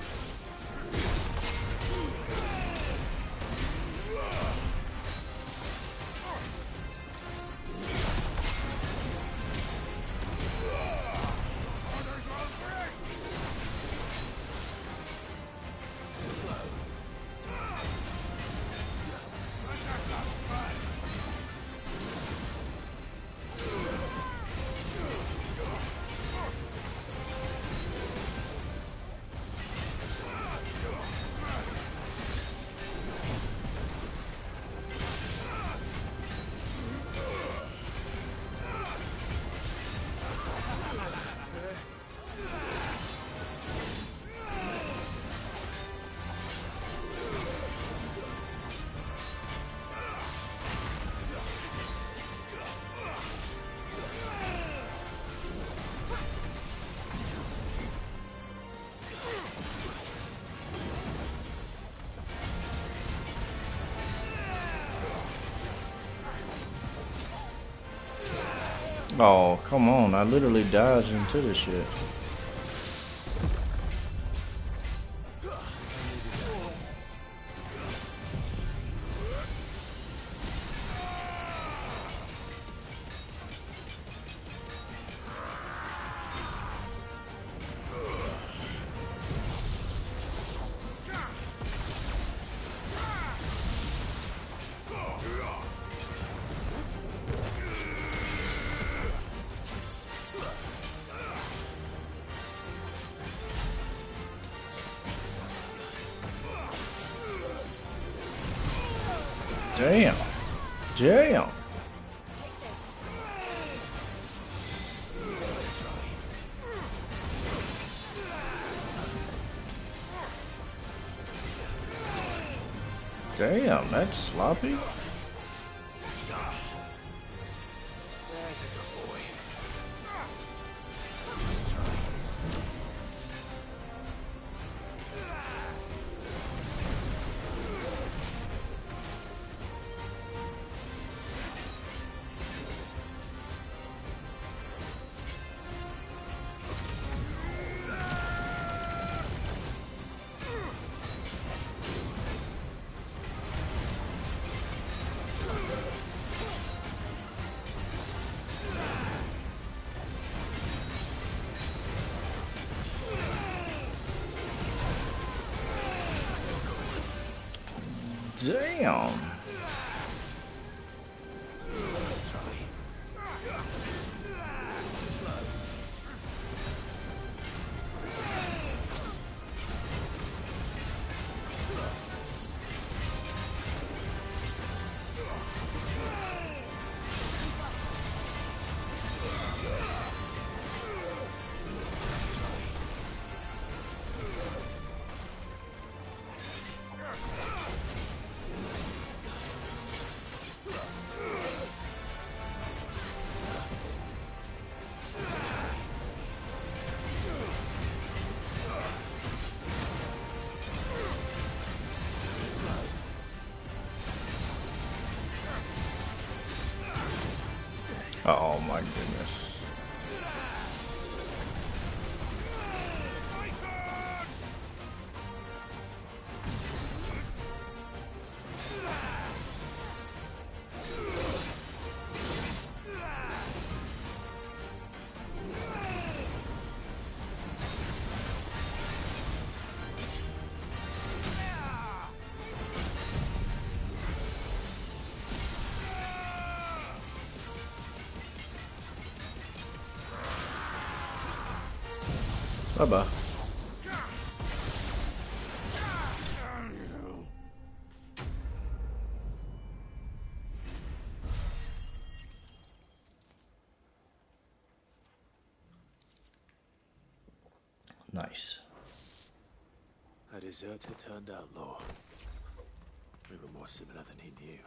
Oh, come on. I literally dodged into this shit. Damn. Damn. Damn, that's sloppy. There's a good boy. Damn. Oh my goodness. Bye-bye. Nice. A deserter turned outlaw. We were more similar than he knew.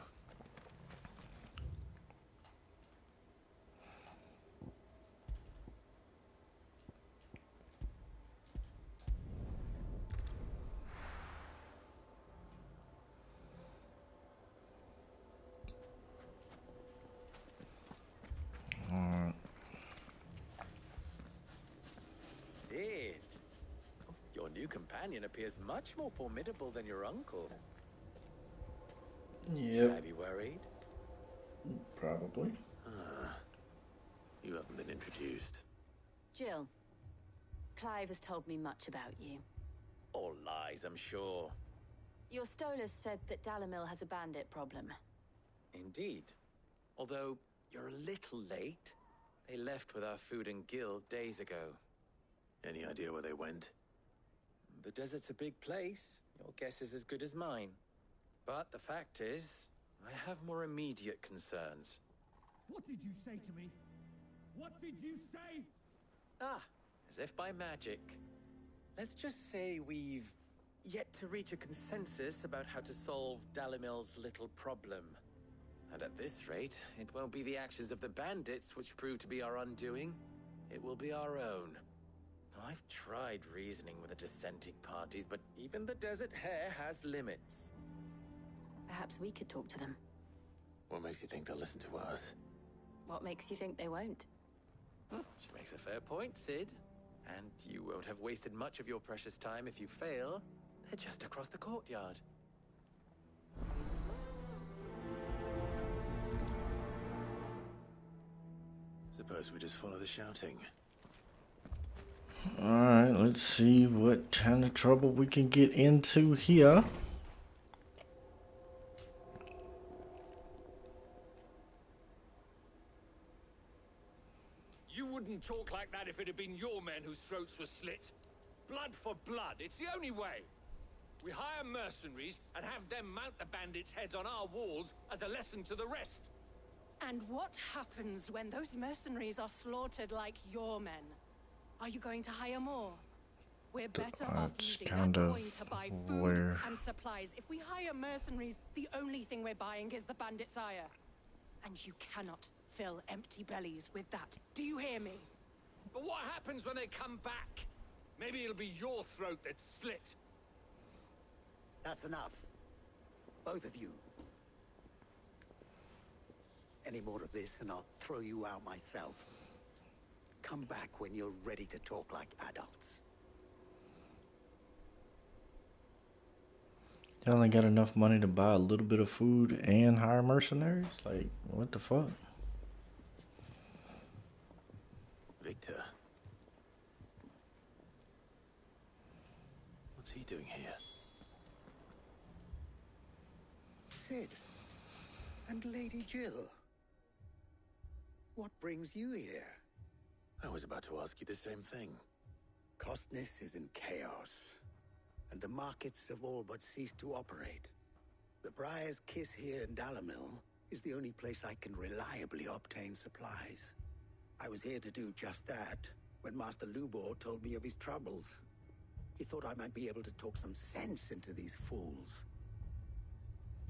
Sid! Your new companion appears much more formidable than your uncle. Should I be worried? Probably. You haven't been introduced. Jill, Clive has told me much about you. All lies, I'm sure. Your Stolas said that Dalamil has a bandit problem. Indeed. Although, you're a little late. They left with our food and guild days ago. Any idea where they went? The desert's a big place. Your guess is as good as mine. But the fact is, I have more immediate concerns. What did you say to me? What did you say? Ah, as if by magic. Let's just say we've yet to reach a consensus about how to solve Dalamil's little problem. And at this rate, it won't be the actions of the bandits which prove to be our undoing. It will be our own. I've tried reasoning with the dissenting parties, but even the Desert Hare has limits. Perhaps we could talk to them. What makes you think they'll listen to us? What makes you think they won't? She makes a fair point, Sid. And you won't have wasted much of your precious time if you fail. They're just across the courtyard. Suppose we just follow the shouting. Alright, let's see what kind of trouble we can get into here. You wouldn't talk like that if it had been your men whose throats were slit. Blood for blood, it's the only way. We hire mercenaries and have them mount the bandits' heads on our walls as a lesson to the rest. And what happens when those mercenaries are slaughtered like your men? Are you going to hire more? We're better off using that coin to buy food and supplies. If we hire mercenaries, the only thing we're buying is the bandit's ire. And you cannot fill empty bellies with that. Do you hear me? But what happens when they come back? Maybe it'll be your throat that's slit. That's enough. Both of you. Any more of this and I'll throw you out myself. Come back when you're ready to talk like adults. Y'all only got enough money to buy a little bit of food and hire mercenaries? Like, what the fuck? Victor. What's he doing here? Sid. And Lady Jill. What brings you here? I was about to ask you the same thing. Costness is in chaos, and the markets have all but ceased to operate. The Briar's Kiss here in Dalamil is the only place I can reliably obtain supplies. I was here to do just that when Master Lubor told me of his troubles. He thought I might be able to talk some sense into these fools.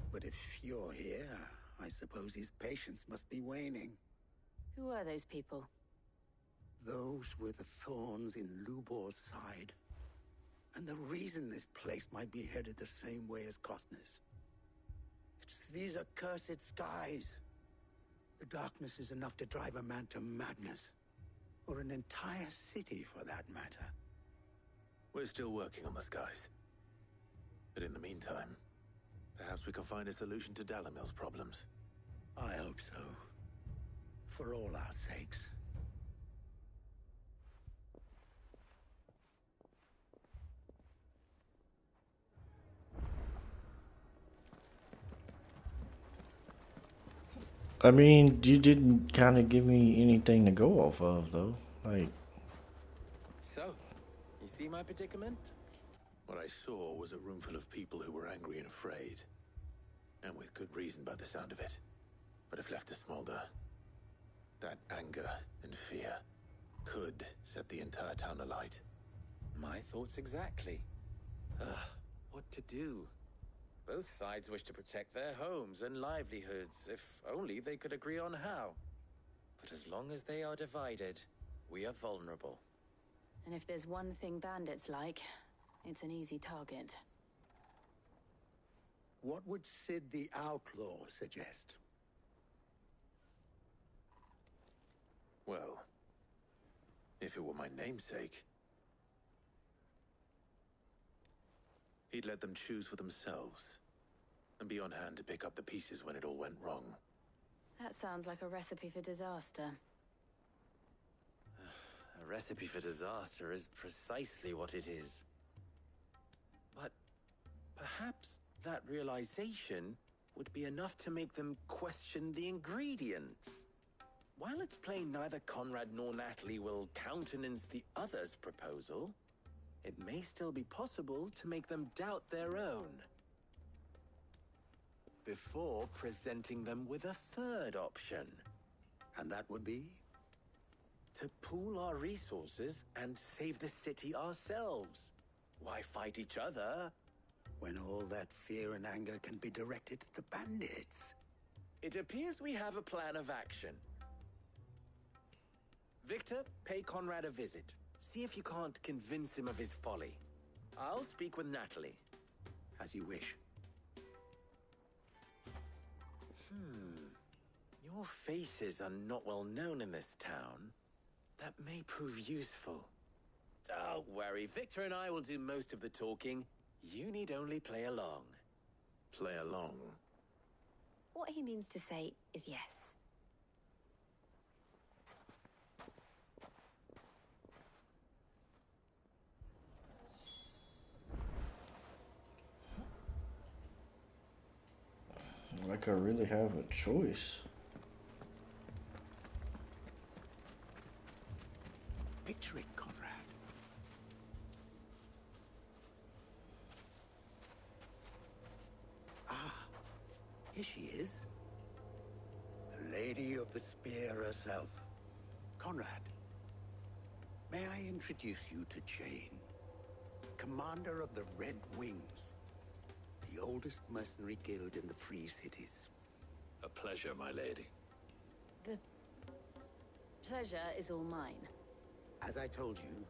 But if you're here, I suppose his patience must be waning. Who are those people? Those were the thorns in Lubor's side. And the reason this place might be headed the same way as Costness. It's these accursed skies. The darkness is enough to drive a man to madness. Or an entire city, for that matter. We're still working on the skies. But in the meantime, perhaps we can find a solution to Dalimil's problems. I hope so. For all our sakes. I mean, you didn't kind of give me anything to go off of, though. Like, So, you see my predicament? What I saw was a room full of people who were angry and afraid. And with good reason by the sound of it. But if left to smolder, that anger and fear could set the entire town alight. My thoughts exactly. What to do? Both sides wish to protect their homes and livelihoods, if only they could agree on how. But as long as they are divided, we are vulnerable. And if there's one thing bandits like, it's an easy target. What would Sid the Outlaw suggest? Well, if it were my namesake, he'd let them choose for themselves, and be on hand to pick up the pieces when it all went wrong. That sounds like a recipe for disaster. A recipe for disaster is precisely what it is. But perhaps that realization would be enough to make them question the ingredients. While it's plain neither Conrad nor Natalie will countenance the other's proposal, it may still be possible to make them doubt their own. Before presenting them with a third option. And that would be? To pool our resources and save the city ourselves. Why fight each other? When all that fear and anger can be directed at the bandits. It appears we have a plan of action. Victor, pay Conrad a visit. See if you can't convince him of his folly. I'll speak with Natalie. As you wish. Your faces are not well known in this town. That may prove useful. Don't worry, Victor and I will do most of the talking. You need only play along. Play along? What he means to say is yes. like I really have a choice. Picture it, Conrad. Ah, here she is. The Lady of the Spear herself. Conrad, may I introduce you to Jane, commander of the Red Wings, the oldest mercenary guild in the Free Cities. A pleasure, my lady. The pleasure is all mine. As I told you,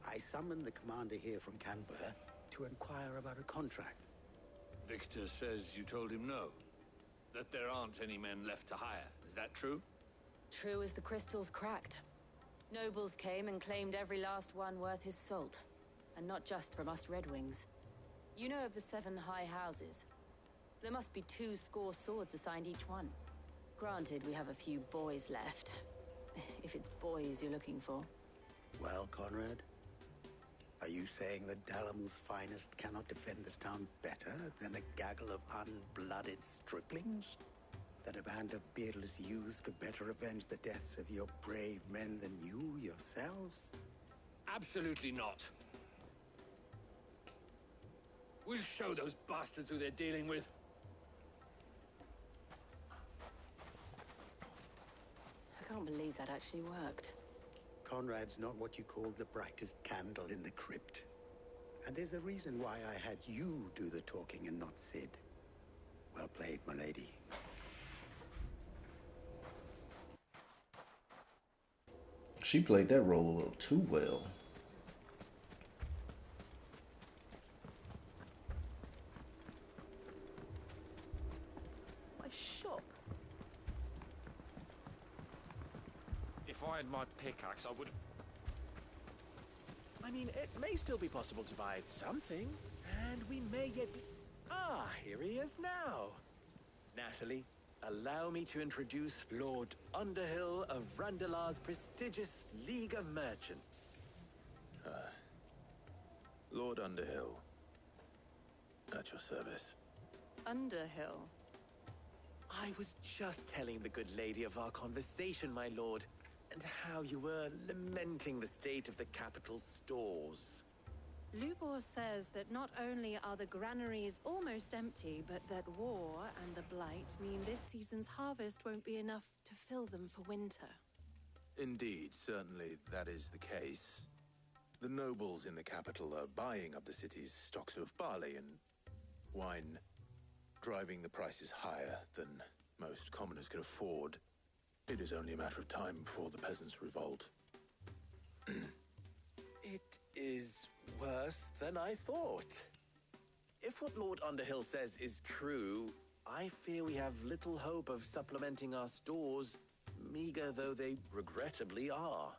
I summoned the commander here from Canberra to inquire about a contract. Victor says you told him no. That there aren't any men left to hire. Is that true? True as the crystals cracked. Nobles came and claimed every last one worth his salt. And not just from us Red Wings. You know of the 7 high houses. There must be 2 swords assigned each one. Granted, we have a few boys left. If it's boys you're looking for. Well, Conrad, are you saying that Dalimil's finest cannot defend this town better than a gaggle of unblooded striplings? That a band of beardless youths could better avenge the deaths of your brave men than you yourselves? Absolutely not. We'll show those bastards who they're dealing with. I can't believe that actually worked. Conrad's not what you call the brightest candle in the crypt. And there's a reason why I had you do the talking and not Sid. Well played, my lady. She played that role a little too well. My shop. my pickaxe, I would have... I mean, it may still be possible to buy something, and we may yet be... Ah, here he is now. Natalie, allow me to introduce Lord Underhill of Randalar's prestigious League of Merchants. Lord Underhill. At your service. Underhill? I was just telling the good lady of our conversation, my lord, and how you were lamenting the state of the capital's stores. Lubor says that not only are the granaries almost empty, but that war and the blight mean this season's harvest won't be enough to fill them for winter. Indeed, certainly that is the case. The nobles in the capital are buying up the city's stocks of barley and wine, driving the prices higher than most commoners can afford. It is only a matter of time before the peasants revolt. It is worse than I thought. If what Lord Underhill says is true, I fear we have little hope of supplementing our stores, meager though they regrettably are.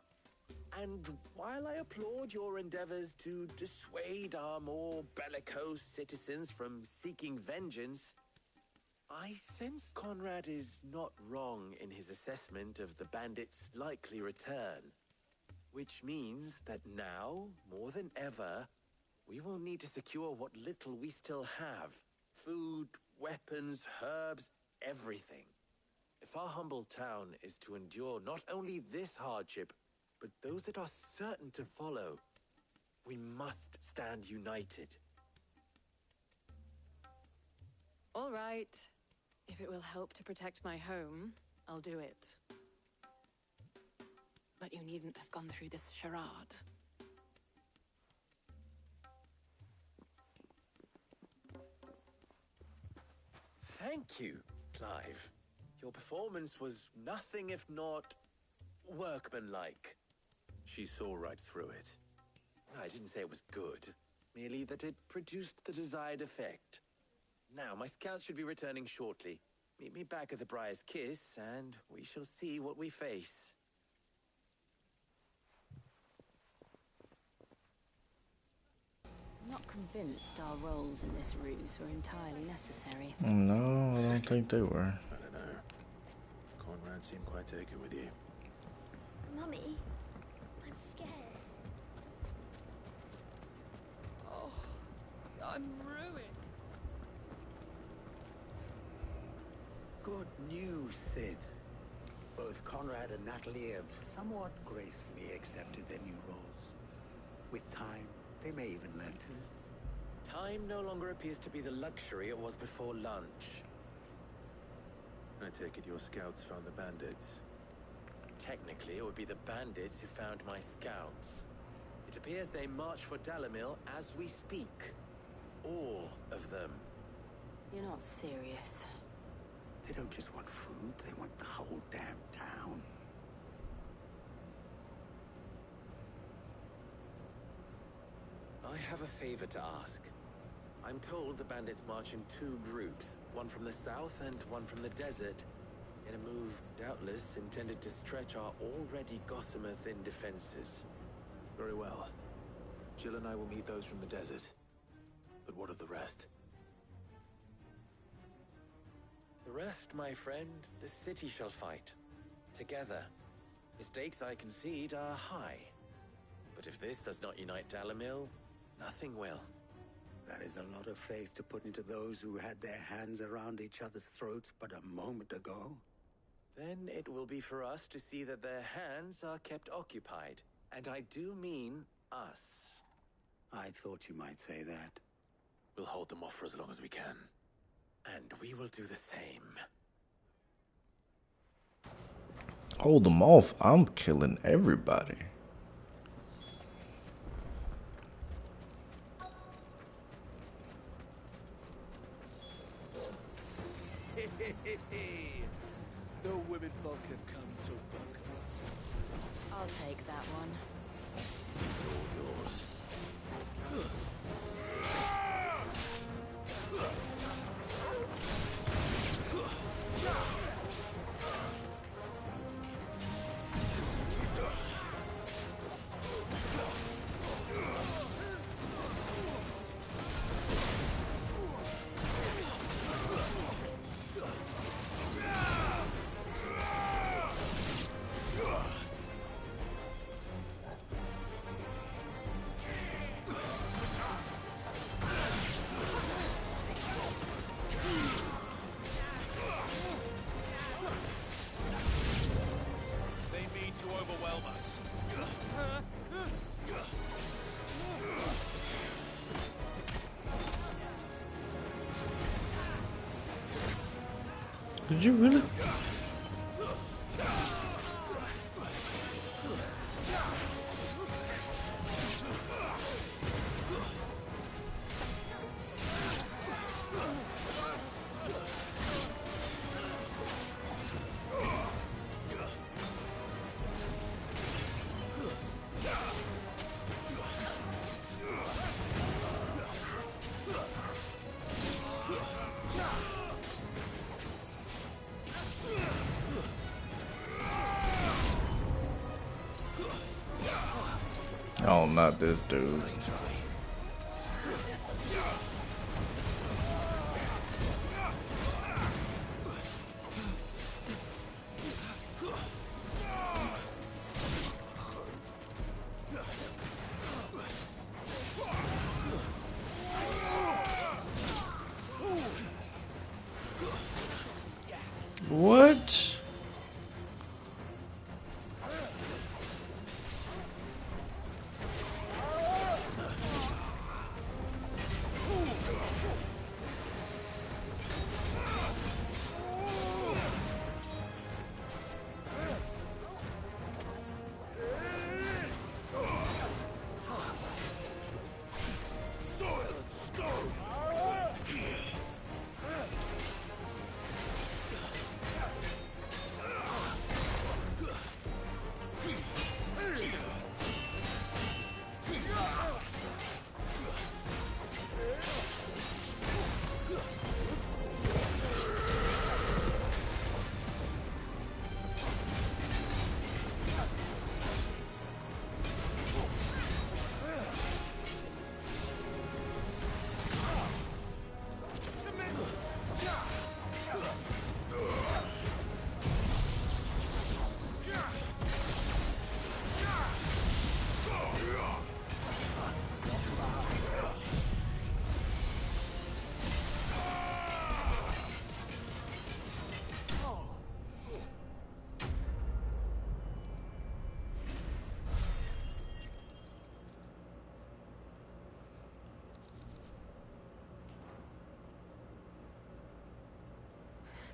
And while I applaud your endeavors to dissuade our more bellicose citizens from seeking vengeance, I sense Conrad is not wrong in his assessment of the bandits' likely return. Which means that now, more than ever, we will need to secure what little we still have. Food, weapons, herbs, everything. If our humble town is to endure not only this hardship, but those that are certain to follow, we must stand united. All right. If it will help to protect my home, I'll do it. But you needn't have gone through this charade. Thank you, Clive. Your performance was nothing if not workmanlike. She saw right through it. I didn't say it was good, merely that it produced the desired effect. Now, my scouts should be returning shortly. Meet me back at the Briar's Kiss, and we shall see what we face. I'm not convinced our roles in this ruse were entirely necessary. No, I don't think they were. I don't know. Conrad seemed quite taken with you. Mummy, I'm scared. Oh, I'm ruined. Good news, Sid. Both Conrad and Natalie have somewhat gracefully accepted their new roles. With time, they may even learn to. Time no longer appears to be the luxury it was before lunch. I take it your scouts found the bandits. Technically, it would be the bandits who found my scouts. It appears they march for Dalimil as we speak. All of them. You're not serious. They don't just want food, they want the whole damn town. I have a favor to ask. I'm told the bandits march in two groups, one from the south and one from the desert, in a move doubtless intended to stretch our already gossamer-thin defenses. Very well. Jill and I will meet those from the desert. But what of the rest? The rest, my friend, the city shall fight. Together. The stakes, I concede, are high. But if this does not unite Dalimil, nothing will. That is a lot of faith to put into those who had their hands around each other's throats but a moment ago. Then it will be for us to see that their hands are kept occupied. And I do mean us. I thought you might say that. We'll hold them off for as long as we can. And we will do the same. Hold them off. I'm killing everybody. The women folk have come to welcome us. I'll take that one. It's all yours. Did you really? Oh, not this dude. What?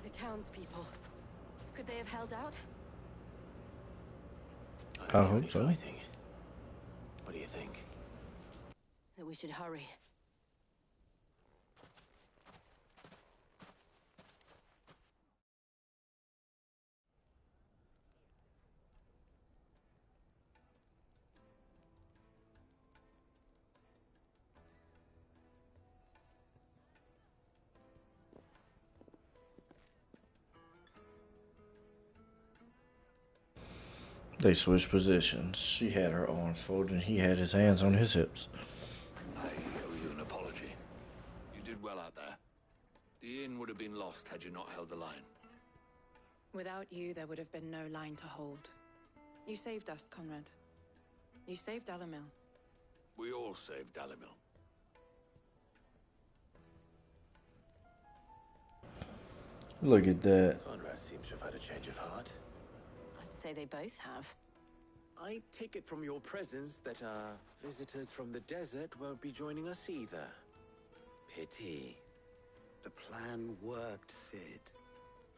The townspeople. Could they have held out? I hope so. What do you think? That we should hurry. They switched positions. She had her arms folded and he had his hands on his hips. I owe you an apology. You did well out there. The inn would have been lost had you not held the line. Without you, there would have been no line to hold. You saved us, Conrad. You saved Dalimil. We all saved Dalimil. Look at that. Conrad seems to have had a change of heart. I'd say they both have. I take it from your presence that our visitors from the desert won't be joining us either. Pity. The plan worked, Sid.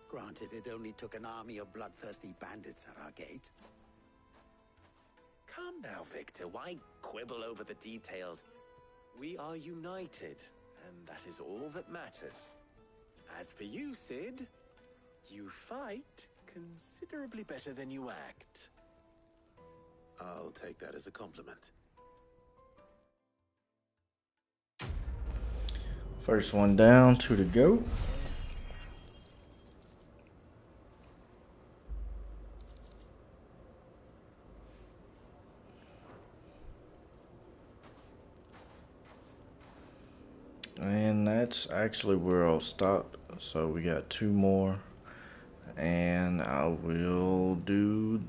Granted, it only took an army of bloodthirsty bandits at our gate. Calm now, Victor. Why quibble over the details? We are united, and that is all that matters. As for you, Sid, you fight considerably better than you act. I'll take that as a compliment. First one down, 2 to go. And that's actually where I'll stop. So we got 2 more. And I will do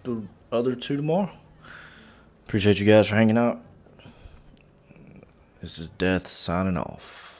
the other 2 tomorrow. Appreciate you guys for hanging out. This is Death signing off.